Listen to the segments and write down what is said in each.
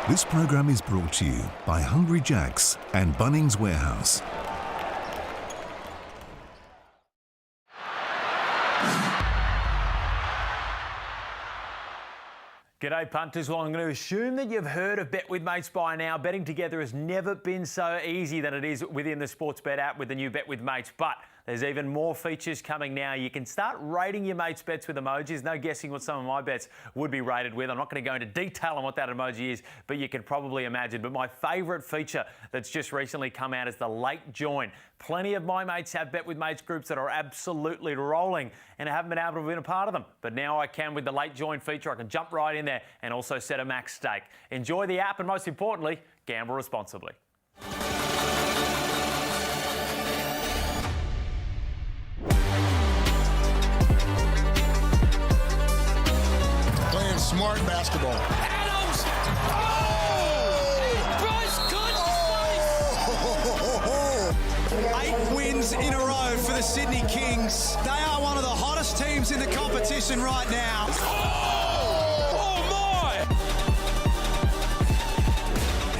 This program is brought to you by Hungry Jack's and Bunnings Warehouse. G'day punters. Well, I'm going to assume that you've heard of Bet with Mates by now. Betting together has never been so easy than it is within the Sportsbet app with the new Bet with Mates. But there's even more features coming now. You can start rating your mates' bets with emojis. No guessing what some of my bets would be rated with. I'm not going to go into detail on what that emoji is, but you can probably imagine. But my favourite feature that's just recently come out is the late join. Plenty of my mates have Bet with Mates groups that are absolutely rolling, and I haven't been able to win a part of them. But now I can with the late join feature. I can jump right in there and also set a max stake. Enjoy the app and, most importantly, gamble responsibly. Playing smart basketball. Adams! Oh! Bryce Cotton's 8 wins in a row for the Sydney Kings. They are one of the hottest teams in the competition right now. Oh my!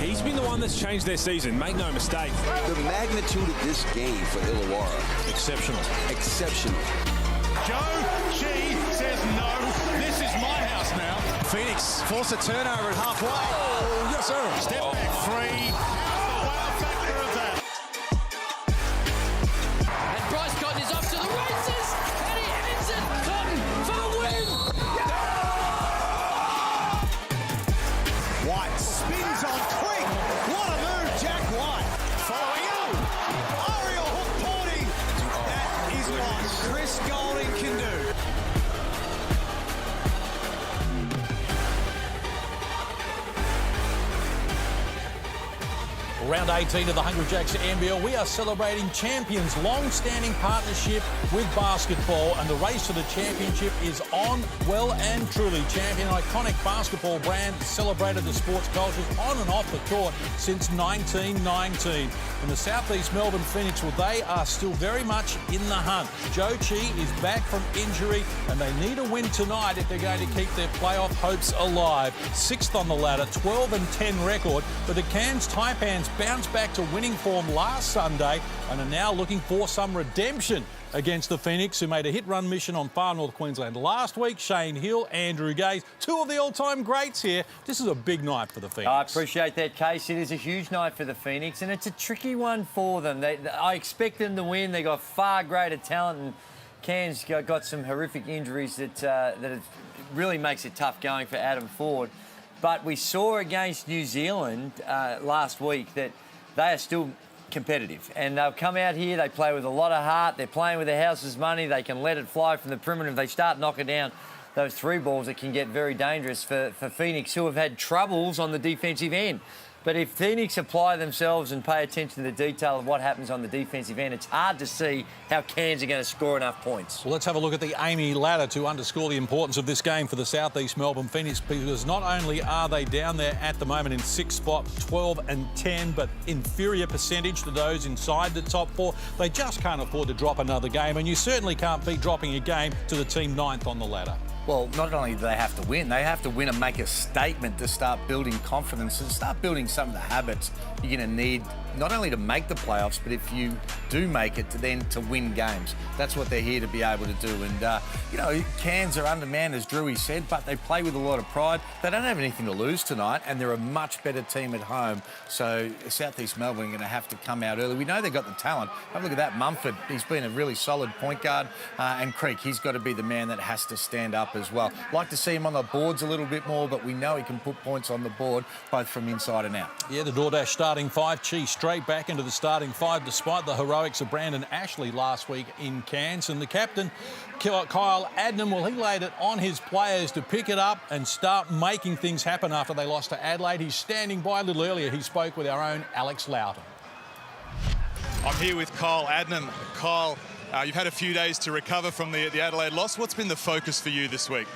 He's been the one that's changed their season, make no mistake. The magnitude of this game for Illawarra. Exceptional. Exceptional. Joe G says no, this is my house now. Phoenix force a turnover at halfway. Oh, yes sir. Step back three. Wow factor of that. And Bryce Cotton is off to the races, and he ends it. Cotton for the win. White spins on Creek. What a move, Jack White. Following up. Ariel hook porting. That is what Chris Golding can do. Round 18 of the Hungry Jacks NBL, we are celebrating Champions' long-standing partnership with basketball, and the race to the championship is on well and truly. Champion, an iconic basketball brand, celebrated the sports cultures on and off the court since 1919. And the Southeast Melbourne Phoenix, well, they are still very much in the hunt. Joe Chi is back from injury, and they need a win tonight if they're going to keep their playoff hopes alive. 6th on the ladder, 12-10 record, but the Cairns Taipans bounced back to winning form last Sunday and are now looking for some redemption against the Phoenix, who made a hit-run mission on far north Queensland last week. Shane Hill, Andrew Gaze, 2 of the all-time greats here. This is a big night for the Phoenix. I appreciate that, Case. It is a huge night for the Phoenix, and it's a tricky one for them. I expect them to win. They got far greater talent, and Cairns got some horrific injuries that it really makes it tough going for Adam Ford. But we saw against New Zealand last week that they are still competitive, and they'll come out here, they play with a lot of heart, they're playing with their house's money, they can let it fly from the perimeter. If they start knocking down those 3 balls, it can get very dangerous for Phoenix, who have had troubles on the defensive end. But if Phoenix apply themselves and pay attention to the detail of what happens on the defensive end, it's hard to see how Cairns are going to score enough points. Well, let's have a look at the Amy ladder to underscore the importance of this game for the Southeast Melbourne Phoenix, because not only are they down there at the moment in 6th spot, 12-10, but inferior percentage to those inside the top 4. They just can't afford to drop another game, and you certainly can't be dropping a game to the team 9th on the ladder. Well, not only do they have to win and make a statement to start building confidence and start building some of the habits you're going to need, not only to make the playoffs, but if you do make it, to win games. That's what they're here to be able to do. And, Cairns are undermanned, as Drewy said, but they play with a lot of pride. They don't have anything to lose tonight, and they're a much better team at home. So Southeast Melbourne are going to have to come out early. We know they've got the talent. Have a look at that. Mumford, he's been a really solid point guard. And Creek, he's got to be the man that has to stand up as well. Like to see him on the boards a little bit more, but we know he can put points on the board, both from inside and out. Yeah, the DoorDash starting 5. Chi straight back into the starting 5, despite the heroics of Brandon Ashley last week in Cairns. And the captain, Kyle Adnam, well, he laid it on his players to pick it up and start making things happen after they lost to Adelaide. He's standing by. A little earlier, he spoke with our own Alex Loughton. I'm here with Kyle Adnam. Kyle, you've had a few days to recover from the Adelaide loss. What's been the focus for you this week?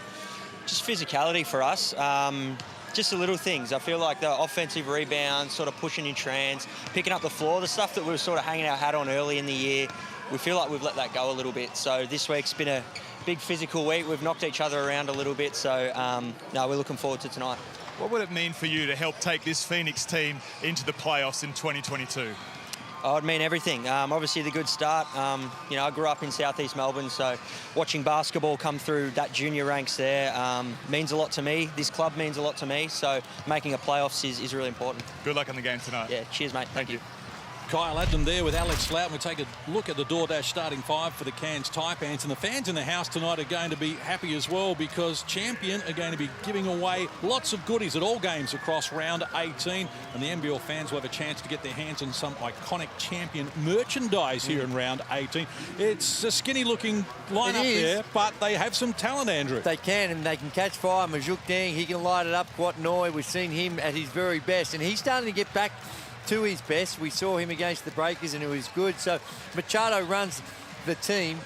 Just physicality for us. Just the little things. I feel like the offensive rebounds, sort of pushing in trans, picking up the floor, the stuff that we were sort of hanging our hat on early in the year, we feel like we've let that go a little bit. So this week's been a big physical week. We've knocked each other around a little bit. So, no, we're looking forward to tonight. What would it mean for you to help take this Phoenix team into the playoffs in 2022? Oh, it'd mean everything. Obviously, the good start. You know, I grew up in southeast Melbourne, so watching basketball come through that junior ranks there means a lot to me. This club means a lot to me, so making a playoffs is really important. Good luck on the game tonight. Yeah, cheers, mate. Thank you. Kyle Adnam there with Alex Loughton. We take a look at the DoorDash starting five for the Cairns Taipans, and the fans in the house tonight are going to be happy as well because Champion are going to be giving away lots of goodies at all games across round 18, and the NBL fans will have a chance to get their hands on some iconic Champion merchandise here in round 18. It's a skinny looking lineup there, but they have some talent, Andrew. They can, and they can catch fire. Majuk Deng, he can light it up. Quat Noi, we've seen him at his very best, and he's starting to get back to his best. We saw him against the Breakers and it was good. So Machado runs the team,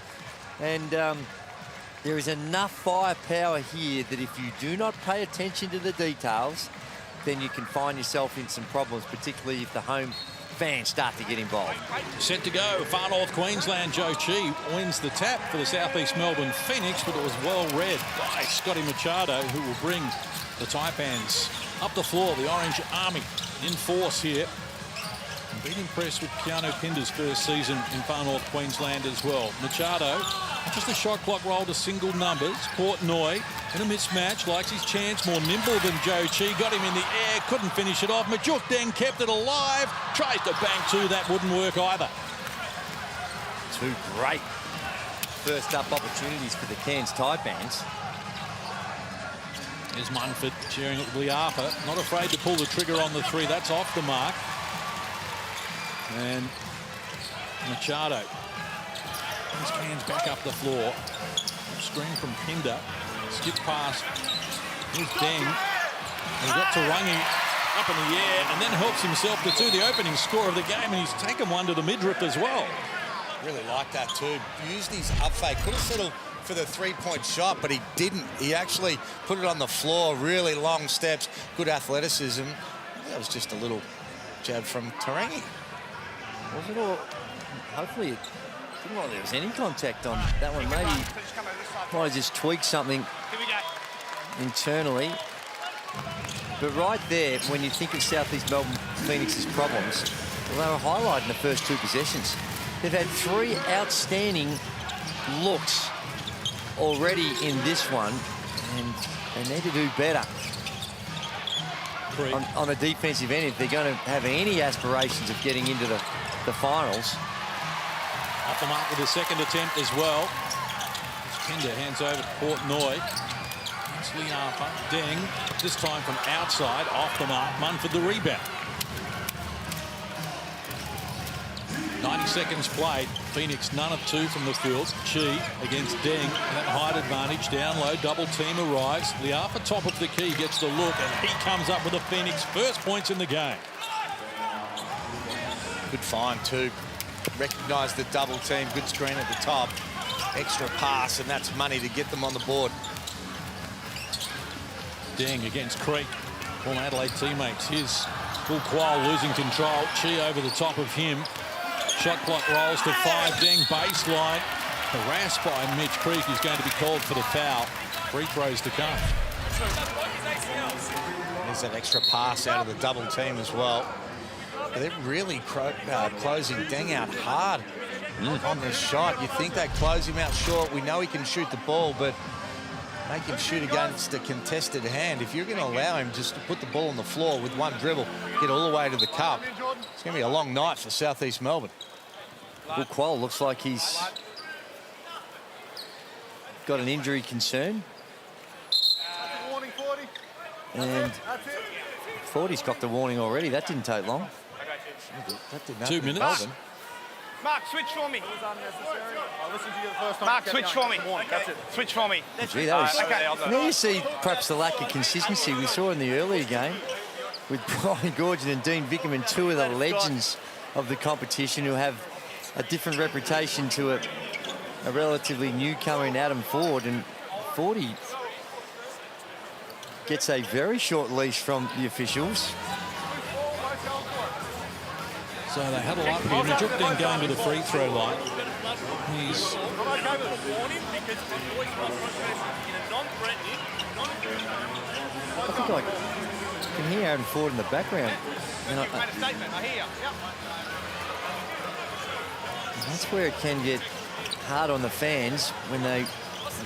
and there is enough firepower here that if you do not pay attention to the details, then you can find yourself in some problems, particularly if the home fans start to get involved. Set to go, far north Queensland. Joe Chi wins the tap for the southeast Melbourne Phoenix, but it was well read by Scotty Machado, who will bring the Taipans up the floor. The Orange Army in force here. Been impressed with Keanu Pinder's first season in far north Queensland as well. Machado, just a shot clock roll to single numbers. Portnoy in a mismatch, likes his chance, more nimble than Joe Chi. Got him in the air, couldn't finish it off. Majuk Deng kept it alive, tries to bank two, that wouldn't work either. Two great first up opportunities for the Cairns Taipans. There's Munford sharing it with Liapa, not afraid to pull the trigger on the three, that's off the mark. And Machado. His hands back up the floor. Screen from Pinder. Skip pass. Here's Deng. He got Tarangi up in the air and then helps himself to do the opening score of the game, and he's taken one to the midriff as well. Really like that too. Used his up fake. Could have settled for the three-point shot, but he didn't. He actually put it on the floor. Really long steps. Good athleticism. That was just a little jab from Tarangi. Was it all? Hopefully it didn't look like there was any contact on that one. Maybe might have just tweaked something internally. But right there, when you think of Southeast Melbourne Phoenix's problems, well, they were highlighted in the first two possessions. They've had three outstanding looks already in this one, and they need to do better on a defensive end if they're going to have any aspirations of getting into the finals. Up the mark with the second attempt as well. Pinder hands over to Portnoy. It's Liapa. Deng, this time from outside, off the mark. Munford the rebound. 90 seconds played. Phoenix none of two from the field. Chi against Deng. That height advantage down low. Double team arrives. Liapa top of the key gets the look, and he comes up with the Phoenix first points in the game. Good find too. Recognised the double team. Good screen at the top. Extra pass, and that's money to get them on the board. Deng against Creek. Former Adelaide teammates. Here's Bull Quail losing control. Chi over the top of him. Shot clock rolls to 5. Deng baseline. Harassed by Mitch Creek, who's going to be called for the foul. Free throws to come. There's that extra pass out of the double team as well. But they're really closing Deng out hard on the shot. You think they close him out short. We know he can shoot the ball, but make him shoot against a contested hand. If you're going to allow him just to put the ball on the floor with one dribble, get all the way to the cup, it's going to be a long night for Southeast Melbourne. Bull Quail looks like he's got an injury concern. And 40's got the warning already. That didn't take long. That didn't 2 minutes. Mark, switch for me. Mark, switch for me. Switch for me. Gee, that was, now you see perhaps the lack of consistency we saw in the earlier game with Brian Gorgon and Dean Vickerman, two of the legends of the competition who have a different reputation to a relatively newcomer in Adam Ford, and 40 gets a very short leash from the officials. So they huddle up here. Majuk Deng going to the free throw line. He's I think can hear Aaron Ford in the background. And Made a statement. I hear you. Yep. that's where it can get hard on the fans when they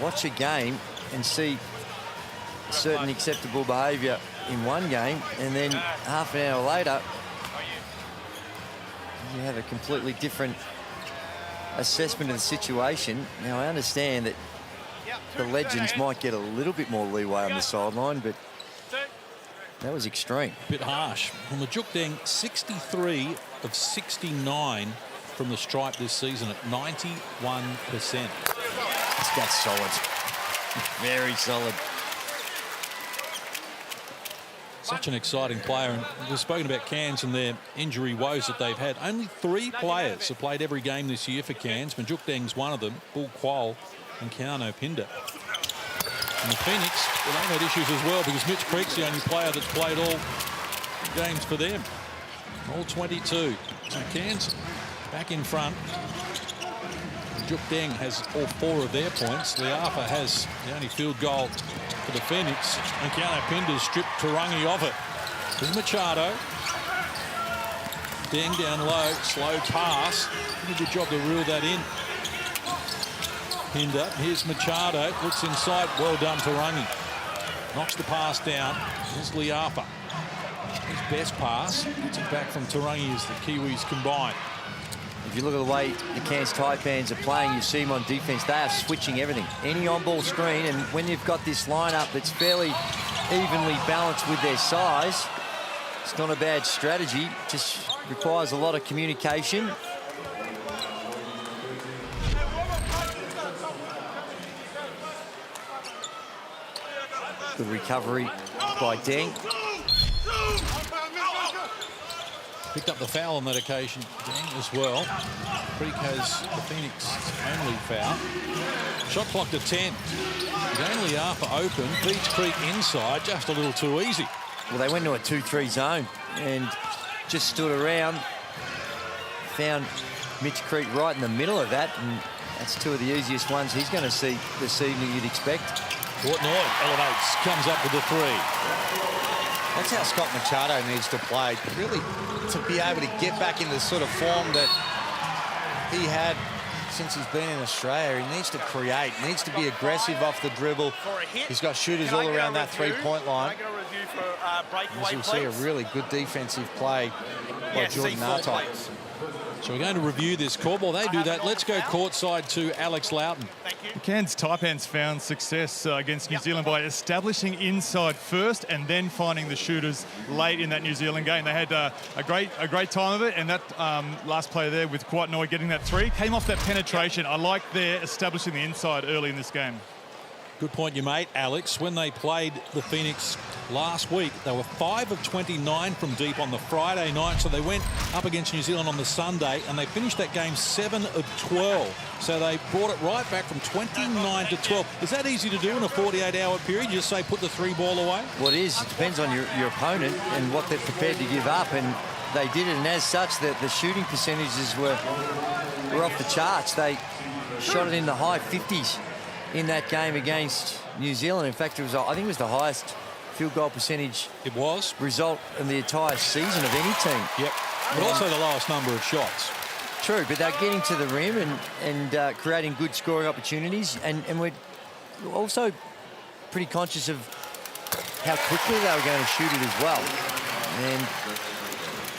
watch a game and see certain acceptable behaviour in one game, and then half an hour later you have a completely different assessment of the situation. Now, I understand that the legends might get a little bit more leeway on the sideline, but that was extreme. Bit harsh. Well, Majukdeng, 63 of 69 from the stripe this season at 91%. That's solid. Very solid. Such an exciting player, and we've spoken about Cairns and their injury woes that they've had. Only 3 players have played every game this year for Cairns. Majukdeng's one of them, Bull Quoll and Keanu Pinder. And the Phoenix, well, they've had issues as well because Mitch Creek's the only player that's played all games for them. All 22. So Cairns back in front. Majukdeng has all 4 of their points. Liafa has the only field goal for the Phoenix, and Keanu Pinder's stripped Tarangi of it. There's Machado. Deng down low, slow pass. Did a good job to reel that in. Pinder, here's Machado, looks inside, well done Tarangi. Knocks the pass down. Here's Liafa. His best pass, gets it back from Tarangi as the Kiwis combine. If you look at the way the Cairns Taipans are playing, you see them on defence, they are switching everything. Any on-ball screen, and when you've got this lineup that's fairly evenly balanced with their size, it's not a bad strategy, just requires a lot of communication. Good recovery by Deng. Picked up the foul on that occasion, Deng as well. Creek has the Phoenix only foul. Shot clock to 10. Deng Liafa open, beats Creek inside, just a little too easy. Well, they went to a 2-3 zone and just stood around, found Mitch Creek right in the middle of that, and that's 2 of the easiest ones he's going to see this evening, you'd expect. Portnoy elevates, comes up with the 3. That's how Scott Machado needs to play, really, to be able to get back into the sort of form that he had since he's been in Australia. He needs to create, needs to be aggressive off the dribble. He's got shooters all around that 3-point line. As you'll see, a really good defensive play by Jordan Artai. So we're going to review this call. While they do that, let's go courtside to Alex Loughton. The Cairns Taipans found success against New Zealand by establishing inside first and then finding the shooters late in that New Zealand game. They had a great time of it, and that last play there with Portnoy getting that 3 came off that penetration. I like their establishing the inside early in this game. Good point you made, Alex. When they played the Phoenix last week, they were 5 of 29 from deep on the Friday night, so they went up against New Zealand on the Sunday, and they finished that game 7 of 12. So they brought it right back from 29 to 12. Is that easy to do in a 48-hour period? You just say put the 3-ball away? Well, it is. It depends on your opponent and what they're prepared to give up, and they did it, and as such, the shooting percentages were off the charts. They shot it in the high 50s. In that game against New Zealand. In fact, I think it was the highest field goal percentage result in the entire season of any team. Yep, but also the lowest number of shots. True, but they're getting to the rim and creating good scoring opportunities, and we're also pretty conscious of how quickly they were going to shoot it as well.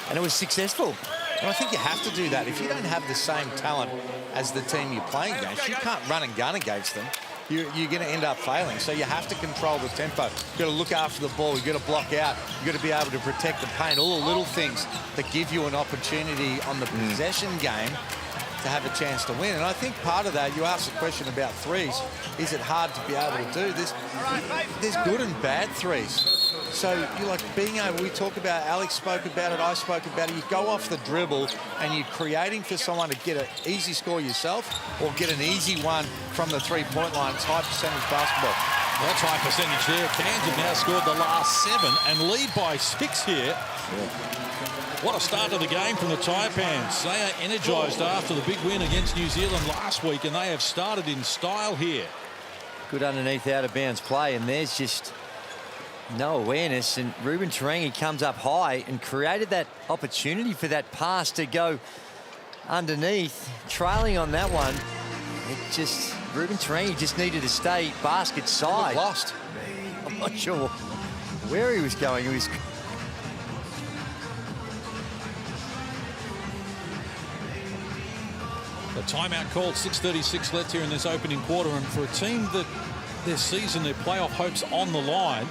And it was successful. And I think you have to do that. If you don't have the same talent as the team you're playing against, you can't run and gun against them. You're going to end up failing. So you have to control the tempo. You've got to look after the ball. You've got to block out. You've got to be able to protect the paint. All the little things that give you an opportunity on the possession game to have a chance to win. And I think part of that, you asked a question about 3s. Is it hard to be able to do this? There's good and bad 3s. So you like being able, we talk about, Alex spoke about it, I spoke about it, you go off the dribble and you're creating for someone to get an easy score yourself or get an easy one from the 3-point line. It's high percentage basketball. That's high percentage there. Cairns have now scored the last 7 and lead by 6 here. What a start to the game from the Taipans. They are energised after the big win against New Zealand last week, and they have started in style here. Good underneath out of bounds play, and there's just no awareness, and Ruben Tarangi comes up high and created that opportunity for that pass to go underneath, trailing on that one. It just, Ruben Tarangi just needed to stay basket side. Lost. I'm not sure where he was going. He was... The timeout called, 6:36 left here in this opening quarter, and for a team that their season, their playoff hopes on the line.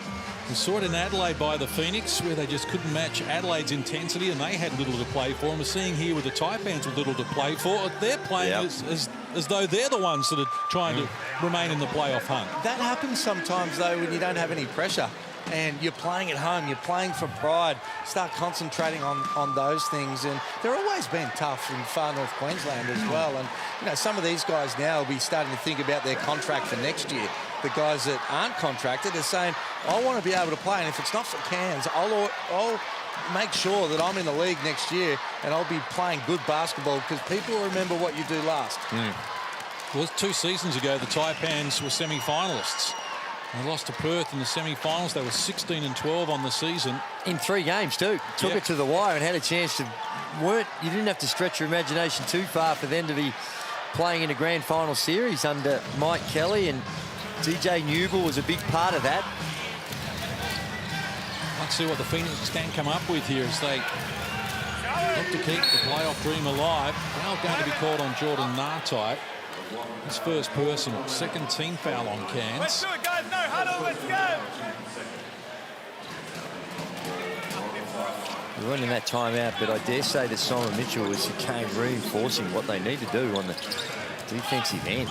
We saw it in Adelaide by the Phoenix, where they just couldn't match Adelaide's intensity, and they had little to play for. And we're seeing here with the Taipans with little to play for. They're playing as though they're the ones that are trying to remain in the playoff hunt. That happens sometimes, though, when you don't have any pressure and you're playing at home, you're playing for pride. Start concentrating on those things. And they're always been tough in far north Queensland as well. And, you know, some of these guys now will be starting to think about their contract for next year. The guys that aren't contracted are saying, I want to be able to play, and if it's not for Cairns, I'll make sure that I'm in the league next year and I'll be playing good basketball, because people will remember what you do last. Well, 2 seasons ago, the Taipans were semi-finalists. They lost to Perth in the semi-finals. They were 16-12 on the season. In 3 games, too. Took it to the wire and had a chance to... You didn't have to stretch your imagination too far for them to be playing in a grand final series under Mike Kelly, and DJ Newble was a big part of that. Let's see what the Phoenix can come up with here as they look to keep the playoff dream alive. Foul going to be called on Jordan Nartite. His first personal, second team foul on Cairns. Let's do it, guys. No huddle. Let's go. We weren't in that timeout, but I dare say that Simon Mitchell was again reinforcing what they need to do on the defensive end.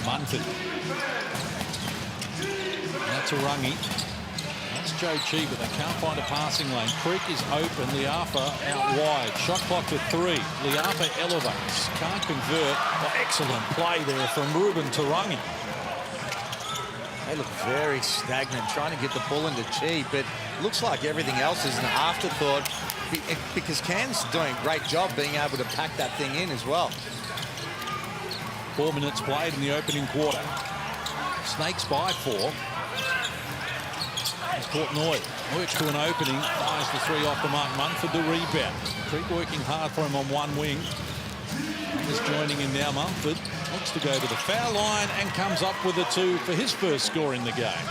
Munford. That's Tarangi. That's Joe Chi, but they can't find a passing lane. Creek is open. Liafa out wide. Shot clock to 3. Liafa elevates. Can't convert. Oh, excellent play there from Ruben Tarangi. They look very stagnant, trying to get the ball into Chi, but looks like everything else is an afterthought, because Cairns is doing a great job being able to pack that thing in as well. 4 minutes played in the opening quarter. Snakes by 4. It's Portnoy. Works to an opening. Fires the 3 off the mark. Munford the rebound. Creek working hard for him on one wing. Just joining in now, Munford. Looks to go to the foul line and comes up with a 2 for his first score in the game.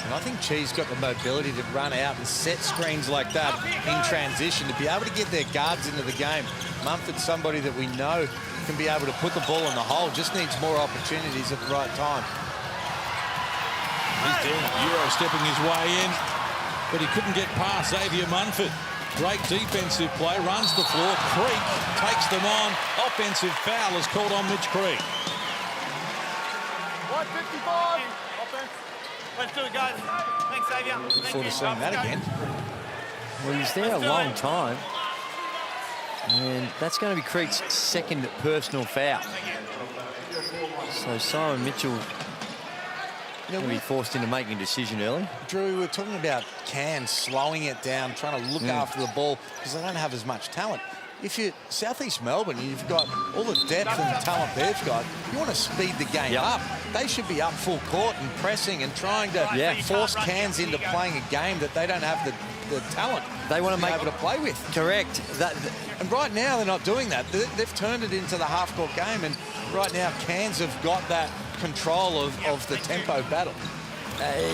And I think Chi's got the mobility to run out and set screens like that in transition, to be able to get their guards into the game. Munford's somebody that we know can be able to put the ball in the hole, just needs more opportunities at the right time. He's doing it. Euro stepping his way in, but he couldn't get past Xavier Munford. Great defensive play, runs the floor. Creek takes them on. Offensive foul is called on Mitch Creek. 155. Offense. Let's do it, guys. Thanks, Xavier. Look forward to seeing that again. Well, he was there a long time, and that's going to be Creek's second personal foul. So Simon Mitchell going to be forced into making a decision early. Drew, we're talking about Cairns slowing it down, trying to look after the ball, because they don't have as much talent. If you're Southeast Melbourne, you've got all the depth and talent they've got, you want to speed the game up. They should be up full court and pressing and trying to force Cairns into playing a game that they don't have the talent they want to be able to play with. Correct. And right now they're not doing that. They've turned it into the half-court game, and right now Cairns have got that control of the tempo battle.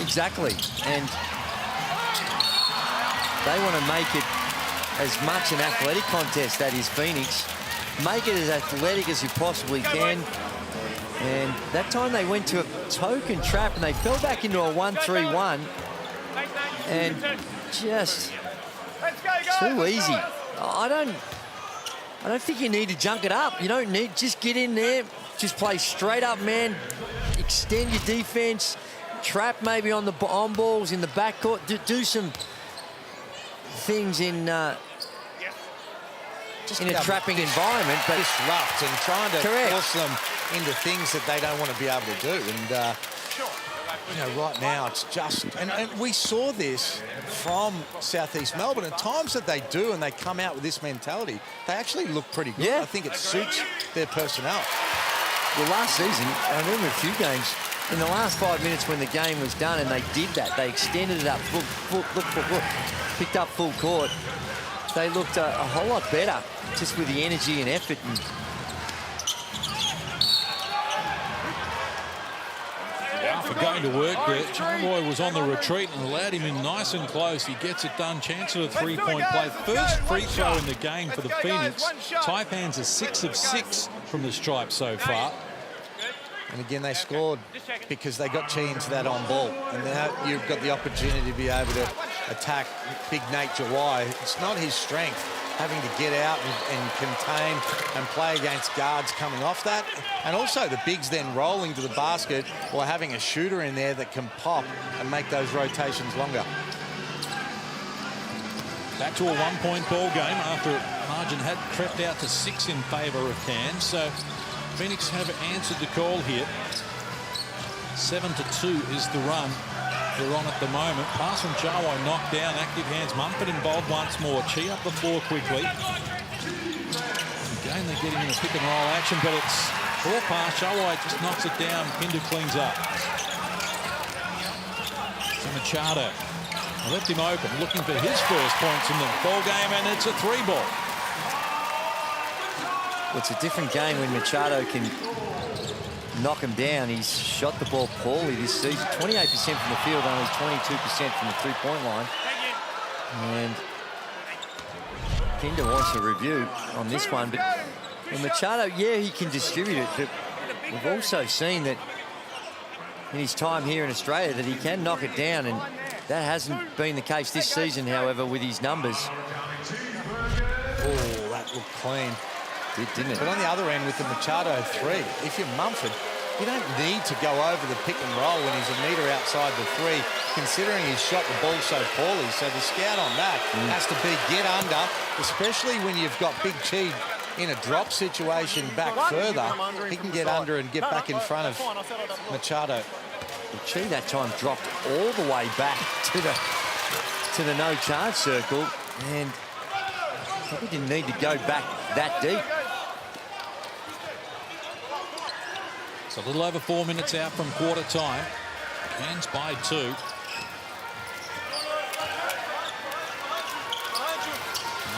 Exactly. And they want to make it as much an athletic contest, that is Phoenix. Make it as athletic as you possibly can. And that time they went to a token trap and they fell back into a 1-3-1. And just too easy. I don't think you need to junk it up. You don't need, just get in there, just play straight up, man. Extend your defense, trap maybe on the on balls in the backcourt. Do some things in a trapping environment, but disrupt and trying to force them into things that they don't want to be able to do. And you know, right now it's just, and we saw this from Southeast Melbourne at times that they do, and they come out with this mentality. They actually look pretty good. I think it suits their personnel. Well, last season, I remember a few games, in the last 5 minutes when the game was done and they did that, they extended it up, picked up full court. They looked a whole lot better just with the energy and effort. And for going to work there, John Roy was on the retreat and allowed him in nice and close. He gets it done. Chance at a three-point play. First free throw in the game for the Phoenix. Taipans are 6 of 6 from the stripe so far. And again, they scored because they got Chi into that on ball. And now you've got the opportunity to be able to attack Big Nate Jawai. It's not his strength, having to get out and contain and play against guards coming off that. And also the bigs then rolling to the basket or having a shooter in there that can pop and make those rotations longer. Back to a one-point ball game after margin had crept out to 6 in favour of Cairns. So Phoenix have answered the call here. 7-2 is the run they're on at the moment. Pass from Jawai knocked down. Active hands. Mumford involved once more. Chi up the floor quickly. Again, they're getting in a pick and roll action, but it's poor pass. Jawai just knocks it down. Pinder cleans up. So Machado left him open, looking for his first points in the ball game, and it's a 3-ball. it's a different game when Machado can knock him down. He's shot the ball poorly this season. 28% from the field, only 22% from the three-point line. And Pinder wants a review on this one. But Machado, yeah, he can distribute it, but we've also seen that in his time here in Australia that he can knock it down, and that hasn't been the case this season, however, with his numbers. Oh, that looked clean. Didn't it? But on the other end with the Machado 3, if you're Mumford, you don't need to go over the pick and roll when he's a metre outside the 3, considering he's shot the ball so poorly. So the scout on that has to be get under, especially when you've got Big Chi in a drop situation back further. He can get under and get back in front of Machado. Chi that time dropped all the way back to the no charge circle, and probably didn't need to go back that deep. It's a little over 4 minutes out from quarter time. Cairns by 2.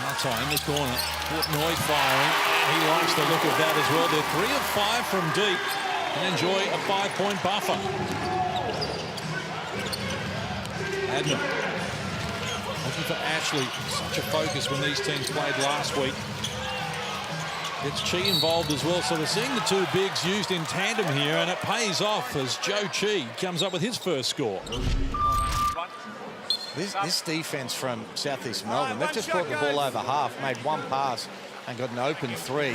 Martin in the corner. Portnoy firing. He likes the look of that as well. They're 3 of 5 from deep and enjoy a 5-point buffer. Adnan looking for Ashley. Such a focus when these teams played last week. It's Chi involved as well, so we're seeing the two bigs used in tandem here, and it pays off as Joe Chi comes up with his first score. This defense from Southeast Melbourne, they've just brought the ball over half, made one pass and got an open 3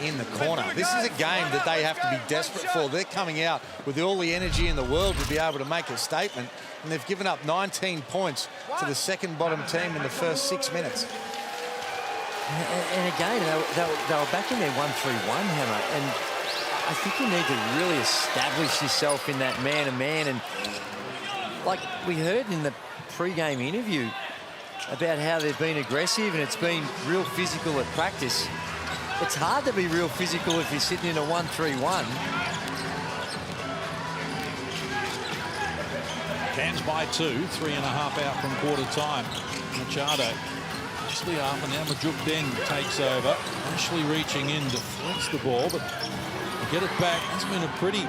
in the corner. This is a game that they have to be desperate for. They're coming out with all the energy in the world to be able to make a statement, and they've given up 19 points to the second bottom team in the first 6 minutes. And again, they were back in their 1-3-1, Hammer, and I think you need to really establish yourself in that man-to-man. And like we heard in the pre-game interview about how they've been aggressive and it's been real physical at practice. It's hard to be real physical if you're sitting in a 1-3-1. Cairns by 2, 3.5 out from quarter time. Machado. Ashley up, and now Majuk Deng takes over. Ashley reaching in, deflects the ball, but to get it back, it's been a pretty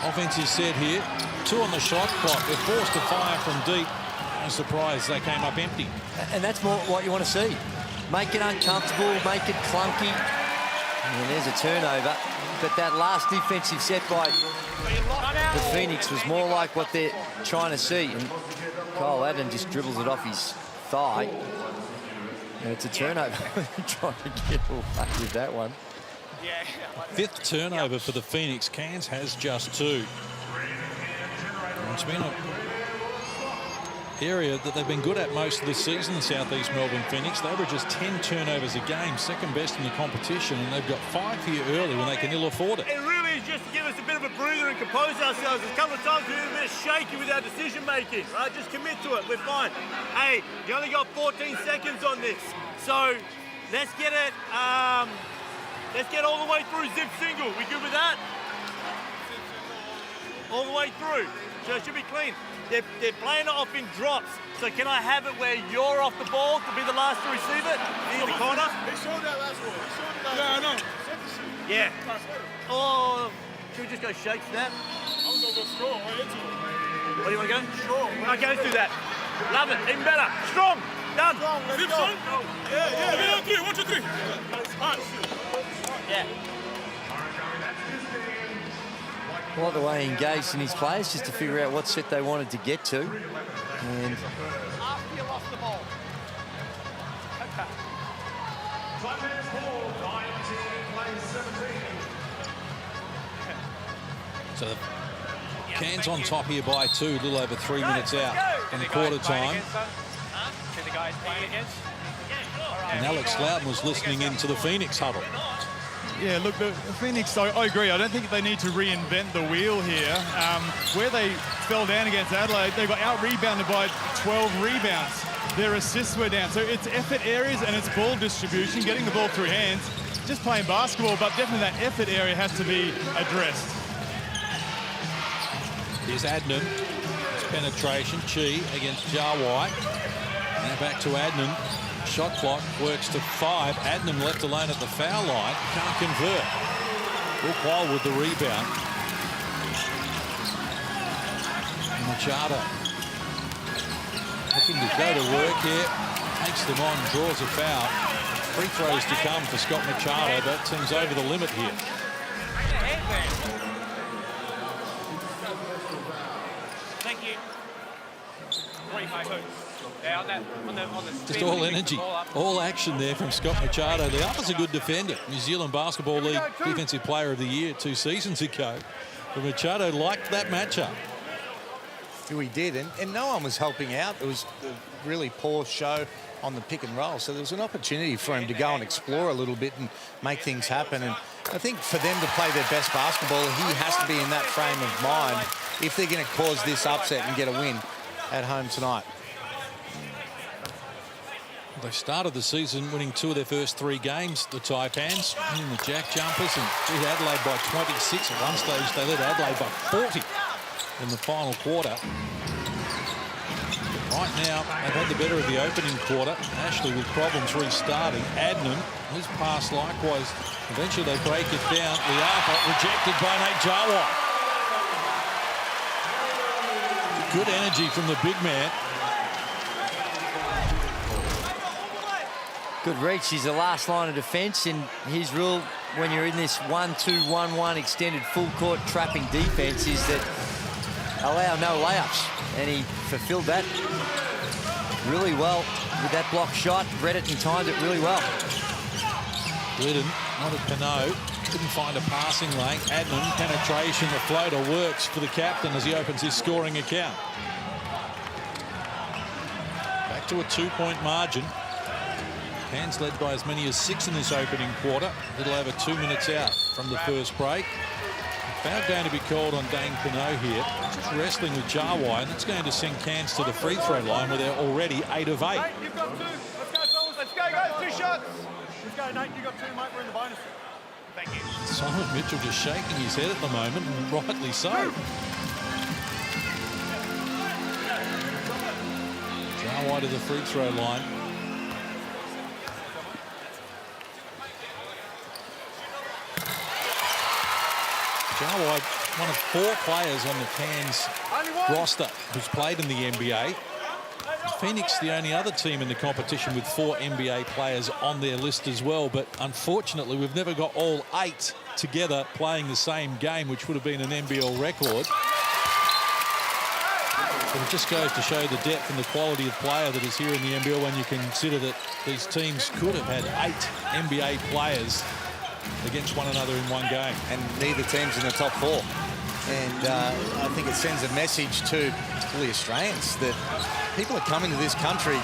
offensive set here. 2 on the shot clock. They're forced to fire from deep. No surprise they came up empty. And that's more what you want to see. Make it uncomfortable, make it clunky. And there's a turnover. But that last defensive set by the Phoenix was more like what they're trying to see. And Kyle Adden just dribbles it off his thigh. And it's a turnover. Trying to get away with that one. 5th turnover for the Phoenix. Cairns has just 2. It's been an area that they've been good at most of the season, the Southeast Melbourne Phoenix. They average just 10 turnovers a game, second best in the competition, and they've got 5 here early when they can ill afford it. It really is just to give us a bit of a breather and compose ourselves. There's a couple of times we've been a bit shaky with our decision making, right? Just commit to it, we're fine. Hey, you only got 14 seconds on this, so let's get it, let's get all the way through zip single. We good with that? all the way through. So it should be clean. They're playing it off in drops. So can I have it where you're off the ball to be the last to receive it? In the corner? They showed that last one. Yeah, I know. Yeah. Oh, should we just go shake snap? I was gonna go strong right into it. What do you want to go? Strong. Okay, let's do that. Love it. Even better. Strong. Done. Strong. Let's go. Yeah. 1, 2, 3. 1, 2, 3. Hot. Yeah. I like the way he engaged in his players just to figure out what set they wanted to get to. And After you lost the ball. Okay. So the Cairns on top here by 2, a little over 3 minutes out in quarter time. The guys playing against? And Alex Loudon was listening into the Phoenix huddle. Yeah, look, the Phoenix, I agree. I don't think they need to reinvent the wheel here. Where they fell down against Adelaide, they got out-rebounded by 12 rebounds. Their assists were down. So it's effort areas and it's ball distribution, getting the ball through hands, just playing basketball, but definitely that effort area has to be addressed. Here's Adnan. His penetration. Chi against Jawai. Now back to Adnan. Shot clock works to 5. Adnan left alone at the foul line. Can't convert. Bukwal with the rebound. Machado looking to go to work here. Takes them on, draws a foul. Free throws to come for Scott Machado. That seems over the limit here. Thank you. Just all energy, all action there from Scott Machado. The other's a good defender. New Zealand Basketball League Defensive Player of the Year 2 seasons ago. But Machado liked that matchup. He did, and no one was helping out. It was a really poor show on the pick and roll. So there was an opportunity for him to go and explore a little bit and make things happen. And I think for them to play their best basketball, he has to be in that frame of mind if they're going to cause this upset and get a win at home tonight. They started the season winning 2 of their first 3 games, the Taipans, in the Jack Jumpers, and beat Adelaide by 26. At one stage, they led Adelaide by 40 in the final quarter. Right now, they've had the better of the opening quarter. Ashley with problems restarting. Adnan, his pass likewise. Eventually, they break it down. Liapa rejected by Nate Jawai. Good energy from the big man. good reach. He's the last line of defence, and his rule when you're in this 1-2-1-1 extended full court trapping defence is that allow no layups, and he fulfilled that really well with that block shot. Read it and timed it really well. Glidden, not a Pinot, couldn't find a passing lane. Adnan, penetration, the floater works for the captain as he opens his scoring account. Back to a 2-point margin. Cairns led by as many as 6 in this opening quarter. A little over 2 minutes out from the first break. Foul going to be called on Dane Pinot here. Just wrestling with Jawai, and that's going to send Cairns to the free throw line where they're already 8 of 8. Nate, you've got 2. Let's go, fellas. Let's go, guys. 2 shots. Let's go, Nate. You've got 2, mate. We're in the bonus. Thank you. Simon Mitchell just shaking his head at the moment, and rightly so. Jawai to the free throw line. Jawai, one of 4 players on the Cairns roster who's played in the NBA. Phoenix, the only other team in the competition with 4 NBA players on their list as well. But unfortunately, we've never got all 8 together playing the same game, which would have been an NBL record. But it just goes to show the depth and the quality of player that is here in the NBL when you consider that these teams could have had 8 NBA players against one another in one game. And neither team's in the top 4. And I think it sends a message to the Australians that people are coming to this country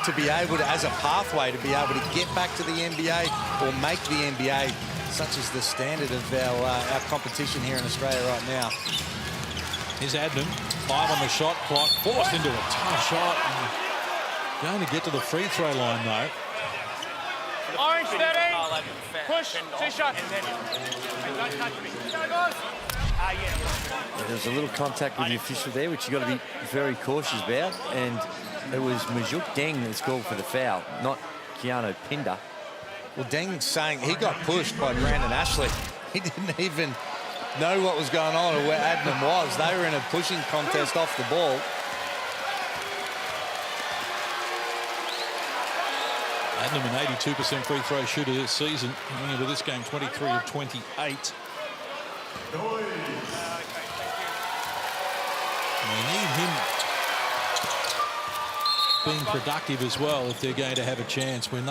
to be able to, as a pathway, to be able to get back to the NBA or make the NBA, such as the standard of our competition here in Australia right now. Here's Adnan, 5 on the shot clock, forced into a tough shot. Going to get to the free throw line though. Orange, steady. Push. 2 shots. And then don't touch me. Go, guys. There was a little contact with the official there, which you've got to be very cautious about. And it was Majuk Deng that's called for the foul, not Keanu Pinder. Well, Deng's saying he got pushed by Brandon Ashley. He didn't even know what was going on or where Adnam was. They were in a pushing contest off the ball. Adnam, an 82% free throw shooter this season. Coming into this game, 23 of 28. And they need him being productive as well if they're going to have a chance. When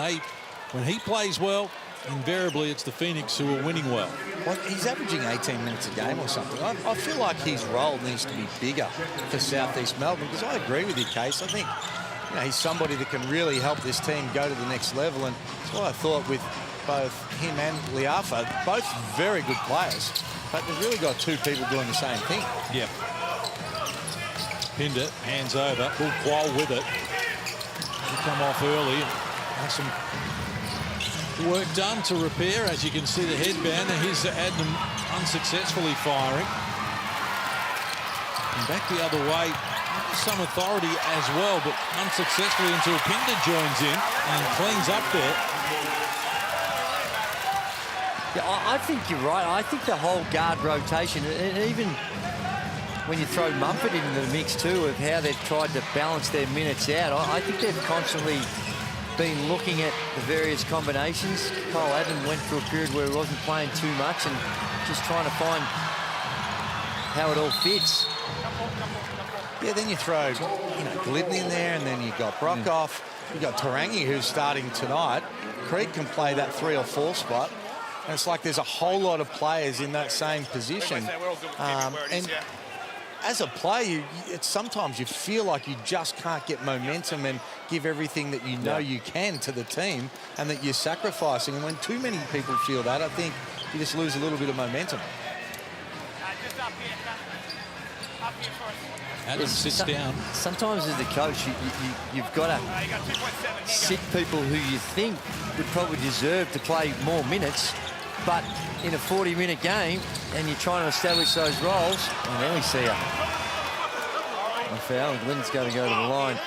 he plays well, invariably it's the Phoenix who are winning well. Well, he's averaging 18 minutes a game or something. I feel like his role needs to be bigger for Southeast Melbourne, because I agree with your case. I think he's somebody that can really help this team go to the next level, and that's what I thought with both him and Liafa. Both very good players, but they've really got two people doing the same thing. Yep. Pinder hands over. Bull Qual with it. He come off early and has some work done to repair. As you can see, the headband. And here's Adnam unsuccessfully firing. And back the other way. Some authority as well, but unsuccessfully until Pinder joins in and cleans up there. Yeah, I think you're right. I think the whole guard rotation, and even when you throw Mumford into the mix too, of how they've tried to balance their minutes out, I think they've constantly been looking at the various combinations. Kyle Adnam went through a period where he wasn't playing too much and just trying to find how it all fits. Yeah, then you throw, Glidden in there, and then you've got Brockhoff. You've got Tarangi, who's starting tonight. Creed can play that 3 or 4 spot. And it's like there's a whole lot of players in that same position. And as a player, sometimes you feel like you just can't get momentum and give everything that you know you can to the team, and that you're sacrificing. And when too many people feel that, I think you just lose a little bit of momentum. Adams sits down. Sometimes as the coach, you've got to sit people who you think would probably deserve to play more minutes, but in a 40-minute game, and you're trying to establish those roles, and then we see a foul, and Glenn's going to go to the line.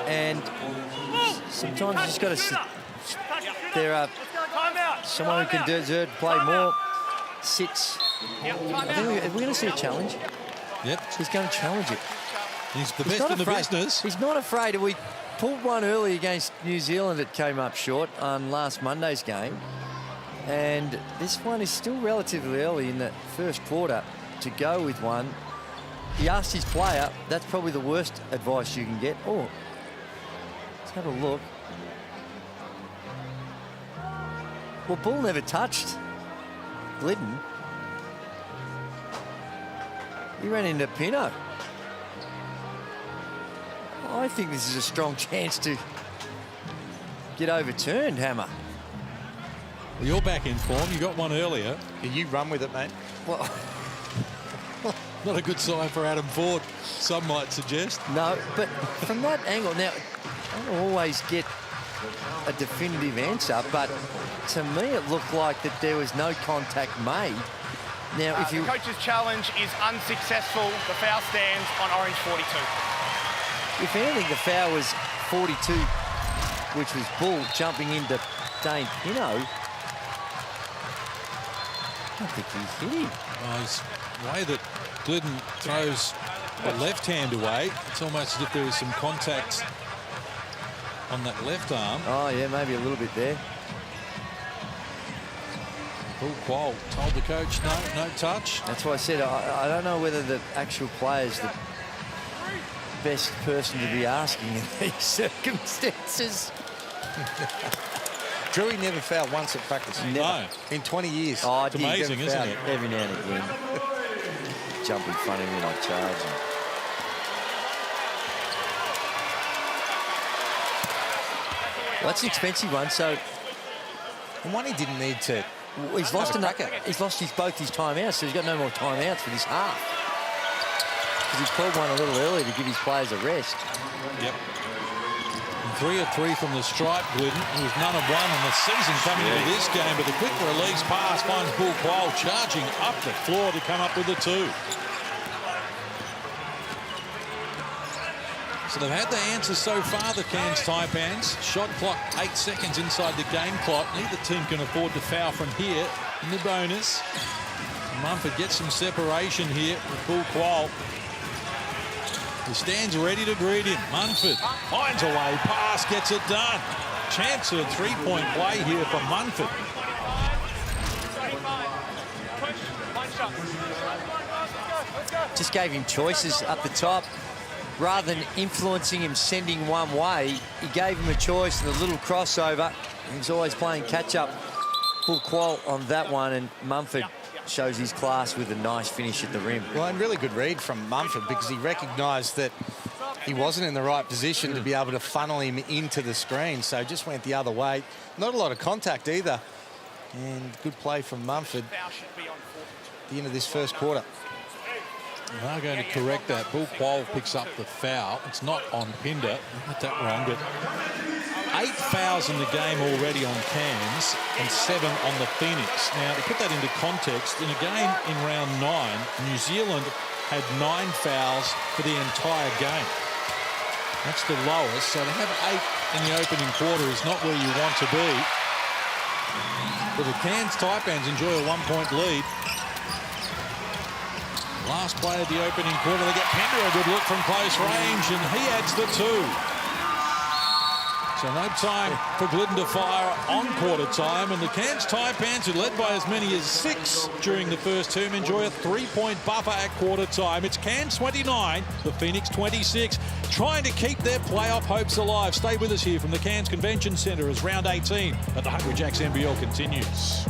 And sometimes you just got to sit. There are someone who can deserve to play more. Sits. Are we going to see a challenge? Yep. He's going to challenge it. He's the best in the business. He's not afraid. We pulled one early against New Zealand that came up short on last Monday's game. And this one is still relatively early in the first quarter to go with one. He asked his player, that's probably the worst advice you can get. Oh, let's have a look. Well, ball never touched Glidden. He ran into Pino. I think this is a strong chance to get overturned, Hammer. Well, you're back in form. You got one earlier. Yeah, you run with it, mate. Well, not a good sign for Adam Ford, some might suggest. No, but from that angle, now, I don't always get a definitive answer, but to me it looked like that there was no contact made. Now, if you... The coach's challenge is unsuccessful. The foul stands on orange 42. If anything, the foul was 42, which was Bull jumping into Dane Pino. I don't think he hit him. The way that Glidden throws the left hand away, it's almost as if there is some contact on that left arm. Oh, yeah, maybe a little bit there. Bull Qual told the coach, no touch. That's why I said I don't know whether the actual player's the best person to be asking in these circumstances. Drewy never fouled once at practice. No. In 20 years. Oh, it's amazing, isn't it? Every now and again. Jump in front of him like charging. Well, that's an expensive one, so... And one he didn't need to... Well, he's lost both his timeouts, so he's got no more timeouts for this half. Because he's pulled one a little early to give his players a rest. Yep. 3 of 3 from the stripe, Glidden. He was none of 1 on the season coming into this game, but the quick release pass finds Bull Quayle charging up the floor to come up with the 2. So they've had the answers so far, the Cairns Taipans. Shot clock 8 seconds inside the game clock. Neither team can afford to foul from here in the bonus. Mumford gets some separation here with Bull Quayle. He stands ready to greet him. Munford finds a way, pass, gets it done. Chance of a 3-point play here from Munford. Just gave him choices up the top. Rather than influencing him, sending one way, he gave him a choice and a little crossover. He was always playing catch-up. Full qual on that one, and Mumford shows his class with a nice finish at the rim. Well, and really good read from Mumford because he recognised that he wasn't in the right position to be able to funnel him into the screen, so just went the other way. Not a lot of contact either. And good play from Mumford at the end of this first quarter. They are going to correct that. Bull Quayle picks up the foul. It's not on Pinder. I got that wrong, but 8 fouls in the game already on Cairns and 7 on the Phoenix. Now, to put that into context, in a game in round 9, New Zealand had 9 fouls for the entire game. That's the lowest. So to have 8 in the opening quarter is not where you want to be. But the Cairns Taipans enjoy a 1-point lead. Last play of the opening quarter, they get Pinder a good look from close range, and he adds the 2. So no time for Glidden to fire on quarter time, and the Cairns Taipans, who led by as many as 6 during the first term, enjoy a 3-point buffer at quarter time. It's Cairns 29, the Phoenix 26, trying to keep their playoff hopes alive. Stay with us here from the Cairns Convention Centre as round 18 at the Hungry Jacks NBL continues.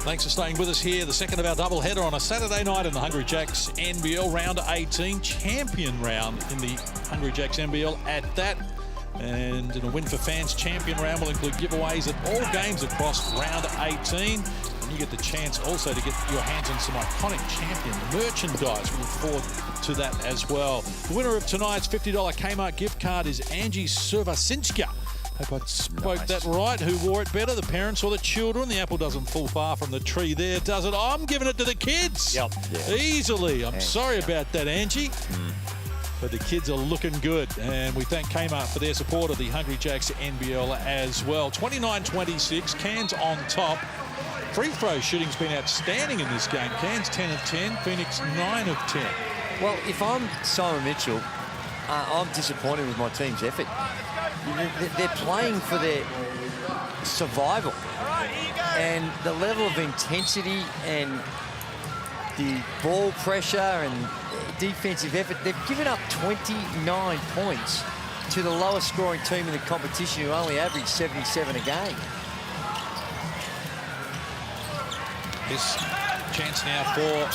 Thanks for staying with us here. The second of our doubleheader on a Saturday night in the Hungry Jacks NBL round 18, champion round in the Hungry Jacks NBL at that. And in a Win for Fans champion round will include giveaways at all games across round 18. And you get the chance also to get your hands on some iconic champion merchandise. We look forward to that as well. The winner of tonight's $50 Kmart gift card is Angie Servasinska. Hope I spoke that right. Who wore it better, the parents or the children? The apple doesn't fall far from the tree there, does it? I'm giving it to the kids. Yep. Yeah. Easily. I'm sorry about that, Angie. But the kids are looking good. And we thank Kmart for their support of the Hungry Jacks NBL as well. 29-26, Cairns on top. Free throw shooting's been outstanding in this game. Cairns 10 of 10, Phoenix 9 of 10. Well, if I'm Simon Mitchell, I'm disappointed with my team's effort. They're playing for their survival. And the level of intensity and the ball pressure and defensive effort, they've given up 29 points to the lowest scoring team in the competition, who only averaged 77 a game. This chance now for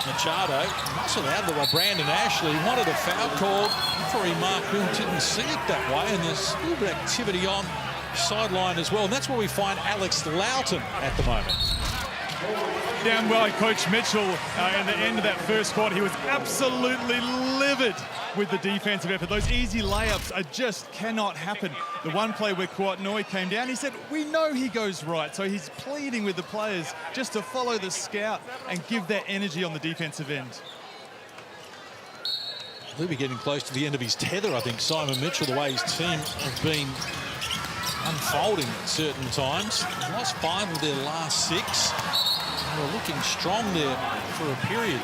Machado. Muscled out by Brandon Ashley. Wanted a foul call. Referee Mark Bill didn't see it that way, and there's a little bit of activity on sideline as well. And that's where we find Alex Loughton at the moment. Down well, Coach Mitchell, in the end of that first quarter, he was absolutely livid with the defensive effort. Those easy layups just cannot happen. The one play where Kouatnoi came down, he said, we know he goes right. So he's pleading with the players just to follow the scout and give that energy on the defensive end. He'll be getting close to the end of his tether, I think, Simon Mitchell, the way his team have been unfolding at certain times. They've lost 5 of their last 6. They were looking strong there for a period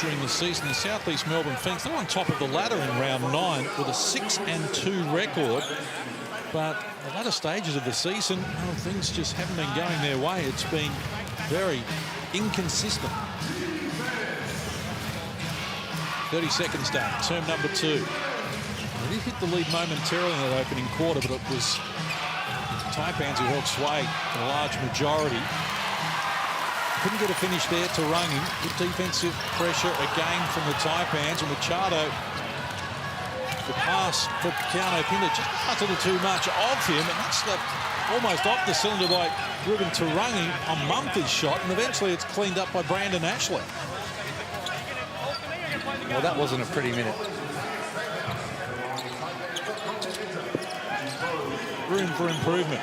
during the season. The Southeast Melbourne Phoenix, they're on top of the ladder in round 9 with a 6-2 record. But the latter stages of the season, well, things just haven't been going their way. It's been very inconsistent. 30 seconds done, term number 2. They did hit the lead momentarily in that opening quarter, but it was Taipans who held sway for a large majority. Couldn't get a finish there to Rungy. Good defensive pressure again from the Taipans, and Machado, the pass for Keanu Pinda just a little too much of him, and that's almost off the cylinder by Ruben Tarangi on Mumford's shot, and eventually it's cleaned up by Brandon Ashley. Well, that wasn't a pretty minute. Room for improvement.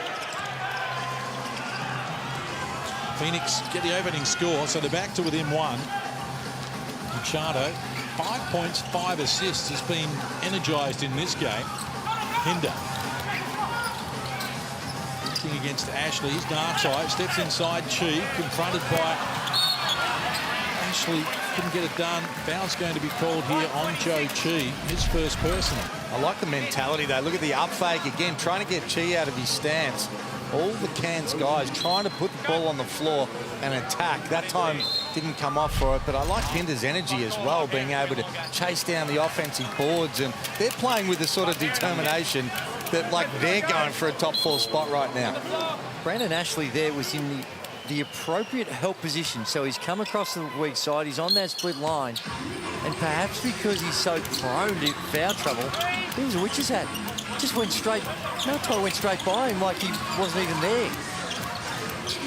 Phoenix get the opening score, so they're back to within 1. Machado, 5 points, 5 assists, has been energised in this game. Hinder. Looking against Ashley, he's dark side, steps inside Chi, confronted by Ashley, couldn't get it done. Foul's going to be called here on Joe Chi, his first personal. I like the mentality though. Look at the up fake again, trying to get Chi out of his stance. All the Cairns guys trying to put the ball on the floor and attack. That time didn't come off for it, but I like Pinder's energy as well, being able to chase down the offensive boards, and they're playing with the sort of determination that like they're going for a top 4 spot right now. Brandon Ashley there was in the appropriate help position, so he's come across the weak side, he's on that split line, and perhaps because he's so prone to foul trouble, he was a witch's hat. Just went straight, Maltoy went straight by him like he wasn't even there.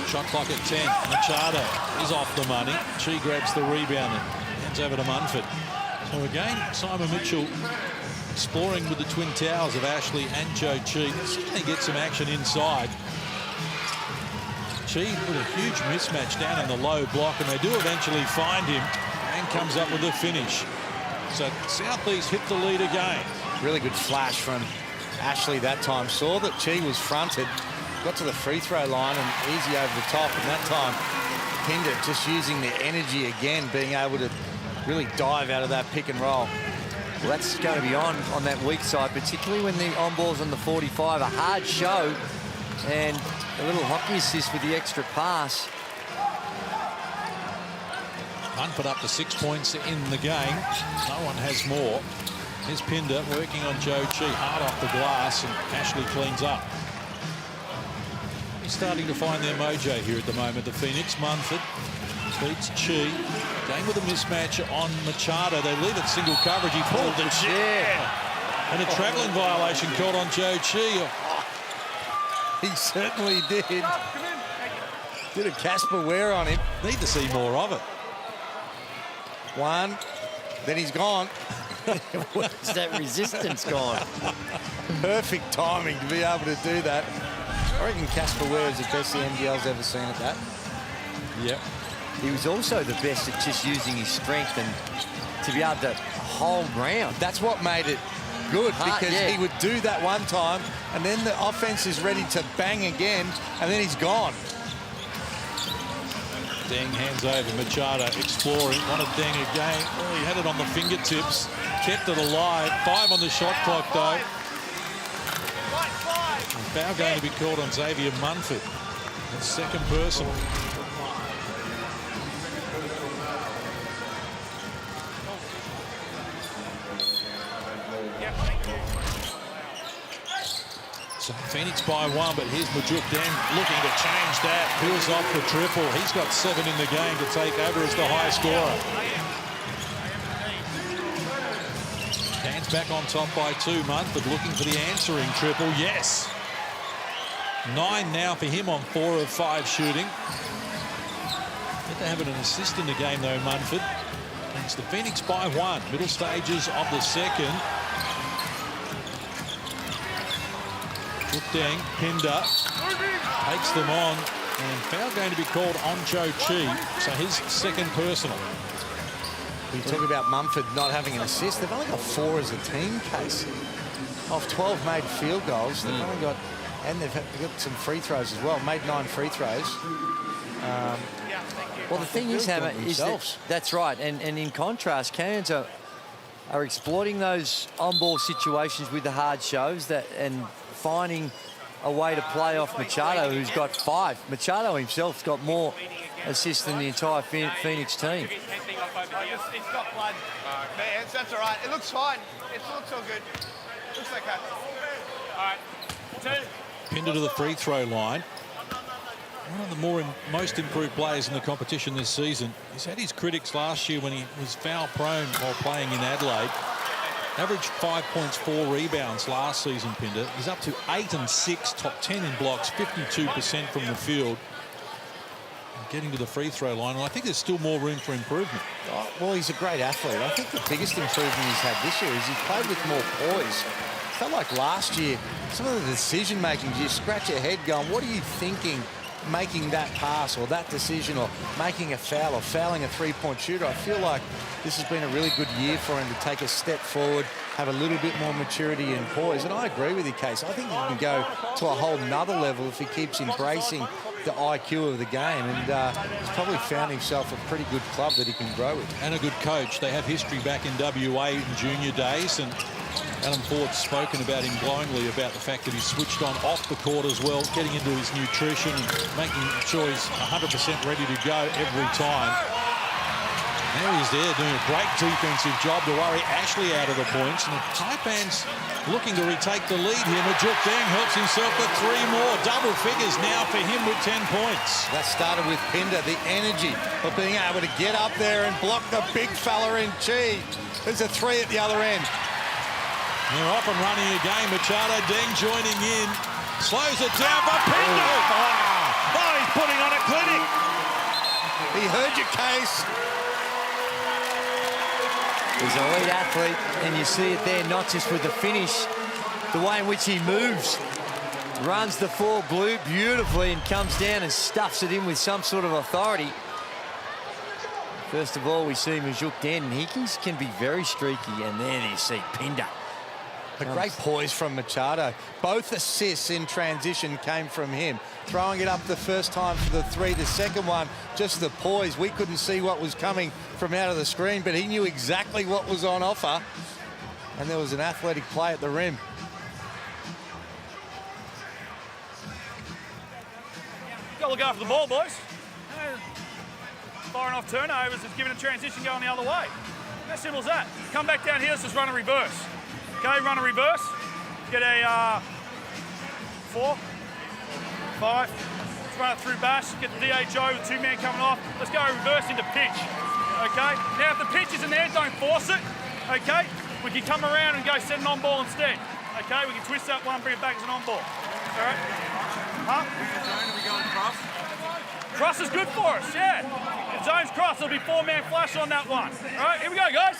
Shot clock at 10. Machado is off the money. Chi grabs the rebound and hands over to Munford. So again, Simon Mitchell exploring with the twin towers of Ashley and Joe Chi. They get some action inside. Chi with a huge mismatch down in the low block, and they do eventually find him and comes up with a finish. So Southeast hit the lead again. Really good flash from Ashley that time. Saw that Chi was fronted, got to the free throw line and easy over the top, and that time Pinder just using the energy again, being able to really dive out of that pick and roll. Well, that's going to be on that weak side, particularly when the on ball's on the 45. A hard show and a little hockey assist with the extra pass. Munford up to 6 points in the game. No one has more. Here's Pinder working on Joe Chi, hard off the glass, and Ashley cleans up. He's starting to find their mojo here at the moment, the Phoenix. Munford beats Chi. Game with a mismatch on Machado. They leave it single coverage. He pulled the chair. And a travelling violation called on Joe Chi. He certainly did. Did a Casper Ware on him. Need to see more of it. One, then he's gone. Where's that resistance gone? Perfect timing to be able to do that. I reckon Casper Ware is the best the NBL's ever seen at that. Yep. He was also the best at just using his strength and to be able to hold ground. That's what made it good, because he would do that one time and then the offense is ready to bang again and then he's gone. Deng hands over. Machado exploring. Wanted Deng again. Oh, he had it on the fingertips. Kept it alive. 5 on the shot clock, though. And foul going to be called on Xavier Munford. That's second personal. So Phoenix by 1, but here's Majuk Deng looking to change that. Peels off the triple. He's got 7 in the game to take over as the high scorer. Cairns back on top by 2. Munford looking for the answering triple. Yes. 9 now for him on 4 of 5 shooting. Yet to have an assist in the game, though, Munford. It's the Phoenix by 1. Middle stages of the second. Deng, Pinder takes them on, and foul going to be called on Joe Chi. So his second personal. We talk about Munford not having an assist. They've only got 4 as a team, Case. Off 12 made field goals, they've only got, and they've got some free throws as well. Made 9 free throws. Well, the thing is, Hammer, is that's right. And in contrast, Cairns are exploiting those on-ball situations with the hard shows and finding a way to play off Machado, who's got 5. Machado himself's got more assists than the entire Phoenix team. It's got blood. Man, that's all right. It looks fine. It looks all good. Looks okay. All right. 2. Pinder to the free throw line. One of the most improved players in the competition this season. He's had his critics last year when he was foul prone while playing in Adelaide. Averaged 5 points, 4 rebounds last season, Pinder. He's up to 8 and 6, top 10 in blocks, 52% from the field. And getting to the free throw line, and I think there's still more room for improvement. Oh, well, he's a great athlete. I think the biggest improvement he's had this year is he's played with more poise. Felt like last year, some of the decision-making, you scratch your head going, what are you thinking making that pass or that decision or making a foul or fouling a three-point shooter? I feel like this has been a really good year for him to take a step forward, have a little bit more maturity and poise. And I agree with you, Case. I think he can go to a whole nother level if he keeps embracing the IQ of the game. And he's probably found himself a pretty good club that he can grow with. And a good coach. They have history back in WA in junior days. And Adam Ford's spoken about him glowingly about the fact that he's switched on off the court as well, getting into his nutrition and making sure he's 100% ready to go every time. Now he's there doing a great defensive job to worry Ashley out of the points. And the Taipans looking to retake the lead here. Majuk Deng helps himself with 3 more. Double figures now for him with 10 points. That started with Pinder, the energy of being able to get up there and block the big fella in Chi. There's a 3 at the other end. They're off and running again. Machado Deng joining in. Slows it down for Pinder. Oh, he's putting on a clinic. He heard your Case. He's an elite athlete, and you see it there, not just with the finish, the way in which he moves. Runs the floor blue beautifully and comes down and stuffs it in with some sort of authority. First of all, we see Majuk Deng, and he can be very streaky, and then you see Pinder. A great poise from Machado. Both assists in transition came from him. Throwing it up the first time for the 3, the second one, just the poise. We couldn't see what was coming from out of the screen, but he knew exactly what was on offer. And there was an athletic play at the rim. Got to look after the ball, boys. Firing off turnovers is giving a transition going the other way. How simple as that? Come back down here, let's just run a reverse. Okay, run a reverse. Get a 4, 5. Let's run it through Bash. Get the DHO with 2-man coming off. Let's go reverse into pitch. Okay. Now, if the pitch is in there, don't force it. Okay. We can come around and go set an on-ball instead. Okay. We can twist that one, bring it back as an on-ball. All right. Huh? Are we going cross? Cross is good for us. Yeah. If zone's cross, there'll be 4-man flash on that one. All right. Here we go, guys.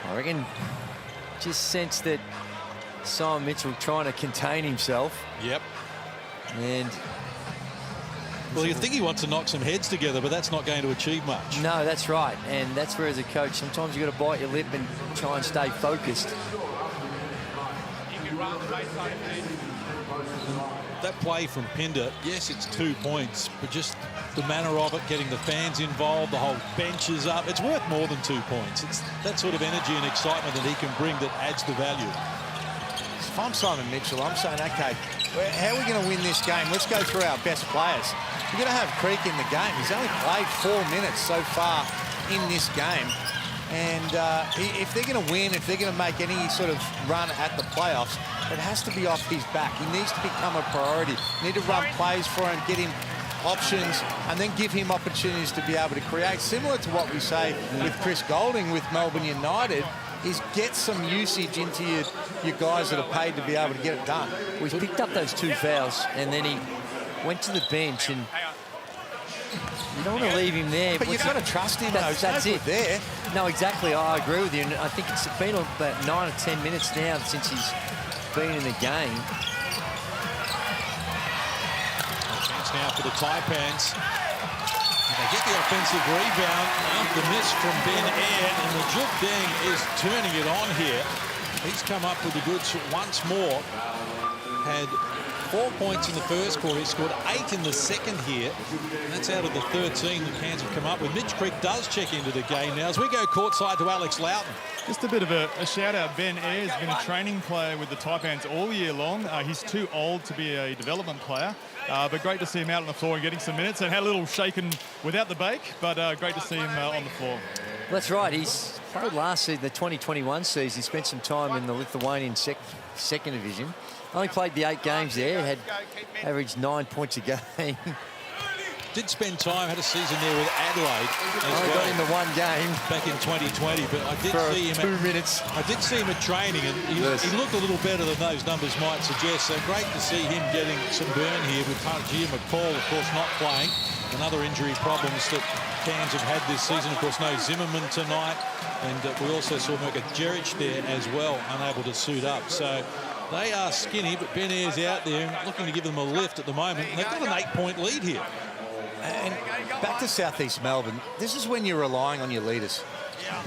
I reckon just sense that Simon Mitchell trying to contain himself. Yep. And well, you think he wants to knock some heads together, but that's not going to achieve much. No, that's right. And that's where, as a coach, sometimes you've got to bite your lip and try and stay focused. that play from Pinder, yes, it's 2 points, but just the manner of it, getting the fans involved, the whole bench is up, it's worth more than 2 points. It's that sort of energy and excitement that he can bring that adds the value. If I'm Simon Mitchell, I'm saying, OK, how are we going to win this game? Let's go through our best players. You're going to have Creek in the game. He's only played 4 minutes so far in this game. And if they're going to win, if they're going to make any sort of run at the playoffs, it has to be off his back. He needs to become a priority. You need to run plays for him, get him options, and then give him opportunities to be able to create. Similar to what we say with Chris Golding with Melbourne United, is get some usage into your guys that are paid to be able to get it done. Well, he's picked up those 2 fouls, and then he went to the bench, and you don't want to leave him there. But you've got to trust him, that's it. There. No, exactly. I agree with you. And I think it's been about 9 or 10 minutes now since he's been in the game. A chance now for the Taipans. They get the offensive rebound after miss from Ben Air, and the Juk Deng is turning it on here. He's come up with the goods once more. Had 4 points in the first quarter. He scored 8 in the second here. And that's out of the 13 that Cairns have come up with. Mitch Creek does check into the game now as we go courtside to Alex Loughton. Just a bit of a shout-out. Ben Ayres has been a training player with the Taipans all year long. He's too old to be a development player, but great to see him out on the floor and getting some minutes. And had a little shaken without the bake, but great to see him on the floor. That's right. He's played last season, the 2021 season. He spent some time in the Lithuanian second division. Only played the 8 games there. Had averaged 9 points a game. Did spend time, had a season there with Adelaide. Only got in the 1 game back in 2020, but I did see him 2 minutes. I did see him at training, and he looked a little better than those numbers might suggest. So great to see him getting some burn here with Tajir McCall, of course, not playing. Another injury problems that Cairns have had this season. Of course, no Zimmerman tonight, and we also saw Mirka Jeric there as well, unable to suit up. So they are skinny, but Ben Ayres out there and looking to give them a lift at the moment. And they've got an 8-point lead here. And back to Southeast Melbourne, this is when you're relying on your leaders.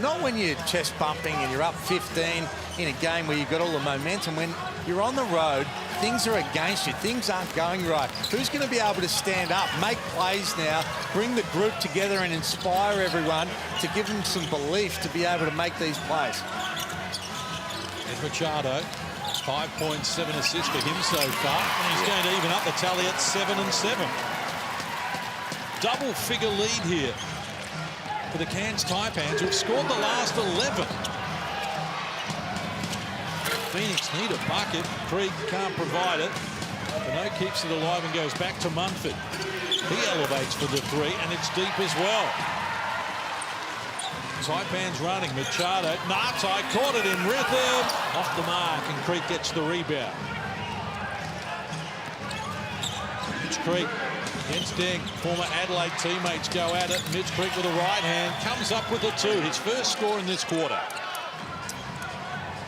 Not when you're chest bumping and you're up 15 in a game where you've got all the momentum. When you're on the road, things are against you. Things aren't going right. Who's going to be able to stand up, make plays now, bring the group together and inspire everyone to give them some belief to be able to make these plays? Ed Machado, 5 points, 7 assists for him so far. And he's going to even up the tally at 7 and 7. Double-figure lead here for the Cairns Taipans, who've scored the last 11. Phoenix need a bucket. Creek can't provide it. Beno keeps it alive and goes back to Munford. He elevates for the 3, and it's deep as well. Taipans running. Machado. Nartai caught it in rhythm. Off the mark, and Creek gets the rebound. Mitch Creek against Deng. Former Adelaide teammates go at it. Mitch Creek with a right hand comes up with a 2. His first score in this quarter.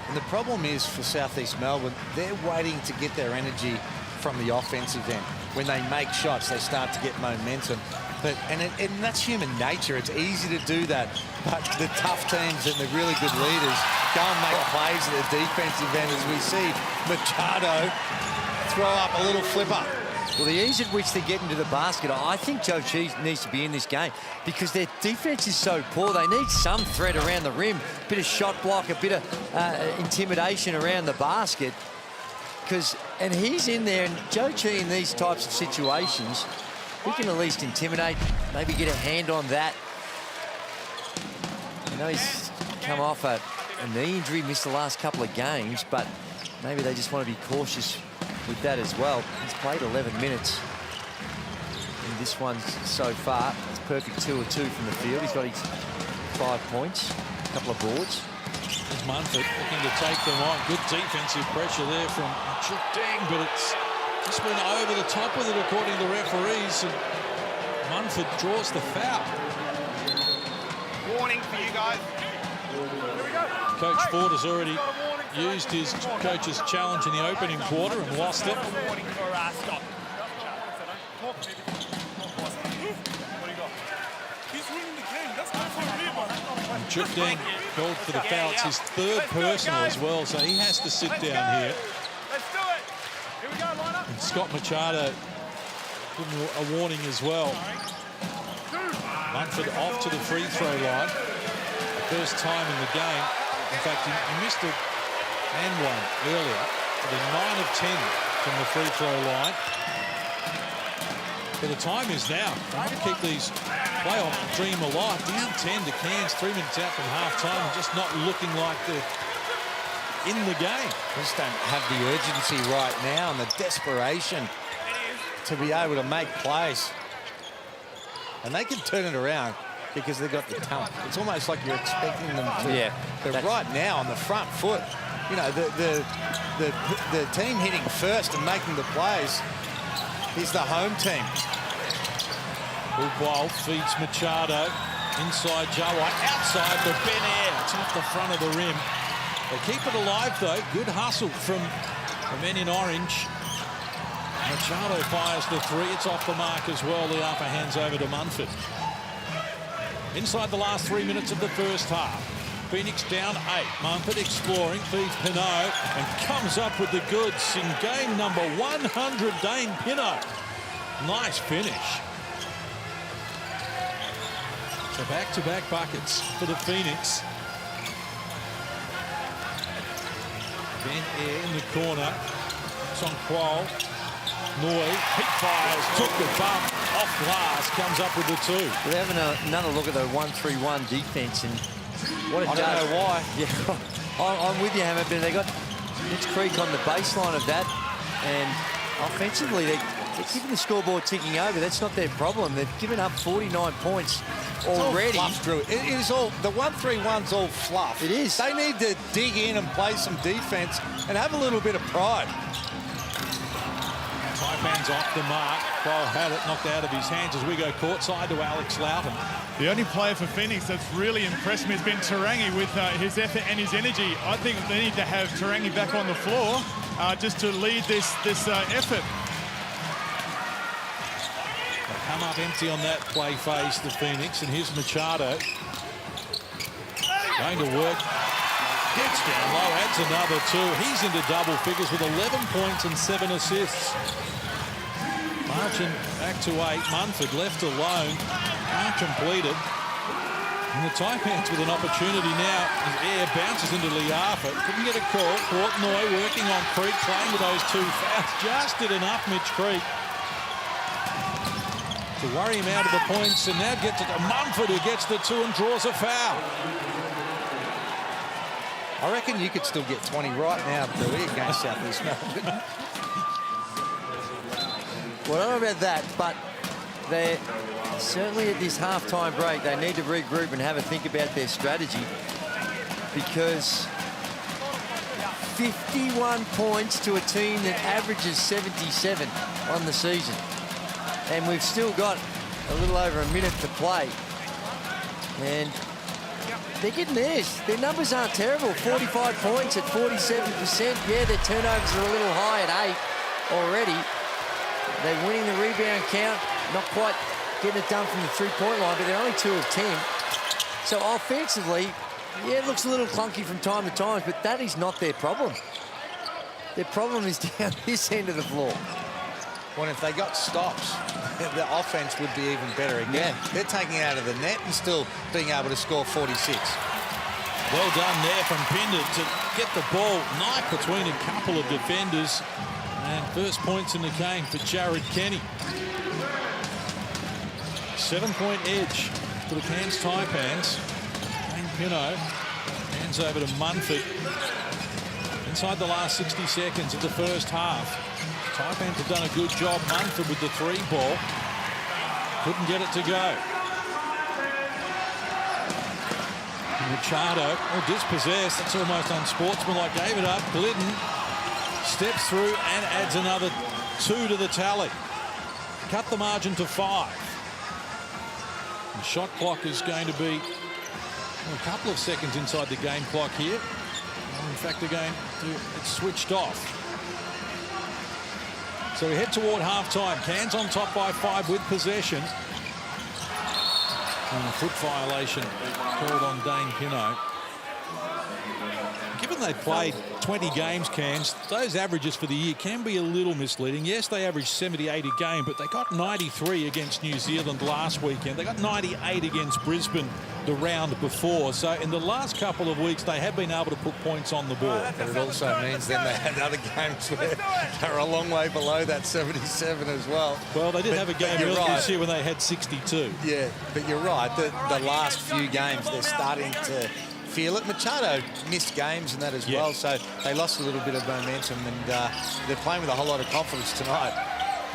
And the problem is for Southeast Melbourne, they're waiting to get their energy from the offensive end. When they make shots, they start to get momentum. And that's human nature. It's easy to do that. But the tough teams and the really good leaders go and make plays at the defensive end, as we see Machado throw up a little flipper. Well, the ease at which they get into the basket, I think Joe Cheese needs to be in this game because their defense is so poor. They need some threat around the rim, a bit of shot block, a bit of intimidation around the basket. And he's in there, and Joe Chi in these types of situations, he can at least intimidate, maybe get a hand on that. I know he's come off a knee injury, missed the last couple of games, but maybe they just want to be cautious with that as well. He's played 11 minutes in this one so far. It's perfect 2 of 2 from the field. He's got his 5 points, a couple of boards. There's Munford looking to take them on. Good defensive pressure there from Juk Deng, but it's just went over the top with it according to the referees. And Munford draws the foul. Warning for you guys. Here we go. Coach Ford has already used his coach's challenge in the opening quarter and lost it. Juk Deng called for the foul. It's his 3rd personal as well, so he has to sit down here. Let's do it. Here we go, line up. And Scott Machado giving him a warning as well. Munford off to the free throw line. The first time in the game. In fact, he missed it and one earlier. To the 9 of 10 from the free throw line. But the time is now. They want to keep these playoff dream alive. Down 10 to Cairns, 3 minutes out from half-time, and just not looking like they're in the game. They just don't have the urgency right now and the desperation to be able to make plays. And they can turn it around because they've got the talent. It's almost like you're expecting them to. Yeah. But right now on the front foot, you know, the team hitting first and making the plays is the home team. Wild feeds Machado. Inside Jawai. Outside the Ben Air. It's off the front of the rim. They keep it alive, though. Good hustle from the men in orange. Machado fires the three. It's off the mark as well. The upper hand's over to Munford. Inside the last 3 minutes of the first half. Phoenix down 8. Munford exploring, feeds Pinot, and comes up with the goods in game number 100. Dane Pinot. Nice finish. So back-to-back buckets for the Phoenix. Ben Air in the corner. It's on Quoll. Noy, he fires, took the bump, off glass, comes up with the 2. We're having another look at the 1-3-1 defense, and what it does. I don't know why. Yeah, I'm with you, Hammer, but they got Mitch Creek on the baseline of that, and offensively, they're keeping the scoreboard ticking over. That's not their problem. They've given up 49 points already. All Drew. It is all, the 1-3-1's all fluff. It is. They need to dig in and play some defense and have a little bit of pride. Taipans off the mark. Quoll had it knocked out of his hands as we go courtside to Alex Loughton. The only player for Phoenix that's really impressed me has been Tarangi with his effort and his energy. I think they need to have Tarangi back on the floor just to lead this effort. They come up empty on that play face, the Phoenix, and here's Machado. Going to work. Gets down low, adds another 2. He's into double figures with 11 points and 7 assists. Marching back to 8. Munford left alone. Can't complete it. And the Taipans with an opportunity now. His air bounces into Liafa. Couldn't get a call. Portnoy working on Creek, playing with those 2 fouls. Just did enough, Mitch Creek, to worry him out of the points. And now gets it to Munford, who gets the 2 and draws a foul. I reckon you could still get 20 right now, Billy, against South East Melbourne. Well, I don't know about that, but they're certainly at this halftime break, they need to regroup and have a think about their strategy, because 51 points to a team that averages 77 on the season. And we've still got a little over a minute to play. And they're getting theirs. Their numbers aren't terrible. 45 points at 47%. Yeah, their turnovers are a little high at 8 already. They're winning the rebound count. Not quite getting it done from the three-point line, but they're only 2 of 10. So offensively, yeah, it looks a little clunky from time to time, but that is not their problem. Their problem is down this end of the floor. Well, if they got stops, the offense would be even better again. Yeah. They're taking it out of the net and still being able to score 46. Well done there from Pinder to get the ball knifed between a couple of defenders. And first points in the game for Jared Kenny. 7-point edge for the Cairns Taipans. Dane Pinot hands over to Munford. Inside the last 60 seconds of the first half. Taipans have done a good job. Munford with the 3 ball. Couldn't get it to go. Machado, dispossessed. That's almost unsportsmanlike. Gave it up. Glidden steps through and adds another 2 to the tally. Cut the margin to 5. The shot clock is going to be a couple of seconds inside the game clock here. In fact, again, it's switched off. So we head toward halftime. Cairns on top by 5 with possession. And a foot violation called on Dane Pinot. Given they played 20 games, Cairns, those averages for the year can be a little misleading. Yes, they averaged 78 a game, but they got 93 against New Zealand last weekend. They got 98 against Brisbane the round before. So in the last couple of weeks, they have been able to put points on the board. But it also means then they had other games where they're a long way below that 77 as well. Well, they did have a game earlier this year when they had 62. Yeah, but you're right. The last few games, they're starting to feel it. Machado missed games and that as well, so they lost a little bit of momentum, and they're playing with a whole lot of confidence tonight.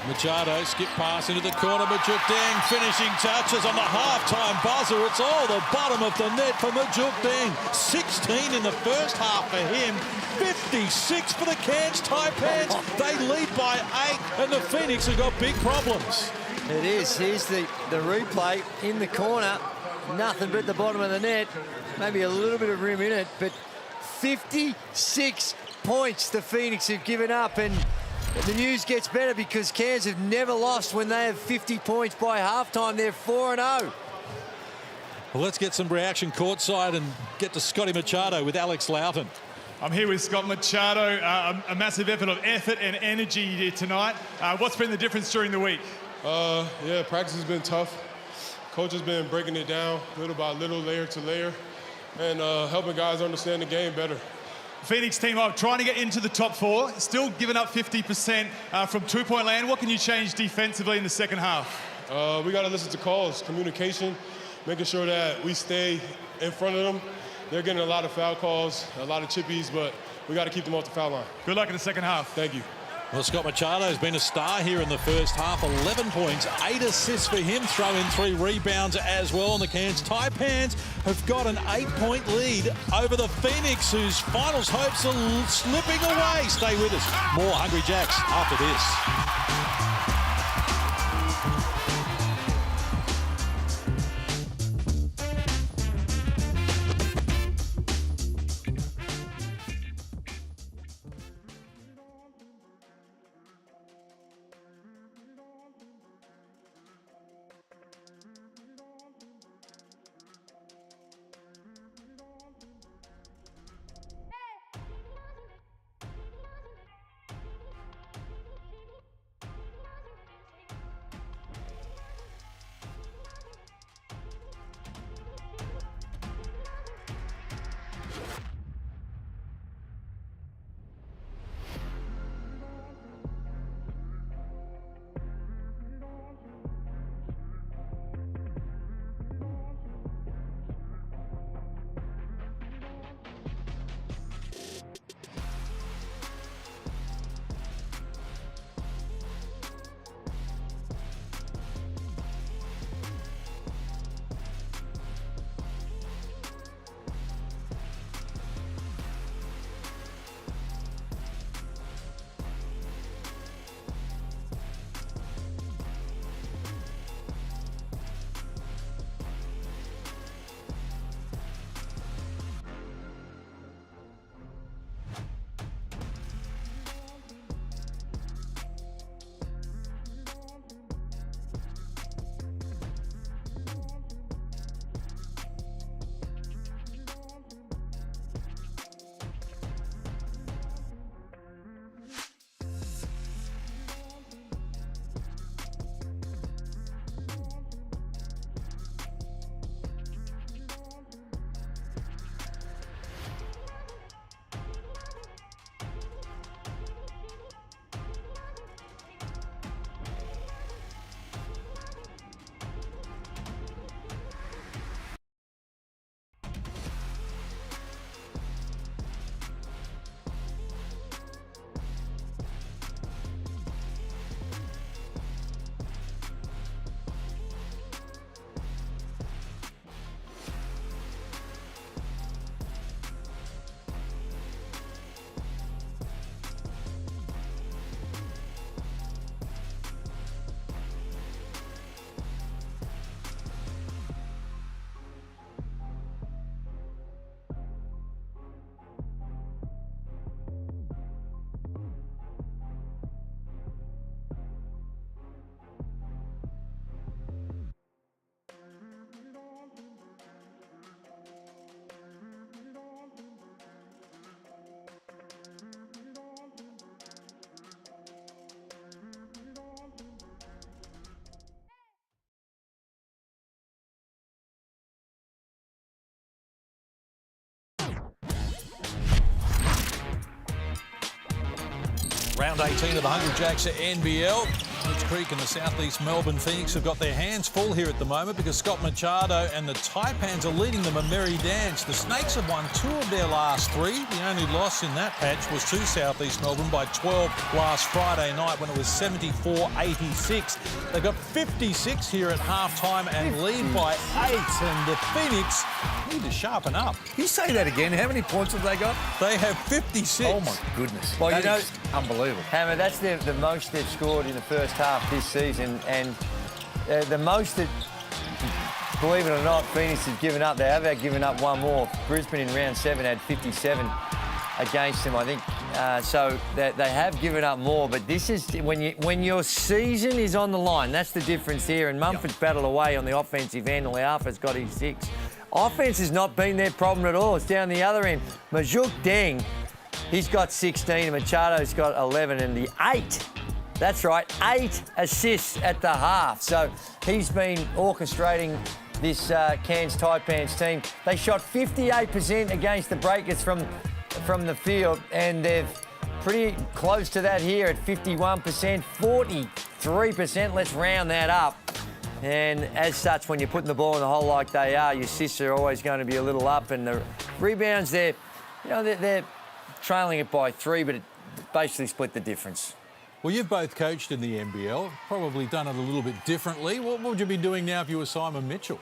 Machado, skip pass into the corner. Majuk Deng finishing touches on the half-time buzzer. It's all the bottom of the net for Majuk Deng. 16 in the first half for him. 56 for the Cairns Taipans. They lead by 8, and the Phoenix have got big problems. It is. Here's the replay in the corner. Nothing but the bottom of the net. Maybe a little bit of rim in it, but 56 points the Phoenix have given up, and the news gets better because Cairns have never lost when they have 50 points by halftime. They're 4-0. Well, let's get some reaction courtside and get to Scotty Machado with Alex Loughton. I'm here with Scott Machado. A massive effort and energy here tonight. What's been the difference during the week? Yeah, practice has been tough. Coach has been breaking it down little by little, layer to layer, and helping guys understand the game better. Phoenix team up, trying to get into the top 4, still giving up 50% from two-point land. What can you change defensively in the second half? We got to listen to calls, communication, making sure that we stay in front of them. They're getting a lot of foul calls, a lot of chippies, but we got to keep them off the foul line. Good luck in the second half. Thank you. Well, Scott Machado has been a star here in the first half. 11 points, 8 assists for him. Throw in 3 rebounds as well. And the Cairns Taipans have got an 8-point lead over the Phoenix, whose finals hopes are slipping away. Stay with us. More Hungry Jacks after this. Round 18 of the Hungry Jacks at NBL. Mitch Creek and the Southeast Melbourne Phoenix have got their hands full here at the moment because Scott Machado and the Taipans are leading them a merry dance. The Snakes have won 2 of their last 3. The only loss in that patch was to Southeast Melbourne by 12 last Friday night when it was 74-86. They got 56 here at half-time and lead by 8, and the Phoenix need to sharpen up. You say that again. How many points have they got? They have 56. Oh, my goodness. Well, That you know, is unbelievable. Hammer, that's the most they've scored in the first half this season, and the most that, believe it or not, Phoenix has given up. They have given up one more. Brisbane in round 7 had 57 against them, I think. So they have given up more, but this is when your season is on the line. That's the difference here. And Mumford's battled away on the offensive end. Leafa's got his 6. Offense has not been their problem at all. It's down the other end. Majuk Deng, he's got 16, and Machado's got 11, and the 8. That's right, 8 assists at the half. So he's been orchestrating this Cairns Taipans team. They shot 58% against the Breakers from the field, and they're pretty close to that here at 51%, 43%. Let's round that up. And as such, when you're putting the ball in the hole like they are, your assists are always going to be a little up, and the rebounds, they're trailing it by 3, but it basically split the difference. Well, you've both coached in the NBL, probably done it a little bit differently. What would you be doing now if you were Simon Mitchell?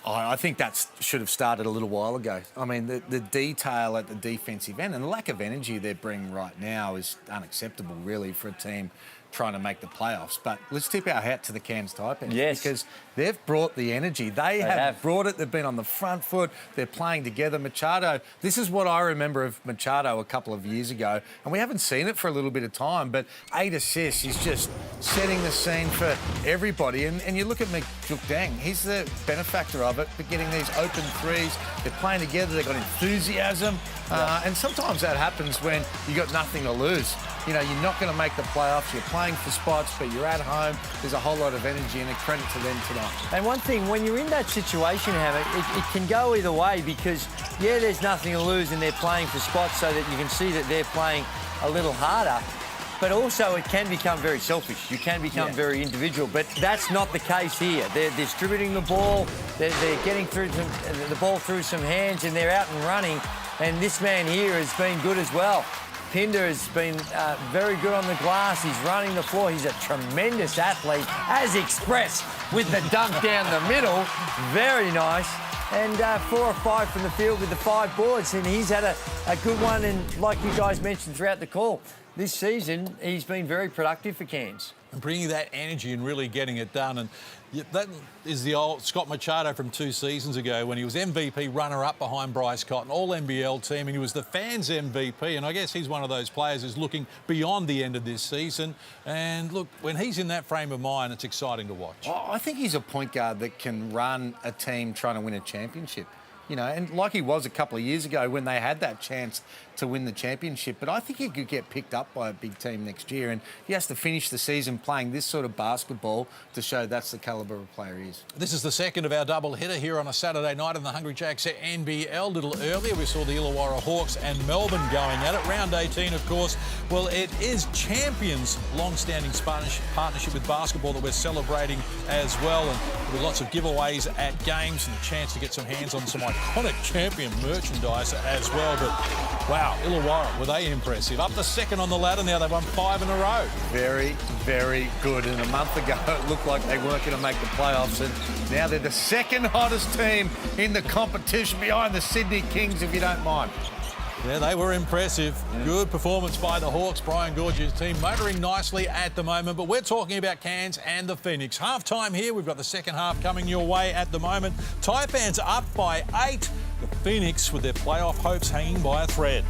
I think that should have started a little while ago. I mean, the detail at the defensive end and the lack of energy they're bringing right now is unacceptable, really, for a team trying to make the playoffs. But let's tip our hat to the Cairns Taipans. Yes. Because they've brought the energy. They have brought it. They've been on the front foot. They're playing together. Machado, this is what I remember of Machado a couple of years ago, and we haven't seen it for a little bit of time, but 8 assists, he's just setting the scene for everybody. And you look at Majuk Deng, he's the benefactor of it, but getting these open threes. They're playing together. They've got enthusiasm. And sometimes that happens when you've got nothing to lose. You know, you're not going to make the playoffs. You're playing for spots, but you're at home. There's a whole lot of energy, and a credit to them tonight. And one thing, when you're in that situation, Hammer, it can go either way because, yeah, there's nothing to lose and they're playing for spots so that you can see that they're playing a little harder. But also it can become very selfish. You can become very individual, but that's not the case here. They're distributing the ball. They're getting through the ball through some hands, and they're out and running. And this man here has been good as well. Pinder has been very good on the glass. He's running the floor. He's a tremendous athlete, as expressed with the dunk down the middle. Very nice. And 4 or 5 from the field with the 5 boards. And he's had a good one. And like you guys mentioned throughout the call, this season he's been very productive for Cairns. And bringing that energy and really getting it done. And that is the old Scott Machado from 2 seasons ago when he was MVP runner-up behind Bryce Cotton, all-NBL team, and he was the fans' MVP. And I guess he's one of those players who's looking beyond the end of this season. And look, when he's in that frame of mind, it's exciting to watch. I think he's a point guard that can run a team trying to win a championship. You know, and like he was a couple of years ago when they had that chance to win the championship. But I think he could get picked up by a big team next year, and he has to finish the season playing this sort of basketball to show that's the calibre of player he is. This is the second of our double hitter here on a Saturday night in the Hungry Jacks at NBL. A little earlier, we saw the Illawarra Hawks and Melbourne going at it. Round 18, of course. Well, it is Champions' long-standing partnership with basketball that we're celebrating as well. And there'll be lots of giveaways at games and a chance to get some hands on some iconic champion merchandise as well. But wow, Illawarra, were they impressive? Up to second on the ladder now. They've won 5 in a row. Very, very good. And a month ago, it looked like they weren't going to make the playoffs. And now they're the second hottest team in the competition behind the Sydney Kings, if you don't mind. Yeah, they were impressive. Good performance by the Hawks. Brian Gorge's team motoring nicely at the moment. But we're talking about Cairns and the Phoenix. Half-time here. We've got the second half coming your way at the moment. Taipans up by 8. The Phoenix with their playoff hopes hanging by a thread.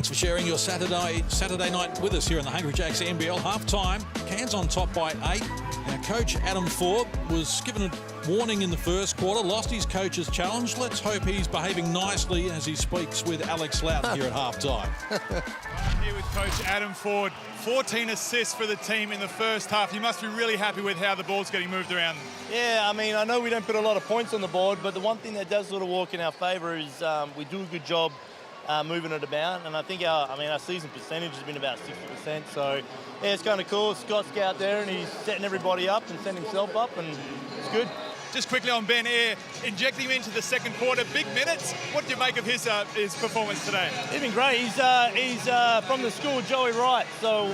Thanks for sharing your Saturday night with us here in the Hungry Jacks NBL. Half-time, Cairns on top by 8. Now, Coach Adam Ford was given a warning in the first quarter, lost his coach's challenge. Let's hope he's behaving nicely as he speaks with Alex Loughton here at half-time. I'm here with Coach Adam Ford. 14 assists for the team in the first half. You must be really happy with how the ball's getting moved around. Yeah, I mean, I know we don't put a lot of points on the board, but the one thing that does sort of work in our favour is we do a good job moving it about, and I think our season percentage has been about 60%. So yeah, it's kind of cool. Scott's out there and he's setting everybody up and setting himself up, and it's good. Just quickly on Ben Eyre, injecting him into the second quarter, big minutes. What did you make of his performance today? He's been great. He's from the school of Joey Wright, so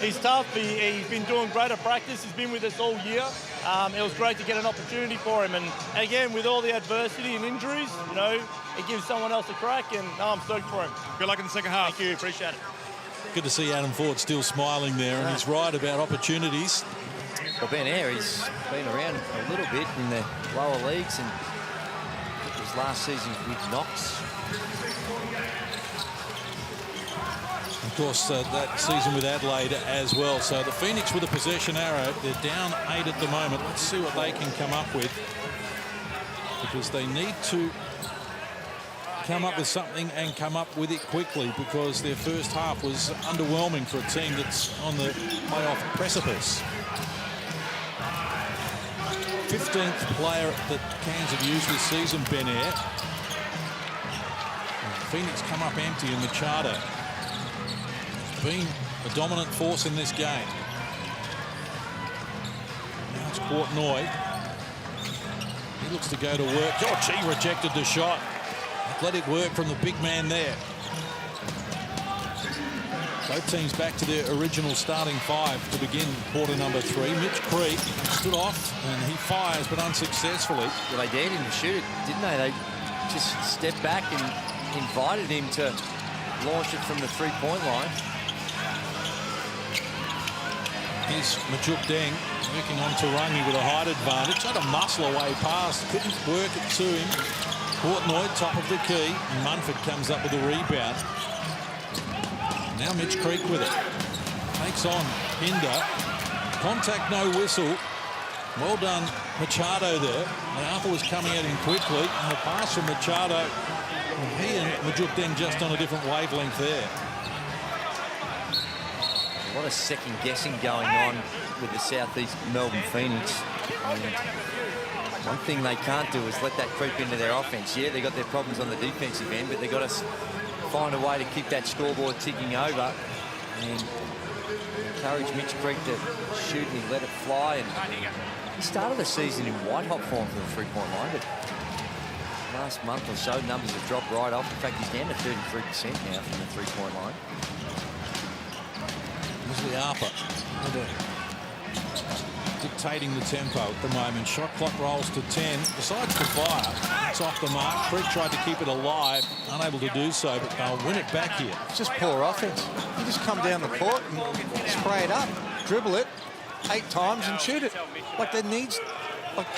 he's tough. He's been doing great at practice. He's been with us all year. It was great to get an opportunity for him, and again, with all the adversity and injuries, you know, it gives someone else a crack, and I'm stoked for him. Good luck in the second half. Thank you, appreciate it. Good to see Adam Ford still smiling there, and he's right about opportunities. Well, Ben Eyre, he's been around a little bit in the lower leagues, and it was last season with Knox. Of course, that season with Adelaide as well. So the Phoenix with a possession arrow. They're down 8 at the moment. Let's see what they can come up with, because they need to come up with something and come up with it quickly, because their first half was underwhelming for a team that's on the playoff precipice. 15th player that Cairns have used this season, Ben Eyre. Phoenix come up empty, and Machado being a dominant force in this game. Now it's Courtney. He looks to go to work. Oh, gee, rejected the shot. Athletic work from the big man there. Both teams back to their original starting 5 to begin quarter number 3. Mitch Creek stood off, and he fires, but unsuccessfully. Well, they dared him to shoot it, didn't they? They just stepped back and invited him to launch it from the three-point line. Here's Majuk Deng working on Tarangi with a height advantage. Had a muscle away pass, couldn't work it to him. Courtney, top of the key, and Munford comes up with a rebound. Now Mitch Creek with it. Takes on Hinder. Contact, no whistle. Well done, Machado there. And Arthur was coming at him quickly. And the pass from Machado. And he and Majuk Deng just on a different wavelength there. A lot of second guessing going on with the Southeast Melbourne Phoenix. And one thing they can't do is let that creep into their offense. Yeah, they got their problems on the defensive end, but they got to find a way to keep that scoreboard ticking over and encourage Mitch Creek to shoot, and he let it fly. And he started the season in white-hot form for the three-point line, but last month or so, numbers have dropped right off. In fact, he's down to 33% now from the three-point line. Wesley Arthur dictating the tempo at the moment. Shot clock rolls to 10. Decides to fire. It's off the mark. Creek tried to keep it alive. Unable to do so, but they'll win it back here. It's just poor offense. You just come down the court and spray it up, dribble it 8 times and shoot it.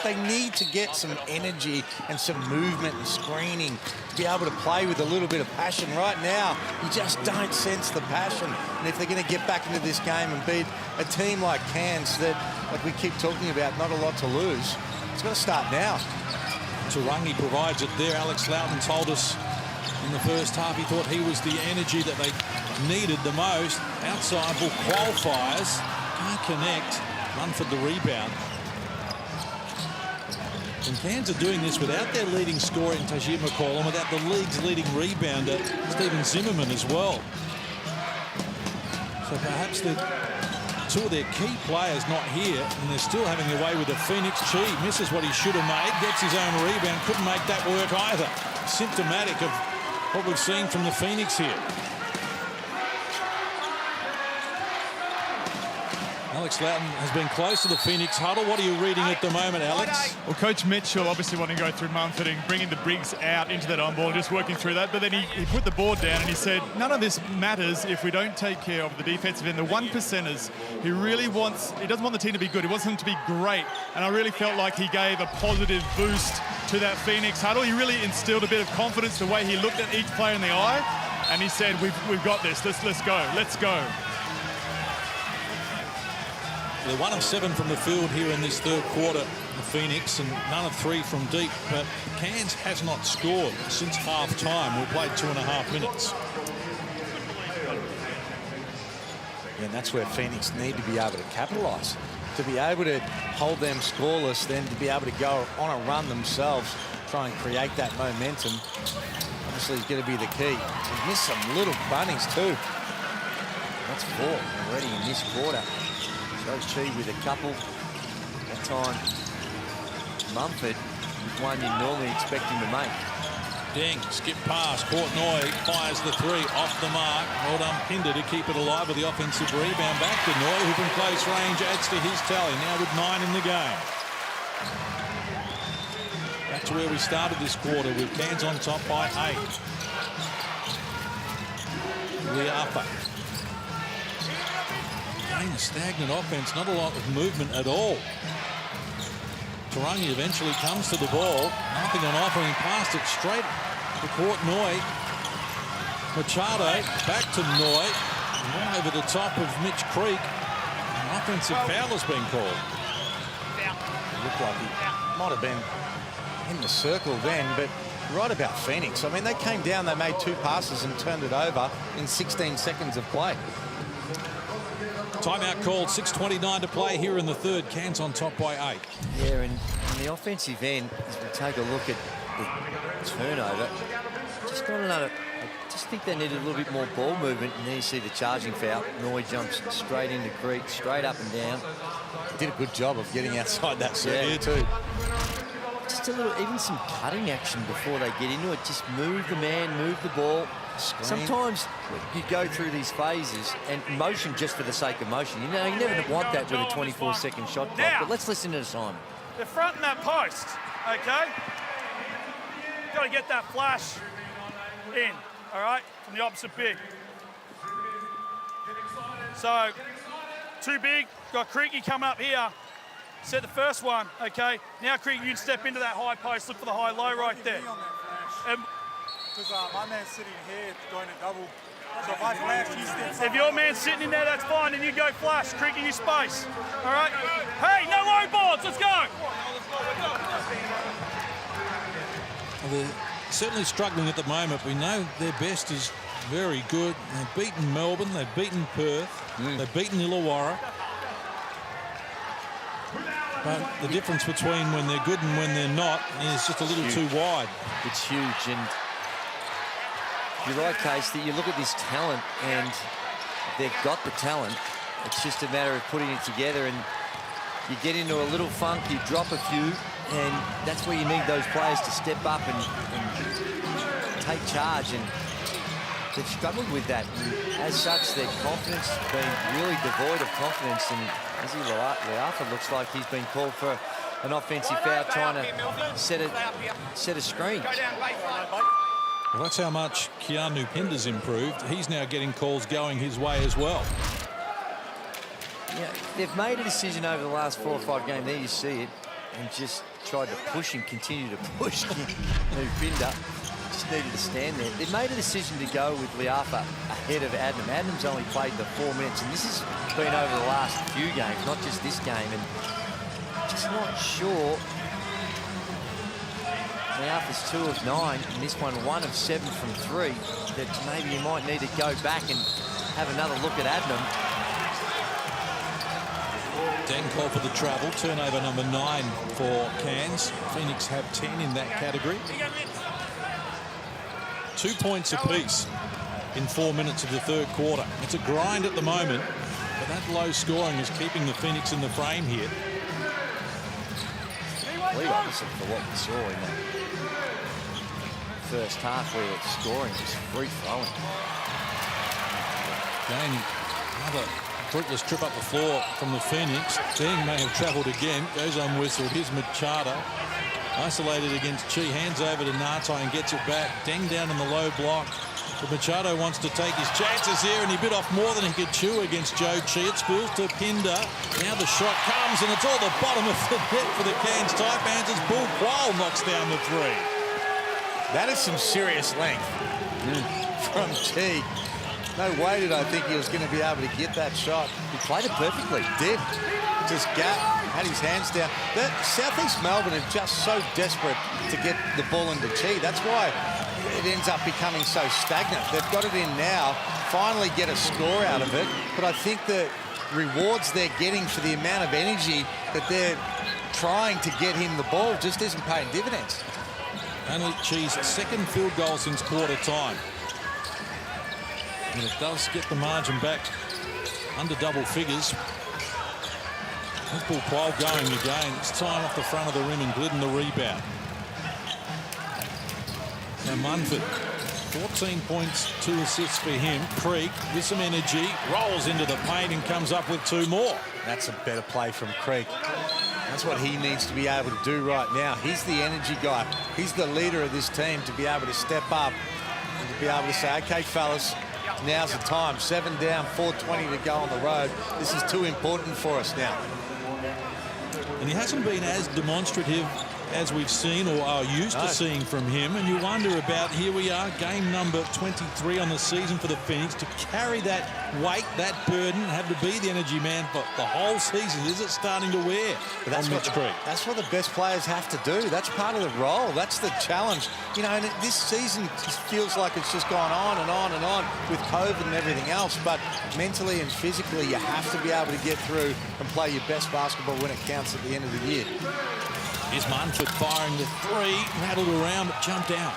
They need to get some energy and some movement and screening to be able to play with a little bit of passion. Right now, you just don't sense the passion. And if they're going to get back into this game and beat a team like Cairns that, like we keep talking about, not a lot to lose, it's got to start now. Tarangi provides it there. Alex Loughton told us in the first half he thought he was the energy that they needed the most. Outside ball qualifiers. Can't connect. Munford the rebound. And Cairns are doing this without their leading scorer in Tajir McCollum, without the league's leading rebounder, Stephen Zimmerman, as well. So perhaps the 2 of their key players not here, and they're still having their way with the Phoenix. Chi misses what he should have made, gets his own rebound, couldn't make that work either. Symptomatic of what we've seen from the Phoenix here. Alex Loughton has been close to the Phoenix huddle. What are you reading at the moment, Alex? Well, Coach Mitchell obviously wanting to go through Munford and bringing the Briggs out into that on ball and just working through that. But then he put the board down and he said, none of this matters if we don't take care of the defensive end. The 1%ers, he doesn't want the team to be good. He wants them to be great. And I really felt like he gave a positive boost to that Phoenix huddle. He really instilled a bit of confidence the way he looked at each player in the eye. and he said, we've got this. Let's go. Let's go. They're 1 of 7 from the field here in this third quarter, the Phoenix, and none of 3 from deep. But Cairns has not scored since half-time. We played 2.5 minutes. And that's where Phoenix need to be able to capitalise. To be able to hold them scoreless, then to be able to go on a run themselves, try and create that momentum, obviously is going to be the key. We've missed some little bunnies too. That's 4 already in this quarter. Shows Chi with a couple. That time, Mumford with one you normally expect him to make. Deng, skip pass, Courtney fires the 3 off the mark. Well done, Pinder, to keep it alive with the offensive rebound. Back to Noy, who from close range adds to his tally, now with 9 in the game. Back to where we started this quarter with Cairns on top by 8. Liapa. Again, a stagnant offense, not a lot of movement at all. Tarangi eventually comes to the ball. Nothing on offer. He passed it straight to Courtney. Machado back to Noy. One over the top of Mitch Creek. An offensive foul has been called. Looked like he might have been in the circle then, but right about Phoenix. I mean, they came down, they made 2 passes and turned it over in 16 seconds of play. Timeout called, 6:29 to play here in the third. Cairns on top by 8. Yeah, and on the offensive end, as we take a look at the turnover, just not another. I just think they need a little bit more ball movement, and then you see the charging foul. Noy jumps straight into Creek, straight up and down. Did a good job of getting outside that circle too. Just a little, even some cutting action before they get into it. Just move the man, move the ball. Screen. Sometimes you go through these phases and motion just for the sake of motion. You know, you never want that with a 24-second shot clock. Now, but let's listen to the Simon. They're fronting that post, okay? Got to get that flash in, all right, from the opposite big. So, 2 big, got Creaky coming up here. Set the first one, okay? Now, Creaky, you can step into that high post, look for the high-low right there. Because my man's sitting here going to double. So if I flash, he steps up. If your man's sitting in there, that's fine, and you go flash, Creaky your space. All right? Hey, no low boards, let's go! Well, they're certainly struggling at the moment. We know their best is very good. They've beaten Melbourne, they've beaten Perth, they've beaten Illawarra. But the difference between when they're good and when they're not is just a little too wide. It's huge, and you're right, Case, that you look at this talent, and they've got the talent. It's just a matter of putting it together, and you get into a little funk, you drop a few, and that's where you need those players to step up and take charge, and they've struggled with that. And as such, their confidence has been really devoid of confidence, and Izzy Liafa looks like he's been called for an offensive foul trying to set a screen. Well, that's how much Keanu Pinder's improved. He's now getting calls going his way as well. Yeah, they've made a decision over the last 4 or 5 games. There you see it, and just tried to push him, continue to push Pinder. Just needed to stand there. They've made a decision to go with Liafa ahead of Adnam. Adnam's only played the 4 minutes, and this has been over the last few games, not just this game. And just not sure. Liafa's 2 of 9, and this one 1 of 7 from 3. That maybe you might need to go back and have another look at Adnam. Deng call for the travel. Turnover number 9 for Cairns. Phoenix have 10 in that category. 2 points apiece in 4 minutes of the third quarter. It's a grind at the moment, but that low scoring is keeping the Phoenix in the frame here. Complete opposite for what we saw in that first half, where the scoring was free-flowing. Again, another fruitless trip up the floor from the Phoenix. Deng may have travelled again. Goes unwhistled. Here's Machado. Isolated against Chi. Hands over to Ngatai and gets it back. Deng down in the low block. But Machado wants to take his chances here, and he bit off more than he could chew against Joe Chi. It spills to Pinder. Now the shot comes, and it's all the bottom of the net for the Cairns Taipans as Bull Quayle knocks down the 3. That is some serious length from G. No way did I think he was going to be able to get that shot. He played it perfectly. Did. Just gap, had his hands down. Southeast Melbourne are just so desperate to get the ball into G. That's why it ends up becoming so stagnant. They've got it in now, finally get a score out of it. But I think the rewards they're getting for the amount of energy that they're trying to get him the ball just isn't paying dividends. Only G's second field goal since quarter time. And it does get the margin back under double figures. That's Paul Quoll going again. It's time off the front of the rim and Glidden the rebound. Now Munford, 14 points, 2 assists for him. Creek with some energy, rolls into the paint and comes up with 2 more. That's a better play from Creek. That's what he needs to be able to do right now. He's the energy guy. He's the leader of this team to be able to step up and to be able to say, okay, fellas, now's the time. 7 down, 4:20 to go on the road. This is too important for us now. And he hasn't been as demonstrative as we've seen or are used to seeing from him. And you wonder about, here we are, game number 23 on the season for the Phoenix, to carry that weight, that burden, have to be the energy man for the whole season. Is it starting to wear on Mitch Creek? That's what the best players have to do. That's part of the role. That's the challenge. You know, and this season just feels like it's just gone on and on and on with COVID and everything else. But mentally and physically, you have to be able to get through and play your best basketball when it counts at the end of the year. Here's Munford firing the 3, rattled around, but jumped out.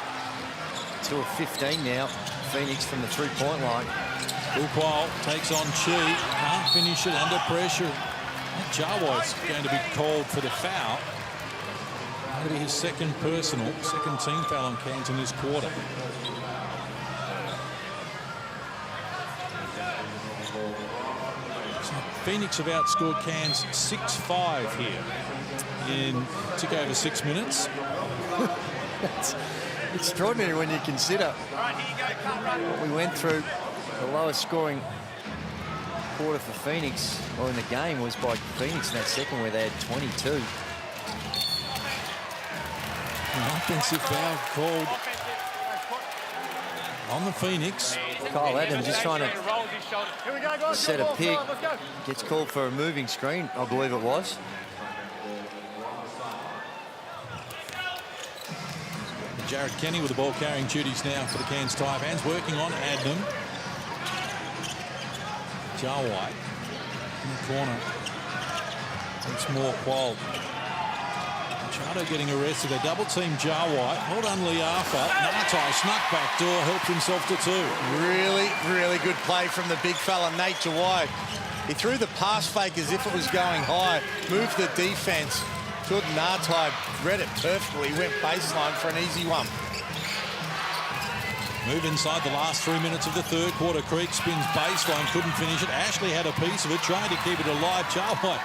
2 of 15 now. Phoenix from the 3-point line. Paul Quoll takes on Chi. Can't finish it under pressure. Jawa's going to be called for the foul. That'll be his second personal, second team foul on Cairns in this quarter. So Phoenix have outscored Cairns 6-5 here in tick over 6 minutes. That's extraordinary when you consider what we went through. The lowest scoring quarter for Phoenix, or in the game, was by Phoenix in that second, where they had 22. An offensive foul called on the Phoenix. Kyle Adams just trying to set a pick. Gets called for a moving screen, I believe it was. Jared Kenny with the ball carrying duties now for the Cairns Taipans, working on Adnam. Jawai in the corner. Once more Quoll. Machado getting arrested. They double team Jawai. Hold on Liafa. Natai snuck back door, helped himself to 2. Really, really good play from the big fella, Nate Jawai. He threw the pass fake as if it was going high, moved the defense. Jordan Natai read it perfectly. He went baseline for an easy one. Move inside the last 3 minutes of the third quarter. Creek spins baseline, couldn't finish it. Ashley had a piece of it, trying to keep it alive. Jawai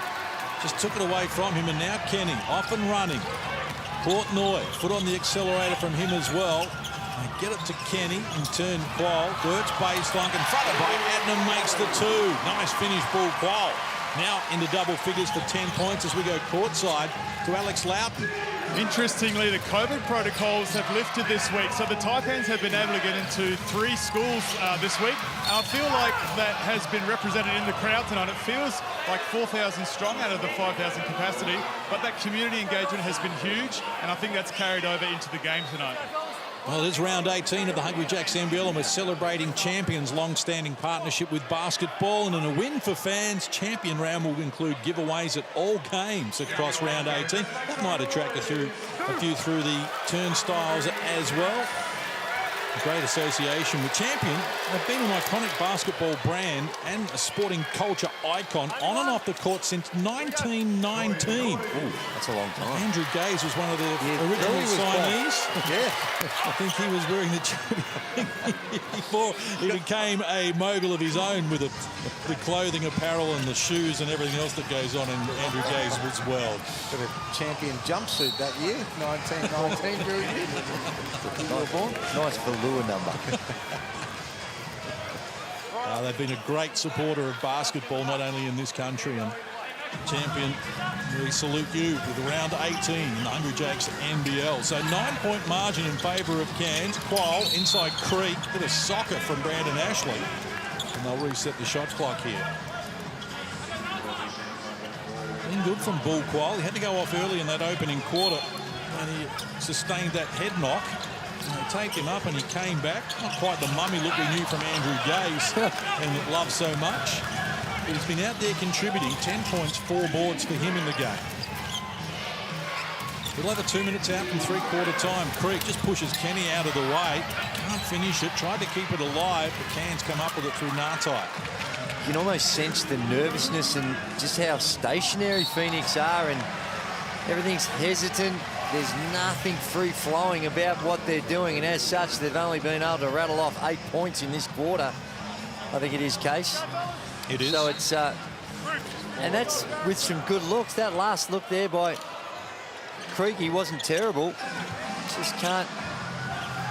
just took it away from him, and now Kenny off and running. Portnoy, foot on the accelerator from him as well. They get it to Kenny, in turn Quoll, works baseline, confronted by Adnam, makes the 2. Nice finish, Paul Quoll. Now into double figures for 10 points as we go courtside to Alex Loughton. Interestingly, the COVID protocols have lifted this week, so the Taipans have been able to get into 3 schools this week. I feel like that has been represented in the crowd tonight. It feels like 4,000 strong out of the 5,000 capacity, but that community engagement has been huge, and I think that's carried over into the game tonight. Well, it is round 18 of the Hungry Jacks NBL, and we're celebrating Champions' long-standing partnership with basketball. And in a win for fans, Champion round will include giveaways at all games across round 18. That might attract a few through the turnstiles as well. A great association with Champion. They've been an iconic basketball brand and a sporting culture icon on and off the court since 1919. Ooh, that's a long time. Andrew Gaze was one of the original signees. Yeah. I think he was wearing the jersey before he became a mogul of his own with the clothing, apparel and the shoes and everything else that goes on in Andrew Gaze's world. Got a Champion jumpsuit that year, 1919, very good. Nice velour number. They've been a great supporter of basketball, not only in this country and champion, we salute you with round 18 in the Hungry Jacks NBL. So 9-point margin in favour of Cairns. Qual inside Creek. Bit of soccer from Brandon Ashley. And they'll reset the shot clock here. Been good from Bull Qual. He had to go off early in that opening quarter. And he sustained that head knock. And they take him up and he came back. Not quite the mummy look we knew from Andrew Gaze and loved so much. But he's been out there contributing. 10 points, 4 boards for him in the game. We'll have a 2 minutes out from three-quarter time. Creek just pushes Kenny out of the way. Can't finish it. Tried to keep it alive, but Cairns come up with it through Nartai. You can almost sense the nervousness and just how stationary Phoenix are, and everything's hesitant. There's nothing free-flowing about what they're doing, and as such, they've only been able to rattle off 8 points in this quarter. I think it is, Case. It is. So it's, and that's with some good looks. That last look there by Creek, he wasn't terrible. Just can't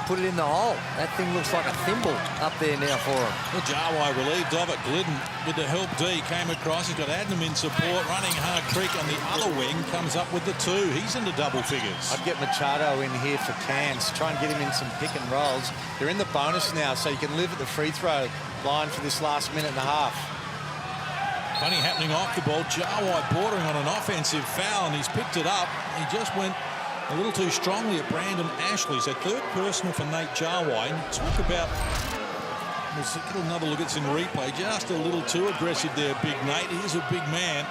put it in the hole. That thing looks like a thimble up there now for him. Well, Jarwai relieved of it. Glidden with the help D came across. He's got Adnam in support. Running hard. Creek on the other wing comes up with the 2. He's into double figures. I'd get Machado in here for Cairns. Try and get him in some pick and rolls. They're in the bonus now, so you can live at the free throw line for this last minute and a half. Funny happening off the ball. Jarwai bordering on an offensive foul, and he's picked it up. He just went a little too strongly at Brandon Ashley. So third personal for Nate Jarwai. And talk about, we'll get another look, it's in replay. Just a little too aggressive there, Big Nate. He is a big man.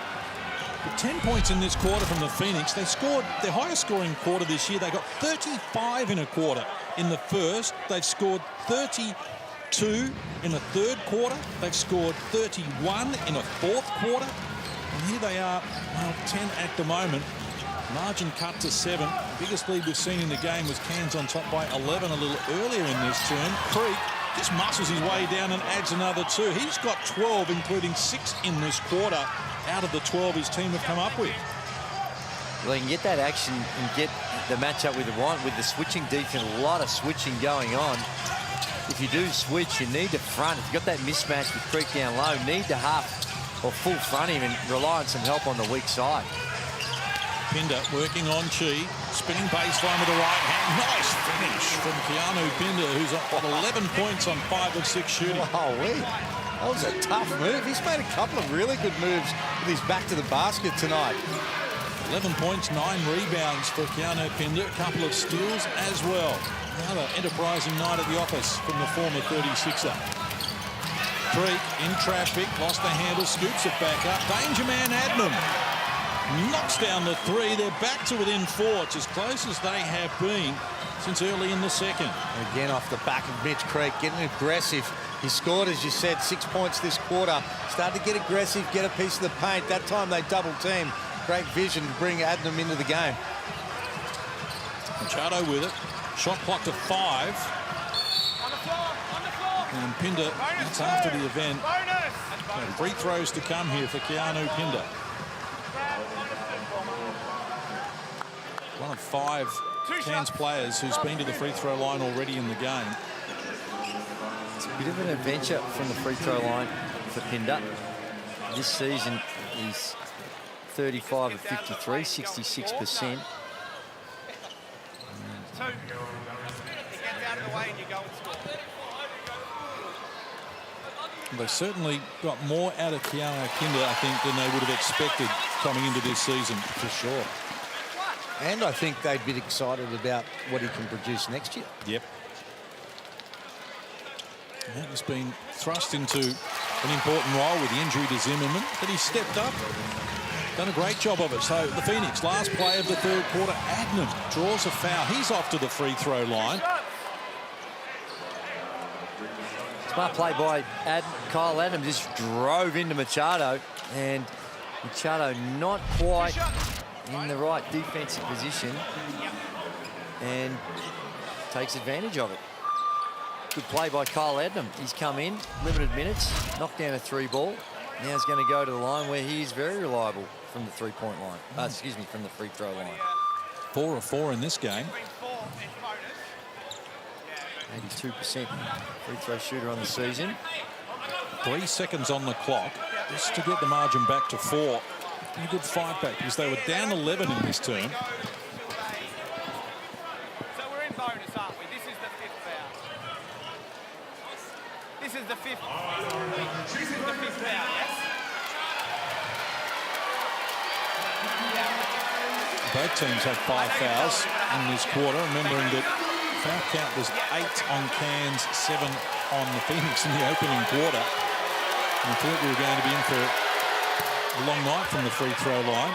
But 10 points in this quarter from the Phoenix. They scored their highest scoring quarter this year. They got 35 in a quarter in the first. They've scored 32 in the third quarter. They've scored 31 in a fourth quarter. And here they are, well, 10 at the moment. Margin cut to 7. Biggest lead we've seen in the game was Cairns on top by 11 a little earlier in this term. Creek just muscles his way down and adds another 2. He's got 12, including 6 in this quarter, out of the 12 his team have come up with. Well, you can get that action and get the matchup with the switching defense. A lot of switching going on. If you do switch, you need to front. If you've got that mismatch with Creek down low, need to half or full front him and rely on some help on the weak side. Pinder working on Chi, spinning baseline with the right hand. Nice finish from Keanu Pinder, who's got 11 points on 5 of 6 shooting. Holy, that was a tough move. He's made a couple of really good moves with his back to the basket tonight. 11 points, 9 rebounds for Keanu Pinder. A couple of steals as well. Another enterprising night at the office from the former 36er. Creek in traffic, lost the handle, scoops it back up. Danger man Adnam knocks down the 3. They're back to within 4. It's as close as they have been since early in the second. Again off the back of Mitch Creek, getting aggressive. He scored, as you said, 6 points this quarter. Started to get aggressive, get a piece of the paint. That time they double team. Great vision to bring Adnam into the game. Machado with it. Shot clock to 5. And Pinder, that's after the event. So free throws to come here for Keanu Pinder. One of 5 Cairns players who's been to the free throw line already in the game. It's a bit of an adventure from the free throw line for Pinder. This season he's 35 of 53, 66%. They certainly got more out of Keanu Pinder, I think, than they would have expected coming into this season. For sure. And I think they'd be excited about what he can produce next year. Yep. And that has been thrust into an important role with the injury to Zimmerman, but he's stepped up. Done a great job of it. So the Phoenix, last play of the third quarter, Adnam draws a foul. He's off to the free throw line. Smart play by Kyle Adams, just drove into Machado, and Machado not quite in the right defensive position and takes advantage of it. Good play by Kyle Adnam. He's come in, limited minutes, knocked down a 3 ball. Now he's going to go to the line where he is very reliable from the 3-point line. Excuse me, from the free throw line. 4 of 4 in this game. 82% free throw shooter on the season. 3 seconds on the clock just to get the margin back to 4. a good fight back because they were down 11 in this term. So we're in bonus, aren't we? This is the 5th foul. This is the 5th. This is the 5th foul, yes? Both teams have 5 fouls in this quarter, remembering that foul count was 8 on Cairns, 7 on the Phoenix in the opening quarter. And I thought we were going to be in for a long night from the free throw line.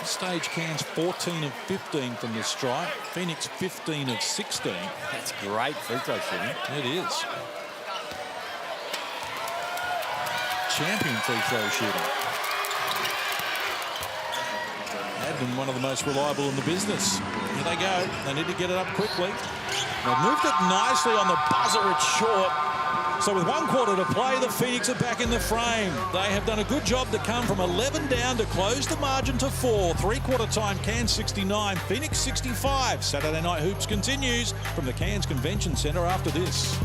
This stage, Cairns 14 of 15 from the stripe. Phoenix 15 of 16. That's great free throw shooting. It is. Champion free throw shooting. Had been one of the most reliable in the business. Here they go. They need to get it up quickly. They've moved it nicely on the buzzer. It's short. So with 1 quarter to play, the Phoenix are back in the frame. They have done a good job to come from 11 down to close the margin to 4. 3-quarter time, Cairns 69, Phoenix 65. Saturday Night Hoops continues from the Cairns Convention Centre after this.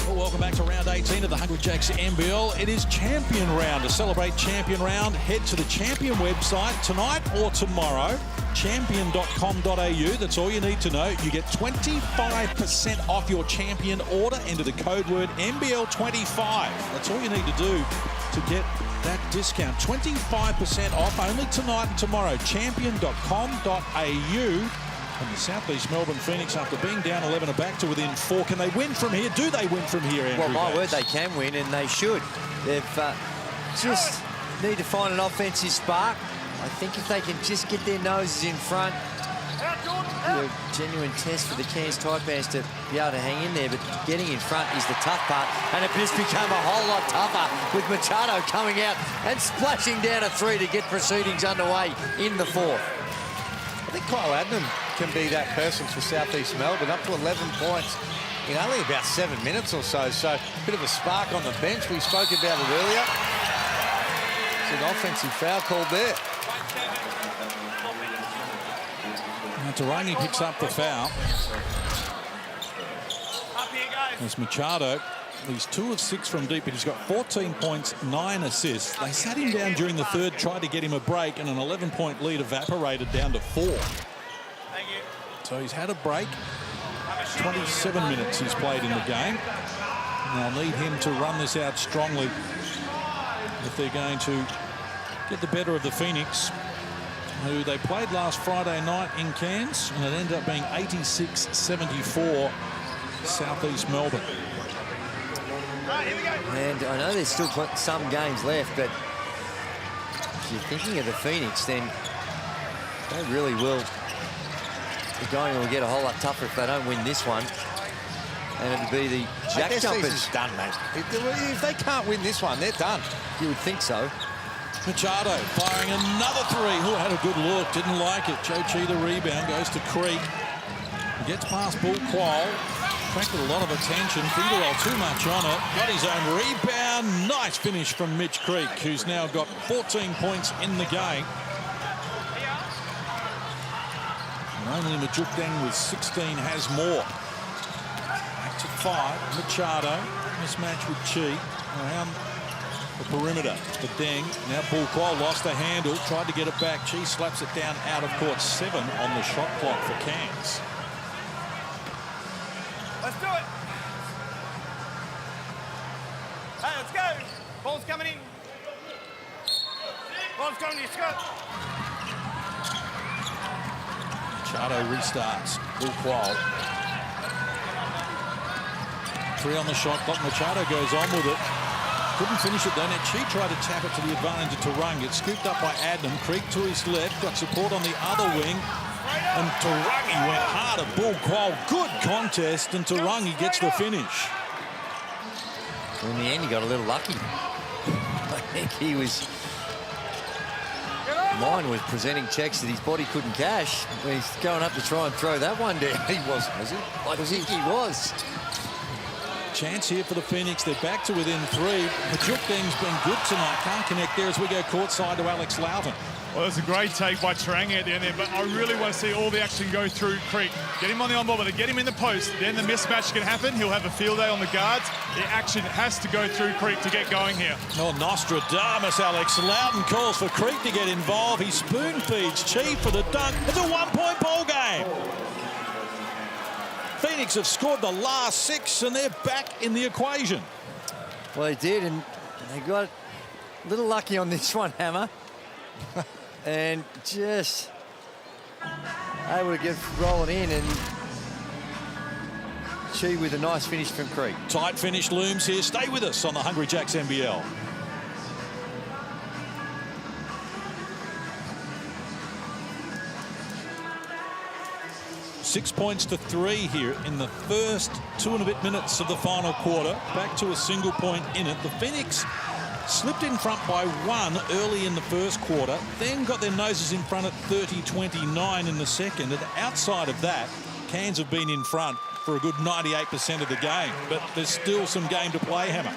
Well, welcome back to round 18 of the Hungry Jacks NBL. It is champion round. To celebrate champion round, head to the champion website tonight or tomorrow, champion.com.au. That's all you need to know. You get 25% off your champion order. Enter the code word NBL25. That's all you need to do to get that discount. 25% off only tonight and tomorrow. Champion.com.au. And the Southeast Melbourne Phoenix, after being down 11, are back to within 4. Can they win from here? Do they win from here, Andrew? Well, my word, they can win, and they should. They've just need to find an offensive spark. I think if they can just get their noses in front, it'll be a genuine test for the Cairns Taipans to be able to hang in there. But getting in front is the tough part, and it just become a whole lot tougher with Machado coming out and splashing down a 3 to get proceedings underway in the 4th. I think Kyle Adnam can be that person for Southeast Melbourne, up to 11 points in only about 7 minutes or so. So a bit of a spark on the bench. We spoke about it earlier. It's an offensive foul called there. Now Tarangi picks up the foul. There's Machado. He's 2 of 6 from deep, but he's got 14 points, 9 assists. They sat him down during the 3rd, tried to get him a break, and an 11-point lead evaporated down to 4. So he's had a break. 27 minutes he's played in the game. And they'll need him to run this out strongly if they're going to get the better of the Phoenix, who they played last Friday night in Cairns, and it ended up being 86-74 southeast Melbourne. And I know there's still some games left, but if you're thinking of the Phoenix, then they really will. The going will get a whole lot tougher if they don't win this one. And it'll be the Jack Jumpers. Done, mate. If they can't win this one, they're done. You would think so. Machado firing another three. Who had a good look, didn't like it. Joe Chi, the rebound, goes to Creek. He gets past Bull Quoll. Attracted a lot of attention. Federer too much on it. Got his own rebound. Nice finish from Mitch Creek, who's now got 14 points in the game. And only Majukdang with 16 has more. Back to 5. Machado. Mismatch with Chi. Around the perimeter. The Deng. Now Bull Quoll lost the handle. Tried to get it back. Chi slaps it down out of court. 7 on the shot clock for Cairns. Let's do it. Hey, let's go. Ball's coming in. Ball's coming to you, Scott. Machado restarts. Bull Quoll. 3 on the shot clock. Machado goes on with it. Couldn't finish it though. Now Chi tried to tap it to the advantage of Turung. It's scooped up by Adnam. Creek to his left. Got support on the other wing. And Tarangi went hard at Bull Quoll. Good contest, and Tarangi gets the finish. In the end, he got a little lucky. I think he was... Mine was presenting checks that his body couldn't cash. He's going up to try and throw that one down. He wasn't, was he? I think he was. Chance here for the Phoenix. They're back to within 3. Majukdang's been good tonight. Can't connect there as we go courtside to Alex Loughton. Well, that's a great take by Tarangi at the end there, but I really want to see all the action go through Creek. Get him on the on-ball, but get him in the post. Then the mismatch can happen. He'll have a field day on the guards. The action has to go through Creek to get going here. Oh, Nostradamus. Alex Loughton calls for Creek to get involved. He spoon feeds Chi for the dunk. It's a 1-point ball game. Phoenix have scored the last 6, and they're back in the equation. Well, they did, and they got a little lucky on this one, Hammer. And just able to get rolling in, and Chi with a nice finish from Creek. Tight finish looms here. Stay with us on the Hungry Jacks NBL. Six points to 3 here in the first 2 and a bit minutes of the final quarter. Back to a single point in it. The Phoenix slipped in front by 1 early in the first quarter, then got their noses in front at 30-29 in the second. And outside of that, Cairns have been in front for a good 98% of the game. But there's still some game to play, Hammer.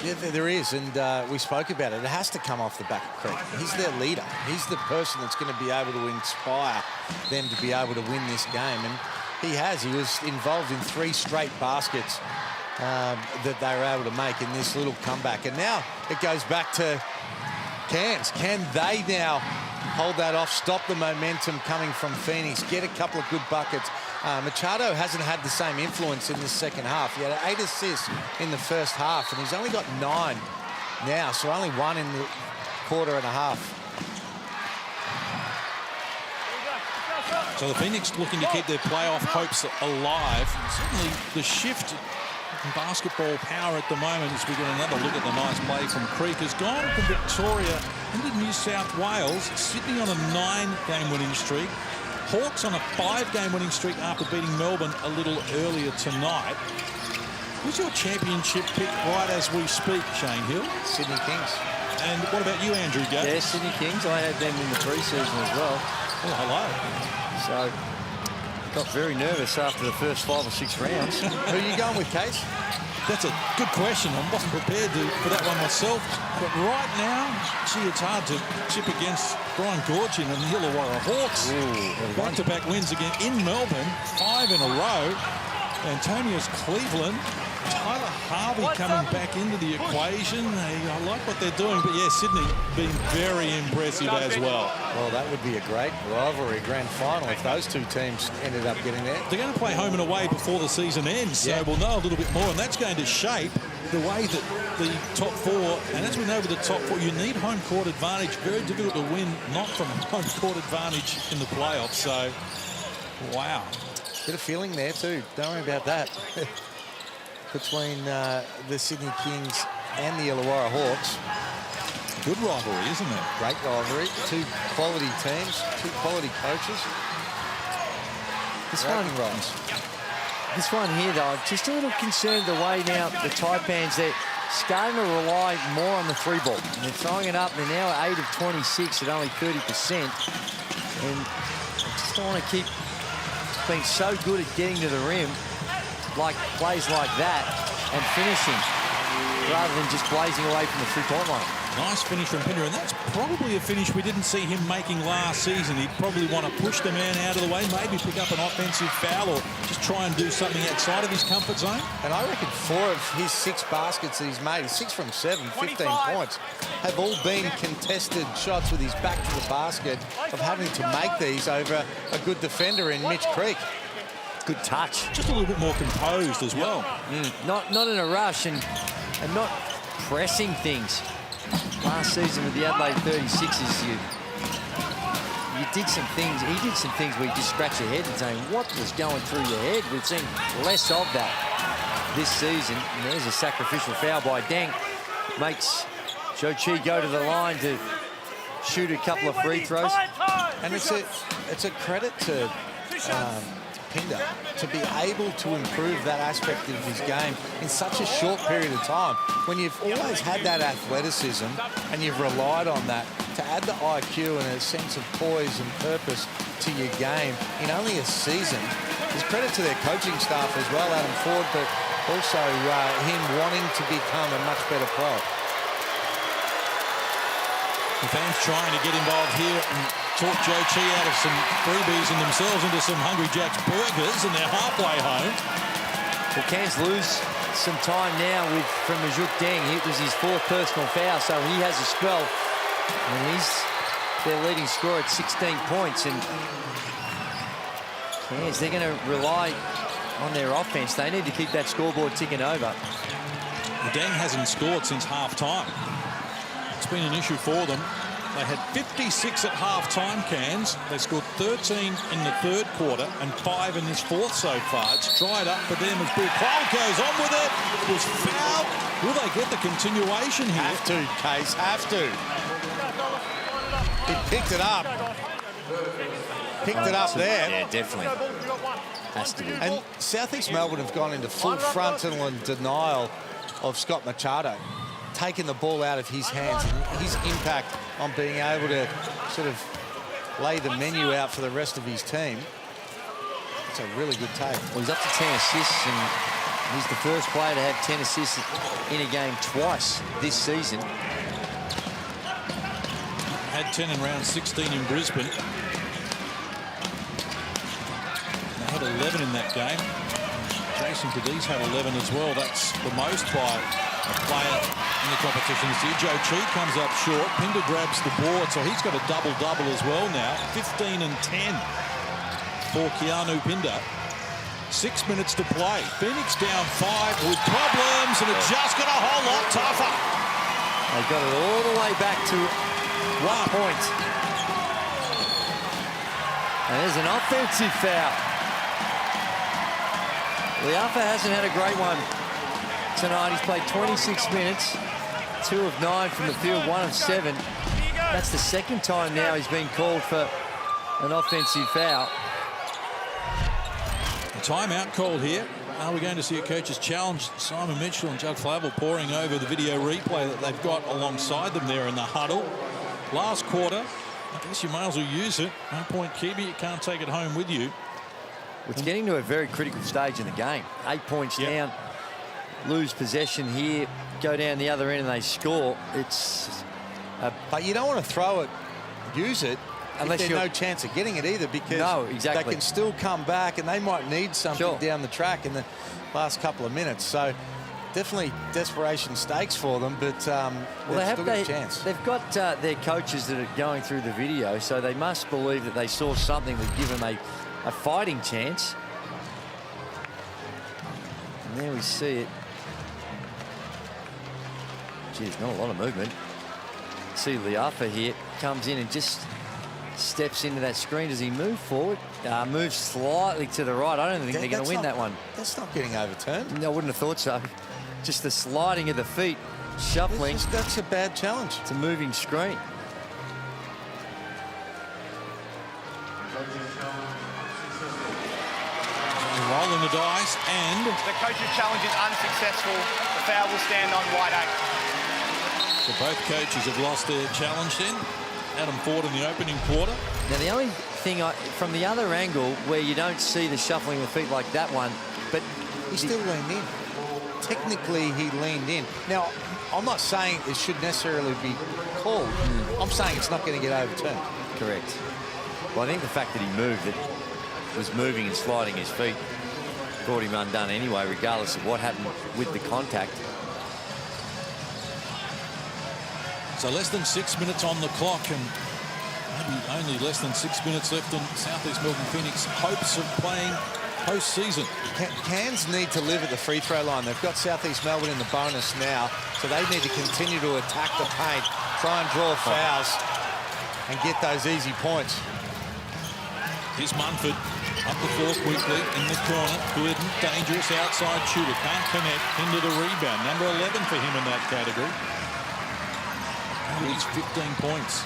Yeah, there is, and we spoke about it. It has to come off the back of Creek. He's their leader. He's the person that's going to be able to inspire them to be able to win this game. And he has. He was involved in 3 straight baskets that they were able to make in this little comeback. And now it goes back to Cairns. Can they now hold that off, stop the momentum coming from Phoenix, get a couple of good buckets? Machado hasn't had the same influence in this second half. He had 8 assists in the first half, and he's only got 9 now, so only 1 in the quarter and a half. So the Phoenix looking to keep their playoff hopes alive. Certainly the shift in basketball power at the moment, as we get another look at the nice play from Creek, has gone from Victoria into New South Wales. Sydney on a 9-game winning streak. Hawks on a 5-game winning streak after beating Melbourne a little earlier tonight. Who's your championship pick right as we speak, Shane Hill? Sydney Kings. And what about you, Andrew Gatt? Yeah, Sydney Kings. I had them in the pre-season as well. Oh, hello. So, got very nervous after the first 5 or 6 rounds. Who are you going with, Case? That's a good question. I wasn't prepared for that one myself. But right now, gee, it's hard to chip against Brian Gorgin and the Illawarra Hawks. Back-to-back wins again in Melbourne, 5 in a row. Antonius Cleveland, Tyler Harvey coming back into the equation. I like what they're doing, but yeah, Sydney being very impressive as well. Well, that would be a great rivalry grand final if those 2 teams ended up getting there. They're going to play home and away before the season ends, so we'll know a little bit more, and that's going to shape the way that the top 4, and as we know with the top 4, you need home court advantage. Very difficult to win not from home court advantage in the playoffs, so wow. Bit of feeling there too. Don't worry about that. Between the Sydney Kings and the Illawarra Hawks. Good rivalry, isn't it? Great rivalry. Two quality teams, two quality coaches. This one here, though, I'm just a little concerned the way now the Taipans, they're starting to rely more on the free ball. And they're throwing it up. They're now at 8 of 26 at only 30%. And I just don't want to keep being so good at getting to the rim, like plays like that, and finishing, rather than just blazing away from the three-point line. Nice finish from Pinder, and that's probably a finish we didn't see him making last season. He'd probably want to push the man out of the way, maybe pick up an offensive foul or just try and do something outside of his comfort zone. And I reckon 4 of his 6 baskets that he's made, 6 from 7, 15 points, have all been contested shots with his back to the basket of having to make these over a good defender in Mitch Creek. Good touch. Just a little bit more composed as well. Not in a rush and not pressing things. Last season with the Adelaide 36ers, you did some things. He did some things where you just scratch your head and saying, what was going through your head? We've seen less of that this season. And there's a sacrificial foul by Deng. Makes Joe Chi go to the line to shoot a couple of free throws. And it's a credit to Pinder to be able to improve that aspect of his game in such a short period of time. When you've always had that athleticism and you've relied on that, to add the IQ and a sense of poise and purpose to your game in only a season is credit to their coaching staff as well, Adam Ford, but also him wanting to become a much better pro. The fans trying to get involved here and talk Joe Chi out of some freebies and themselves into some Hungry Jack's burgers, and they're halfway home. Well, Cairns lose some time now from Majuk Deng. It was his 4th personal foul, so he has a spell. And he's their leading scorer at 16 points. And Cairns, they're going to rely on their offense. They need to keep that scoreboard ticking over. Deng hasn't scored since half-time. It's been an issue for them. They had 56 at half-time, Cairns. They scored 13 in the 3rd quarter and 5 in this 4th so far. It's dried up for them as Bill Cole goes on with it. It was fouled. Will they get the continuation here? Have to, Case, have to. He picked it up. Picked it up there. Yeah, definitely. Has to be. And South East Melbourne have gone into full frontal and denial of Scott Machado, taking the ball out of his hands and his impact on being able to sort of lay the menu out for the rest of his team. It's a really good take. Well, he's up to 10 assists, and he's the first player to have 10 assists in a game twice this season. Had 10 in round 16 in Brisbane. They had 11 in that game. Jason Cadiz had 11 as well. That's the most by a player in the competition this year. Joe Chi comes up short. Pinder grabs the board, so he's got a double-double as well now. 15 and 10 for Keanu Pinder. 6 minutes to play. Phoenix down 5 with problems, and it just got a whole lot tougher. They got it all the way back to 1 point. And there's an offensive foul. Liafa hasn't had a great one tonight. He's played 26 minutes, 2 of 9 from the field, 1 of 7. That's the 2nd time now he's been called for an offensive foul. A timeout called here. Are we going to see a coach's challenge? Simon Mitchell and Judd Flavel poring over the video replay that they've got alongside them there in the huddle. Last quarter, I guess you may as well use it. No point keeping it. You can't take it home with you. It's getting to a very critical stage in the game. 8 points down, lose possession here, go down the other end and they score. But you don't want to throw it, use it, unless there's no chance of getting it either, because they can still come back and they might need something down the track in the last couple of minutes. So definitely desperation stakes for them, but they've still got a chance. They've got their coaches that are going through the video, so they must believe that they saw something that give them a fighting chance. And there we see it. Geez, not a lot of movement. See Liafa here, comes in and just steps into that screen. Does he move forward? Moves slightly to the right. I don't think they're going to win that one. That's not getting overturned. No, I wouldn't have thought so. Just the sliding of the feet, shuffling. That's a bad challenge. It's a moving screen. Rolling the dice, and The coach's challenge is unsuccessful. The foul will stand on wide 8. so both coaches have lost their challenge then. Adam Ford in the opening quarter. Now, the only thing, from the other angle, where you don't see the shuffling of the feet like that one, but he still leaned in. Technically, he leaned in. Now, I'm not saying it should necessarily be called. I'm saying it's not going to get overturned. Correct. Well, I think the fact that he moved, that was moving and sliding his feet, brought him undone anyway, regardless of what happened with the contact. So less than 6 minutes on the clock, and maybe only less than 6 minutes left in Southeast Melbourne Phoenix hopes of playing postseason. Cairns need to live at the free throw line. They've got Southeast Melbourne in the bonus now, so they need to continue to attack the paint, try and draw fouls, and get those easy points. Here's Munford up the floor quickly in the corner. Glidden, dangerous outside shooter, can't connect into the rebound. Number 11 for him in that category. He's 15 points.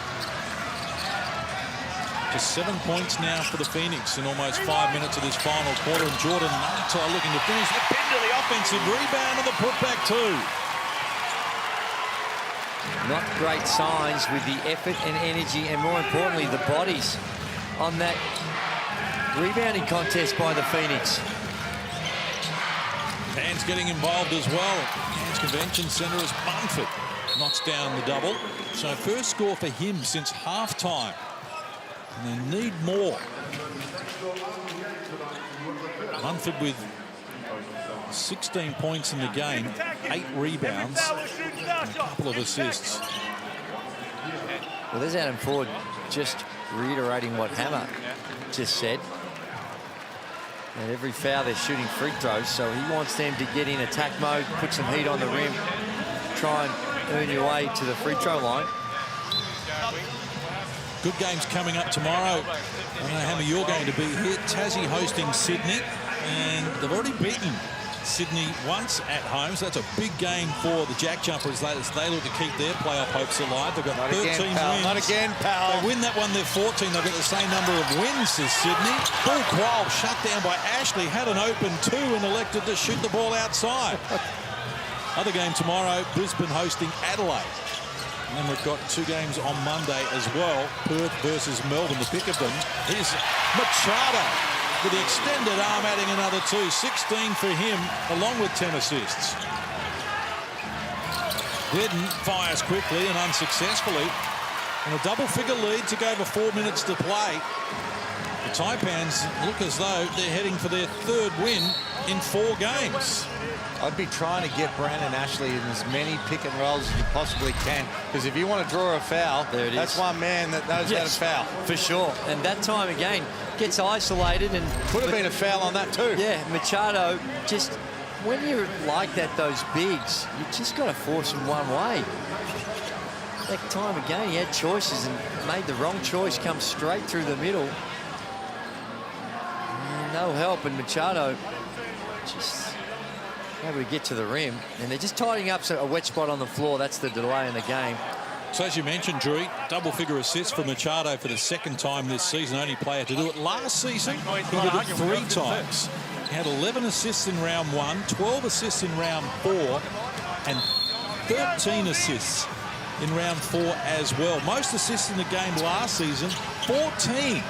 Just 7 points now for the Phoenix in almost 5 minutes of this final quarter. And Jordan Nuntai looking to finish. The pin to the offensive rebound and the putback too. Not great signs with the effort and energy, and more importantly, the bodies on that rebounding contest by the Phoenix. Fans getting involved as well. Cairns Convention Centre as Munford knocks down the double. So first score for him since halftime. And they need more. Munford with 16 points in the game, 8 rebounds, and a couple of assists. Well, there's Adam Ford just reiterating what Hammer just said. At every foul, they're shooting free throws, so he wants them to get in attack mode, put some heat on the rim, try and earn your way to the free throw line. Good games coming up tomorrow. I don't know, Hammer, you're going to be here. Tassie hosting Sydney, and they've already beaten Sydney once at home, so that's a big game for the Jack Jumpers as they look to keep their playoff hopes alive. They've got 13 wins. Not again, pal. They win that one, they're 14. They've got the same number of wins as Sydney. Bull Quoll shut down by Ashley, had an open 2 and elected to shoot the ball outside. Other game tomorrow, Brisbane hosting Adelaide. And then we've got 2 games on Monday as well. Perth versus Melbourne, the pick of them. Here's Machado with the extended arm, adding another 2. 16 for him, along with 10 assists. Glidden fires quickly and unsuccessfully. And a double-figure lead to go over 4 minutes to play. The Taipans look as though they're heading for their 3rd win in 4 games. I'd be trying to get Brandon Ashley in as many pick and rolls as you possibly can, because if you want to draw a foul, that's one man that knows how to foul. For sure. And that time again gets isolated, and could have been a foul on that too. Yeah, Machado, just when you're like that, those bigs, you just got to force them one way. That time again, he had choices and made the wrong choice, come straight through the middle. And no help, and Machado just able to get to the rim, and they're just tidying up a wet spot on the floor. That's the delay in the game. So as you mentioned, Drew, double-figure assists for Machado for the 2nd time this season. Only player to do it last season. He did it 3 times. He had 11 assists in round 1, 12 assists in round 4, and 13 assists in round 4 as well. Most assists in the game last season, 14.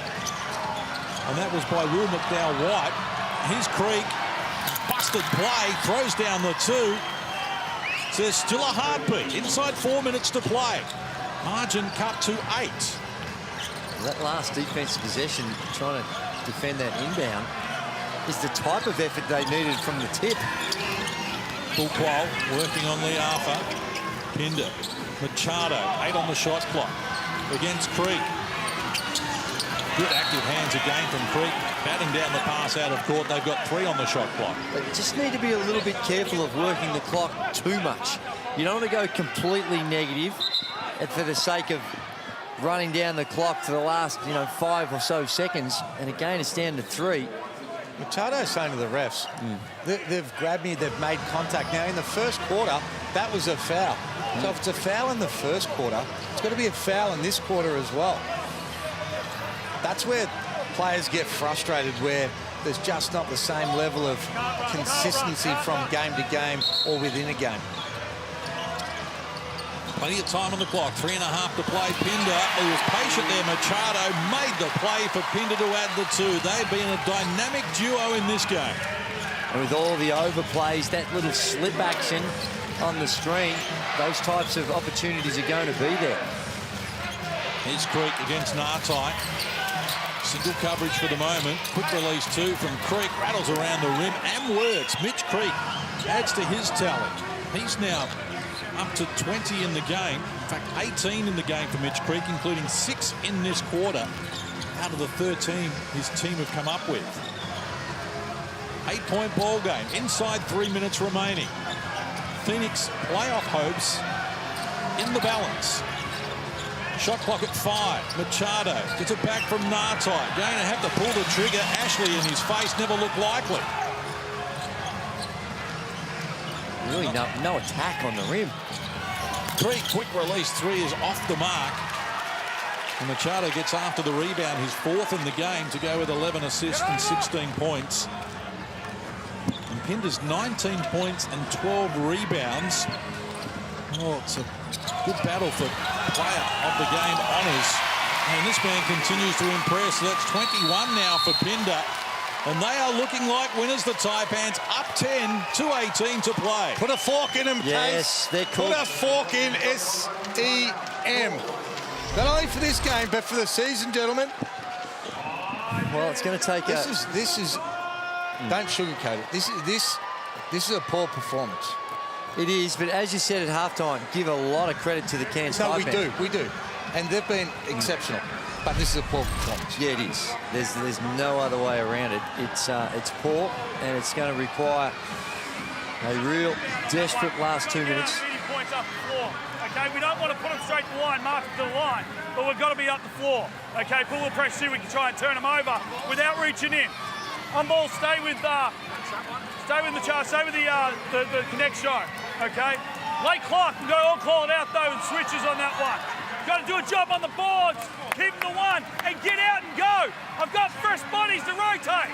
And that was by Will McDowell-White. Here's Creek. Busted play, throws down the 2. So there's still a heartbeat. Inside 4 minutes to play. Margin cut to 8. That last defensive possession, trying to defend that inbound, is the type of effort they needed from the tip. Bull Quoll working on Leafa. Pinder. Machado, 8 on the shot clock against Creek. Good active hands again from Creek. Batting down the pass out of court. They've got 3 on the shot clock. They just need to be a little bit careful of working the clock too much. You don't want to go completely negative for the sake of running down the clock to the last, 5 or so seconds, and again it's down to 3. Machado's saying to the refs, they've grabbed me, they've made contact. Now, in the first quarter, that was a foul. So if it's a foul in the first quarter, it's got to be a foul in this quarter as well. That's where players get frustrated, where there's just not the same level of consistency from game to game or within a game. Plenty of time on the clock, 3.5 to play. Pinder, who was patient there, Machado made the play for Pinder to add the 2. They've been a dynamic duo in this game. And with all the overplays, that little slip action on the screen, those types of opportunities are going to be there. Here's Creek against Nartai. Single coverage for the moment. Quick release 2 from Creek. Rattles around the rim and works. Mitch Creek adds to his talent. He's now up to 20 in the game. In fact, 18 in the game for Mitch Creek, including 6 in this quarter out of the 13 his team have come up with. 8-point ball game. Inside 3 minutes remaining. Phoenix playoff hopes in the balance. Shot clock at 5. Machado gets it back from Nartai. Going to have to pull the trigger. Ashley in his face never looked likely. Really no attack on the rim. Creek, quick release 3 is off the mark. And Machado gets after the rebound, his 4th in the game, to go with 11 assists and 16 points. And Pinder's 19 points and 12 rebounds. Oh, it's a good battle for player of the game honours. And this man continues to impress. So that's 21 now for Pinder. And they are looking like winners, the Taipans, up 10, 2:18 to play. Put a fork in them, Yes, Case. they're cool. Put a fork in, S-E-M. Not only for this game, but for the season, gentlemen. Well, it's going to take This is don't sugarcoat it. This is a poor performance. It is, but as you said at halftime, give a lot of credit to the Cairns Taipans. We do. And they've been exceptional. But this is a poor performance. Yeah, it is. There's no other way around it. It's poor, and it's going to require a real desperate last 2 minutes. Points up the floor. Okay, we don't want to put them straight to the line, mark to the line, but we've got to be up the floor. Okay, pull the press, see we can try and turn them over without reaching in. On ball, stay with the charge, stay with the connect shot. Okay, late clock. We've got to all call it out though with switches on that one. Got to do a job on the boards, keep the 1, and get out and go. I've got fresh bodies to rotate.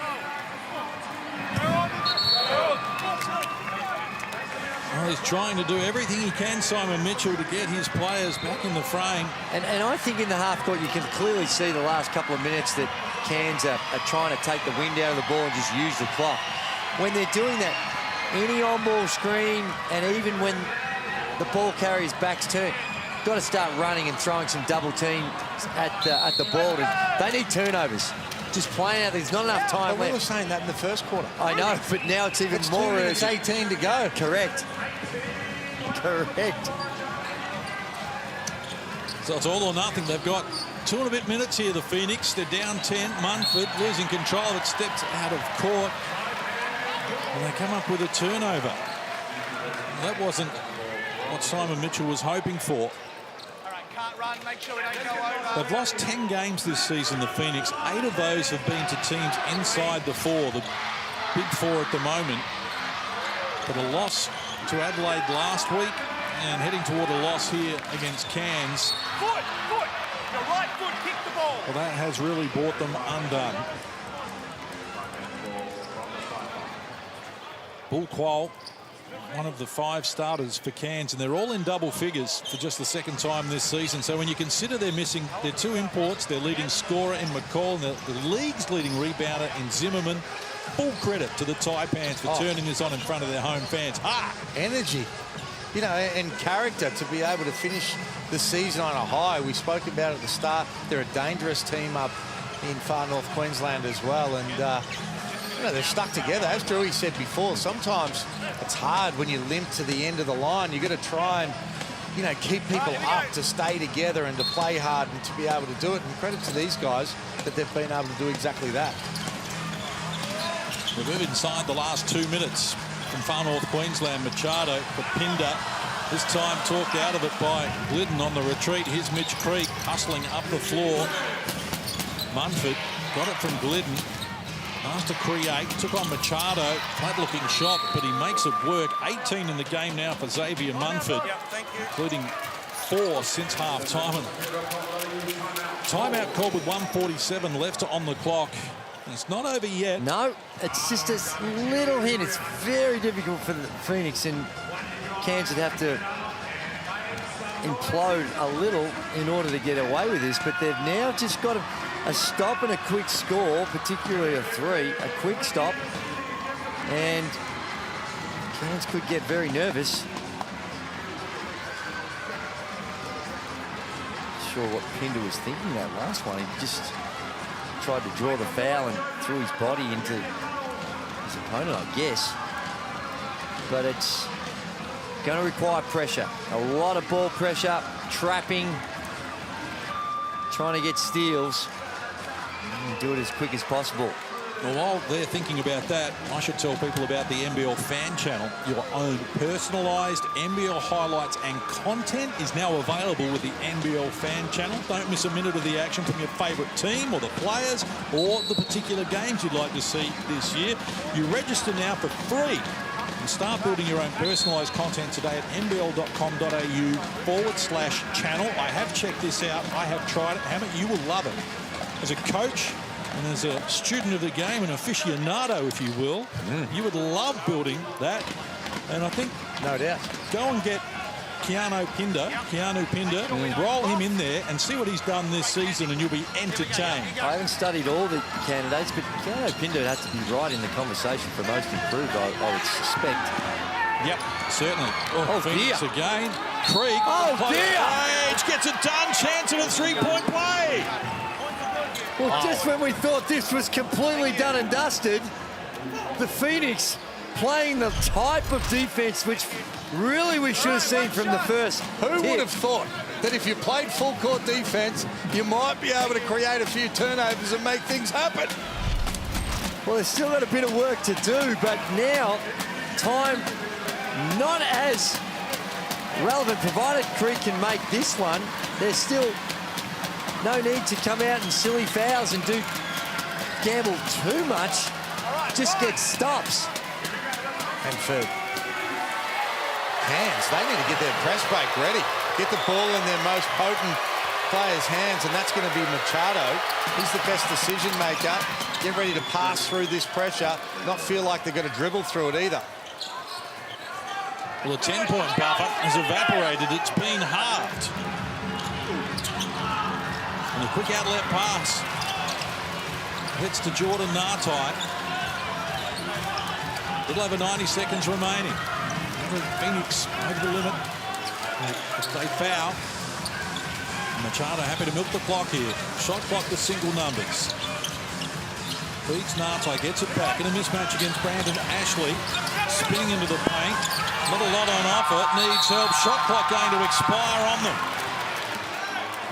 Well, he's trying to do everything he can, Simon Mitchell, to get his players back in the frame. And I think in the half court you can clearly see the last couple of minutes that Cairns are trying to take the wind out of the ball and just use the clock. When they're doing that, any on-ball screen, and even when the ball carrier's back's turned, got to start running and throwing some double teams at the ball. They need turnovers. Just playing out, there's not enough time left. We were saying that in the first quarter. I know, but now it's even more urgent. It's 18 to go. Correct. So it's all or nothing. They've got 2 and a bit minutes here, the Phoenix. They're down 10. Munford losing control of it, steps out of court. And they come up with a turnover. That wasn't what Simon Mitchell was hoping for. Can't run, make sure we don't go over. They've lost 10 games this season, the Phoenix. 8 of those have been to teams inside the 4, the big 4 at the moment. But a loss to Adelaide last week and heading toward a loss here against Cairns. Foot! Your right foot kicked the ball. Well, that has really brought them undone. Bull Quoll, one of the 5 starters for Cairns, and they're all in double figures for just the second time this season. So when you consider they're missing their 2 imports, their leading scorer in McCall, and the league's leading rebounder in Zimmerman, full credit to the Taipans for turning this on in front of their home fans. Energy, you know, and character to be able to finish the season on a high. We spoke about it at the start. They're a dangerous team up in far north Queensland as well, and you know, they're stuck together. As Drewy said before, sometimes it's hard when you limp to the end of the line. You've got to try and, you know, keep people up to stay together and to play hard and to be able to do it. And credit to these guys that they've been able to do exactly that. We move inside the last 2 minutes from far north Queensland. Machado for Pinder. This time talked out of it by Glidden on the retreat. Here's Mitch Creek hustling up the floor. Munford got it from Glidden. Asked to create, took on Machado. Flat looking shot, but he makes it work. 18 in the game now for Xavier Munford, including 4 since half-time. Timeout called with 1:47 left on the clock. It's not over yet. No, it's just a little hint. It's very difficult for the Phoenix, and Cairns would have to implode a little in order to get away with this, but they've now just got a stop and a quick score, particularly a 3, a quick stop, and Cairns could get very nervous. Not sure what Pinder was thinking that last one. He just tried to draw the foul and threw his body into his opponent, I guess. But it's going to require pressure. A lot of ball pressure, trapping, trying to get steals. And do it as quick as possible. Well, while they're thinking about that, I should tell people about the NBL fan channel. Your own personalised NBL highlights and content is now available with the NBL fan channel. Don't miss a minute of the action from your favourite team or the players or the particular games you'd like to see this year. You register now for free and start building your own personalised content today at nbl.com.au/channel. I have checked this out. I have tried it. Hammett, you will love it. As a coach and as a student of the game, an aficionado, if you will, you would love building that. And I think, no doubt, go and get Keanu Pinder, roll him in there and see what he's done this season, and you'll be entertained. I haven't studied all the candidates, but Keanu Pinder has to be right in the conversation for most improved, I would suspect. Yep, certainly. Oh, Phoenix dear. again. Creek. Oh, dear. Range, gets it done. Chance of a three-point play. Well, just when we thought this was completely done and dusted, the Phoenix playing the type of defense which really we should have seen from the first. Who would have thought that if you played full court defense, you might be able to create a few turnovers and make things happen? Well, they've still got a bit of work to do, but now time not as relevant, provided Creek can make this one. There's still no need to come out in silly fouls and gamble too much. Just get stops. And for Cairns, they need to get their press break ready. Get the ball in their most potent player's hands, and that's going to be Machado. He's the best decision maker. Get ready to pass through this pressure, not feel like they're going to dribble through it either. Well, the 10-point buffer has evaporated. It's been halved. And a quick outlet pass. Hits to Jordan Nartai. A little over 90 seconds remaining. Phoenix over the limit. They foul. Machado happy to milk the clock here. Shot clock with single numbers. Beats Nartai, gets it back in a mismatch against Brandon Ashley. Spinning into the paint. Not a lot on offer. Needs help. Shot clock going to expire on them.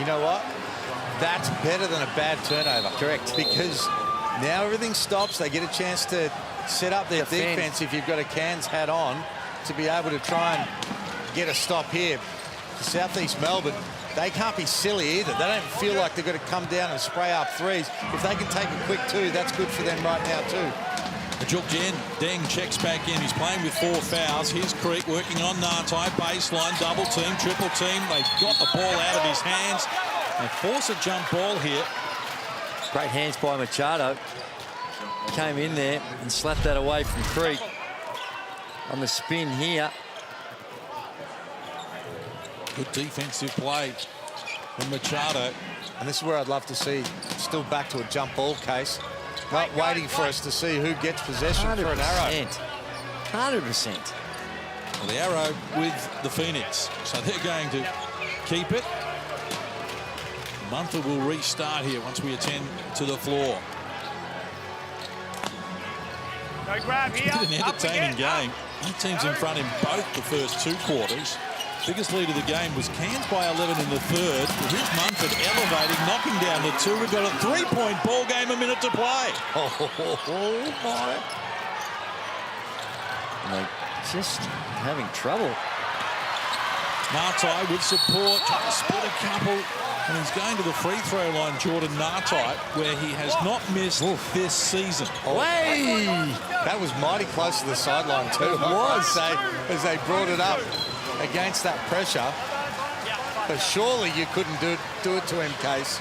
You know what? That's better than a bad turnover. Correct. Because now everything stops. They get a chance to set up their defense if you've got a Cairns hat on to be able to try and get a stop here. Southeast Melbourne, they can't be silly either. They don't feel like they've got to come down and spray up threes. If they can take a quick 2, that's good for them right now too. Juk Deng checks back in. He's playing with 4 fouls. Here's Creek working on Nartai. Baseline, double team, triple team. They've got the ball out of his hands. They force a jump ball here. Great hands by Machado. Came in there and slapped that away from Creek. On the spin here. Good defensive play from Machado. And this is where I'd love to see still back to a jump ball case. Not waiting for us to see who gets possession 100%. for an arrow. 100%. Well, the arrow with the Phoenix. So they're going to keep it. Munford will restart here once we attend to the floor. Go grab here. It's been an entertaining game. Both teams in front in both the first 2 quarters. Biggest lead of the game was Cairns by 11 in the third. Here's Munford elevating, knocking down the 2. We've got a 3-point ball game, a minute to play. Oh my. And they're just having trouble. Nartai with support, trying to split a couple, and he's going to the free throw line, Jordan Nartai, where he has not missed this season. Way! That was mighty close to the sideline too. It was. As they brought it up against that pressure. But surely you couldn't do it to him, Case.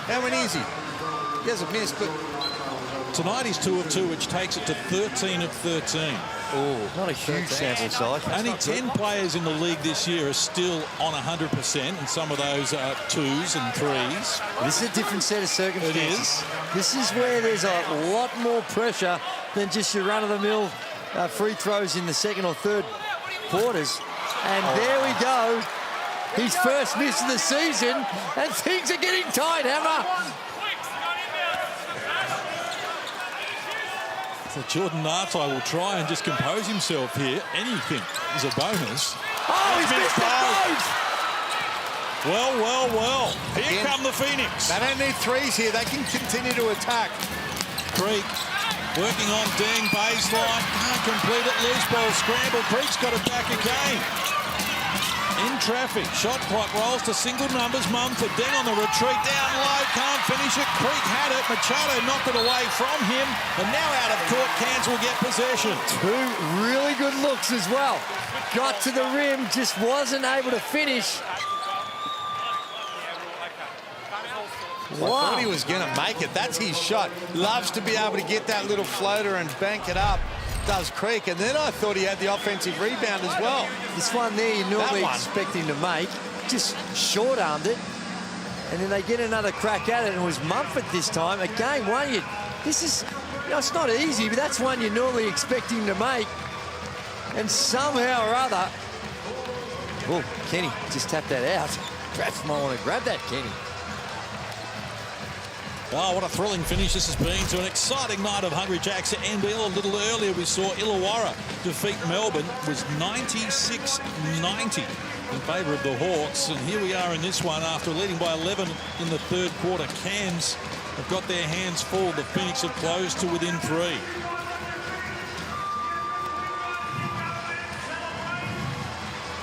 How many is he? He hasn't missed, but... Tonight he's 2 of 2, which takes it to 13 of 13. Oh, not a huge sample size. Only 10 players in the league this year are still on 100%, and some of those are 2s and 3s. This is a different set of circumstances. It is. This is where there's a lot more pressure than just your run-of-the-mill free throws in the second or third quarters. And there we go. His first miss of the season, and things are getting tight, Hammer. So Jordan Nartai will try and just compose himself here. Anything is a bonus. Oh, he's missed both! Well. Here come the Phoenix. They don't need threes here. They can continue to attack. Creek working on Deng baseline. Can't complete it. Loose ball scramble. Creek's got it back again. In traffic, shot clock rolls to single numbers. Mumford, Deng on the retreat, down low, can't finish it. Creek had it, Machado knocked it away from him, and now out of court, Cairns will get possession. 2 really good looks as well. Got to the rim, just wasn't able to finish. I thought he was going to make it. That's his shot. Loves to be able to get that little floater and bank it up. Does Creek, and then I thought he had the offensive rebound as well. This one there you normally expect him to make, just short-armed it, and then they get another crack at it, and it was Mumford this time. Again, this is, it's not easy, but that's one you normally expect him to make, and somehow or other, oh, Kenny just tapped that out. Perhaps might want to grab that, Kenny. Oh, what a thrilling finish this has been to an exciting night of Hungry Jacks at NBL. A little earlier we saw Illawarra defeat Melbourne. It was 96-90 in favour of the Hawks. And here we are in this one after leading by 11 in the third quarter. Cairns have got their hands full. The Phoenix have closed to within 3.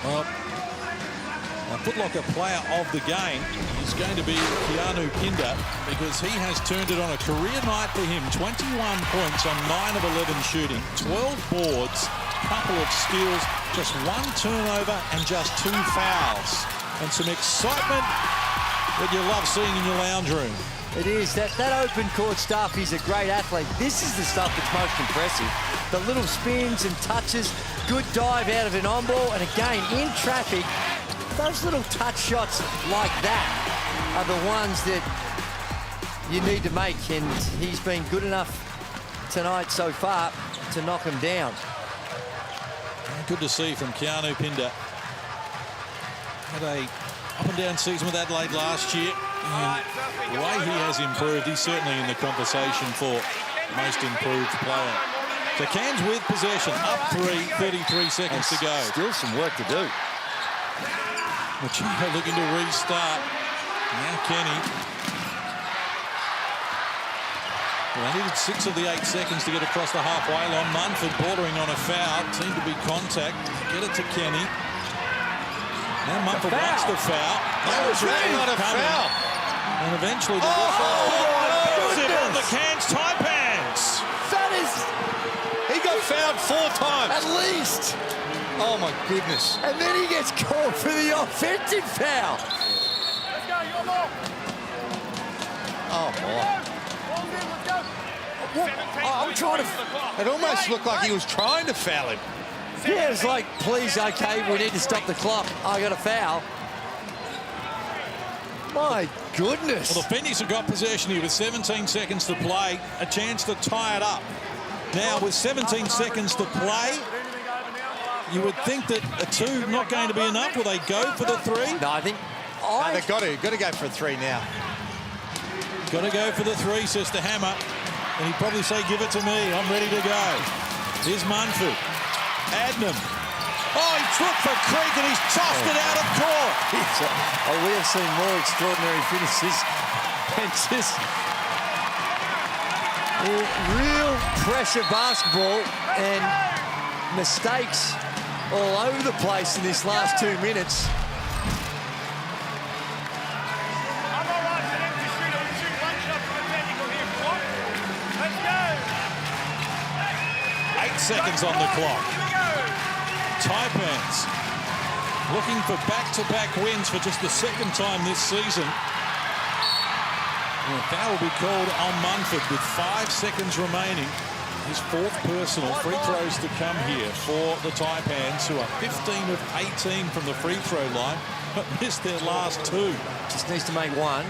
Well, a footlocker player of the game is going to be Keanu Pinder, because he has turned it on. A career night for him. 21 points on 9 of 11 shooting, 12 boards, couple of steals, just 1 turnover and just 2 fouls. And some excitement that you love seeing in your lounge room. It is. That open court stuff, he's a great athlete. This is the stuff that's most impressive. The little spins and touches, good dive out of an on-ball, and again, in traffic, those little touch shots like that are the ones that you need to make, and he's been good enough tonight so far to knock him down. Good to see from Keanu Pinder. Had a up-and-down season with Adelaide last year. And the way he has improved, he's certainly in the conversation for most improved player. So Cairns with possession, up 3, 33 seconds to go. Still some work to do. Machado looking to restart. Now Kenny. Well, they needed 6 of the 8 seconds to get across the halfway line. Munford bordering on a foul. Seemed to be contact. Get it to Kenny. Now Munford wants the foul. That was really not a foul. And eventually the whistle on the Cairns Taipans. That is... He got fouled 4 times. At least. Oh, my goodness. And then he gets called for the offensive foul. Let's go, you got more. Oh, boy. I'm trying to... It almost looked like he was trying to foul him. Yeah, it's like, please, okay, we need to stop the clock. I got a foul. My goodness. Well, the Phoenix have got possession here with 17 seconds to play. A chance to tie it up. Now, with 17 seconds to play, you would think that a 2 not going to be enough. Will they go for the 3? No, I think... No, they've got to go for a 3 now. Got to go for the 3, says the Hammer. And he'd probably say, give it to me. I'm ready to go. Here's Munford. Adnam. Oh, he took for Creek and he's tossed it out of court. We have seen more extraordinary finishes. And just real pressure basketball and mistakes all over the place in this last 2 minutes. I'm all right for them to shoot one shot from the technical here, Clark. Let's go. 8 seconds on the clock. Taipans looking for back-to-back wins for just the second time this season. And a foul will be called on Munford with 5 seconds remaining. His 4th personal. Free throws to come here for the Taipans, who are 15 of 18 from the free throw line, but missed their last 2. Just needs to make 1.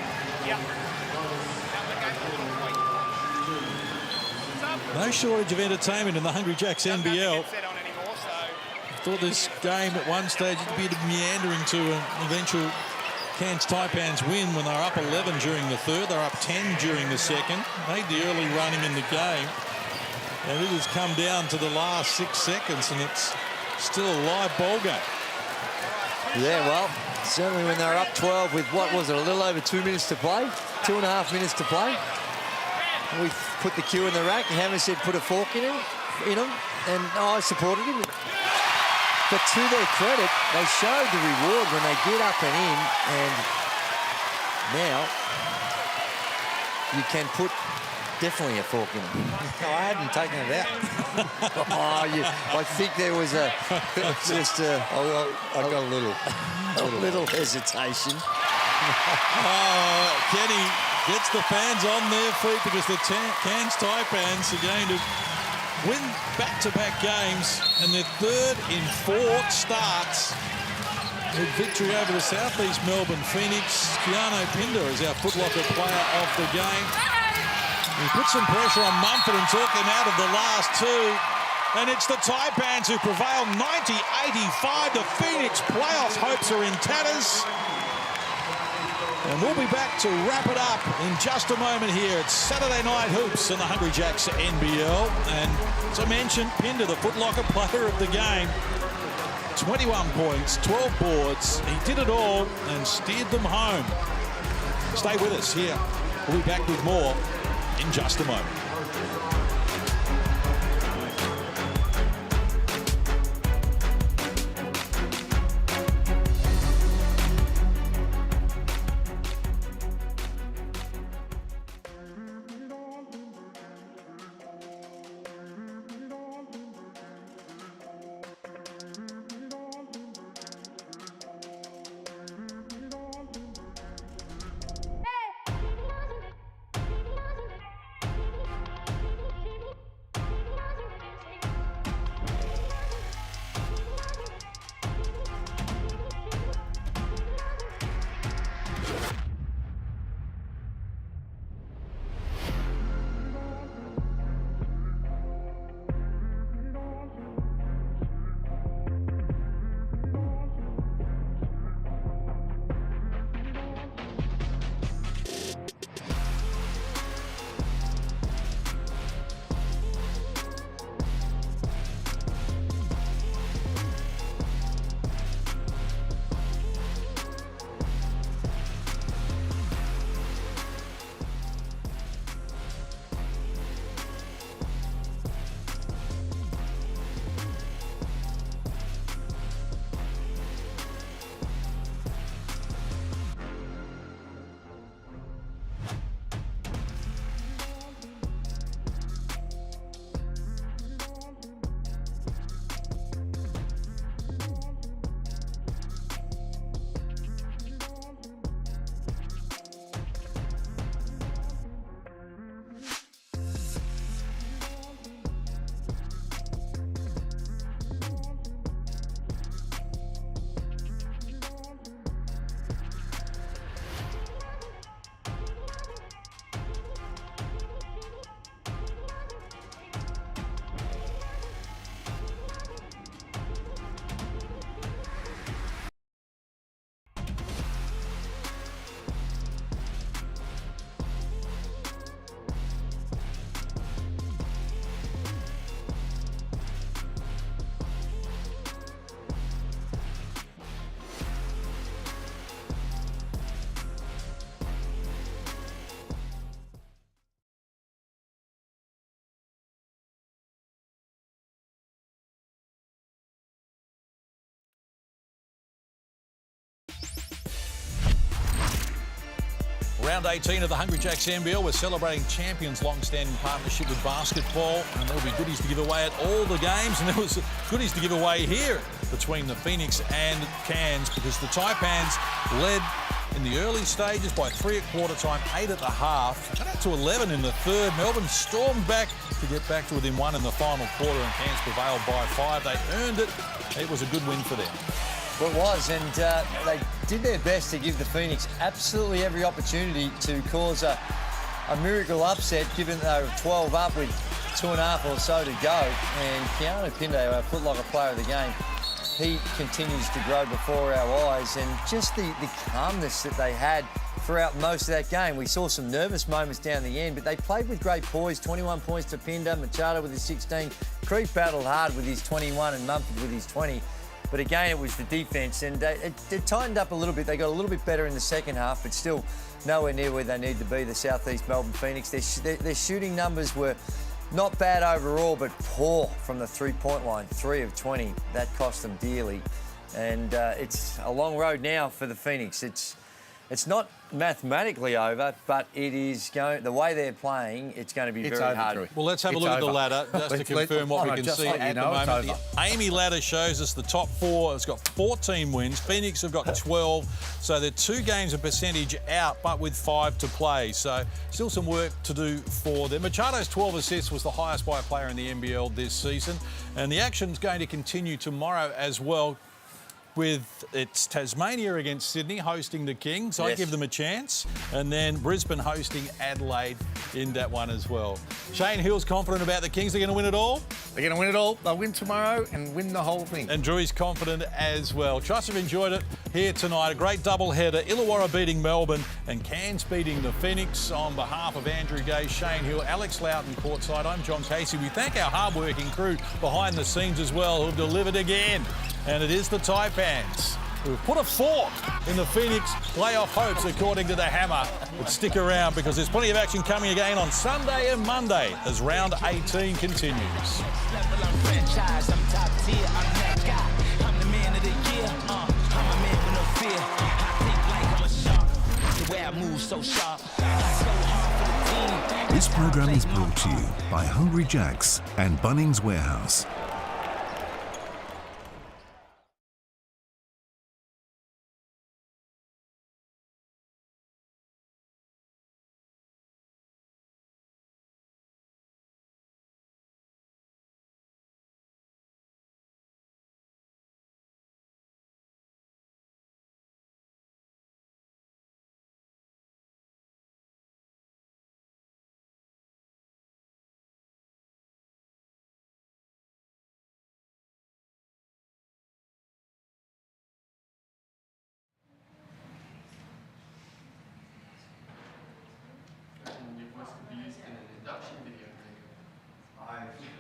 No shortage of entertainment in the Hungry Jacks NBL. I thought this game at one stage would be meandering to an eventual Cairns Taipans win when they were up 11 during the third. They were up 10 during the second. Made the early running in the game. And it has come down to the last 6 seconds, and it's still a live ball game. Yeah, well, certainly when they were up 12 with, what was it, a little over 2 minutes to play? 2.5 minutes to play. We put the cue in the rack. Hammer said put a fork in him, and I supported him. But to their credit, they showed the reward when they get up and in, and now you can put definitely a fork in them. No, I hadn't taken it out. I think there was just a... I got a little hesitation. Kenny gets the fans on their feet because the Cairns Taipans are going to win back-to-back games, and their 3rd in 4 starts with victory over the Southeast Melbourne Phoenix. Keanu Pinder is our footlocker player of the game. He put some pressure on Mumford and took him out of the last 2. And it's the Taipans who prevail 90-85. The Phoenix playoff hopes are in tatters. And we'll be back to wrap it up in just a moment here. It's Saturday Night Hoops and the Hungry Jacks NBL. And as I mentioned, Pinder, the footlocker player of the game. 21 points, 12 boards. He did it all and steered them home. Stay with us here. We'll be back with more in just a moment. Round 18 of the Hungry Jacks NBL. We're celebrating champions' long-standing partnership with basketball, and there'll be goodies to give away at all the games, and there was goodies to give away here between the Phoenix and Cairns, because the Taipans led in the early stages by 3 at quarter time, 8 at the half, cut out to 11 in the third. Melbourne stormed back to get back to within 1 in the final quarter, and Cairns prevailed by 5. They earned it. It was a good win for them. Well, it was, and they did their best to give the Phoenix absolutely every opportunity to cause a miracle upset, given they were 12 up with 2.5 or so to go. And Keanu Pinde, our Foot Locker player of the game, he continues to grow before our eyes, and just the calmness that they had throughout most of that game. We saw some nervous moments down the end, but they played with great poise. 21 points to Pinder, Machado with his 16. Creek battled hard with his 21 and Mumford with his 20. But again, it was the defence, and it tightened up a little bit. They got a little bit better in the second half, but still nowhere near where they need to be, the Southeast Melbourne Phoenix. Their shooting numbers were not bad overall, but poor from the three-point line. 3 of 20. That cost them dearly. And it's a long road now for the Phoenix. It's not mathematically over, but it is going. The way they're playing, it's going to be very hard. Well, let's have a look at the ladder just to confirm what we can see at the moment. The Amy ladder shows us the top 4. It's got 14 wins. Phoenix have got 12, so they're 2 games of percentage out, but with 5 to play. So still some work to do for them. Machado's 12 assists was the highest by a player in the NBL this season, and the action's going to continue tomorrow as well, with it's Tasmania against Sydney hosting the Kings. I give them a chance. And then Brisbane hosting Adelaide in that one as well. Shane Hill's confident about the Kings. They're going to win it all? They're going to win it all. They'll win tomorrow and win the whole thing. And Drew's confident as well. Trust you've enjoyed it here tonight. A great double header. Illawarra beating Melbourne and Cairns beating the Phoenix. On behalf of Andrew Gay, Shane Hill, Alex Loughton courtside, I'm John Casey. We thank our hard-working crew behind the scenes as well, who've delivered again. And it is the Taipans who've put a fork in the Phoenix playoff hopes, according to the Hammer. But stick around, because there's plenty of action coming again on Sunday and Monday as round 18 continues. This program is brought to you by Hungry Jacks and Bunnings Warehouse. Your voice could be used in an induction video. I think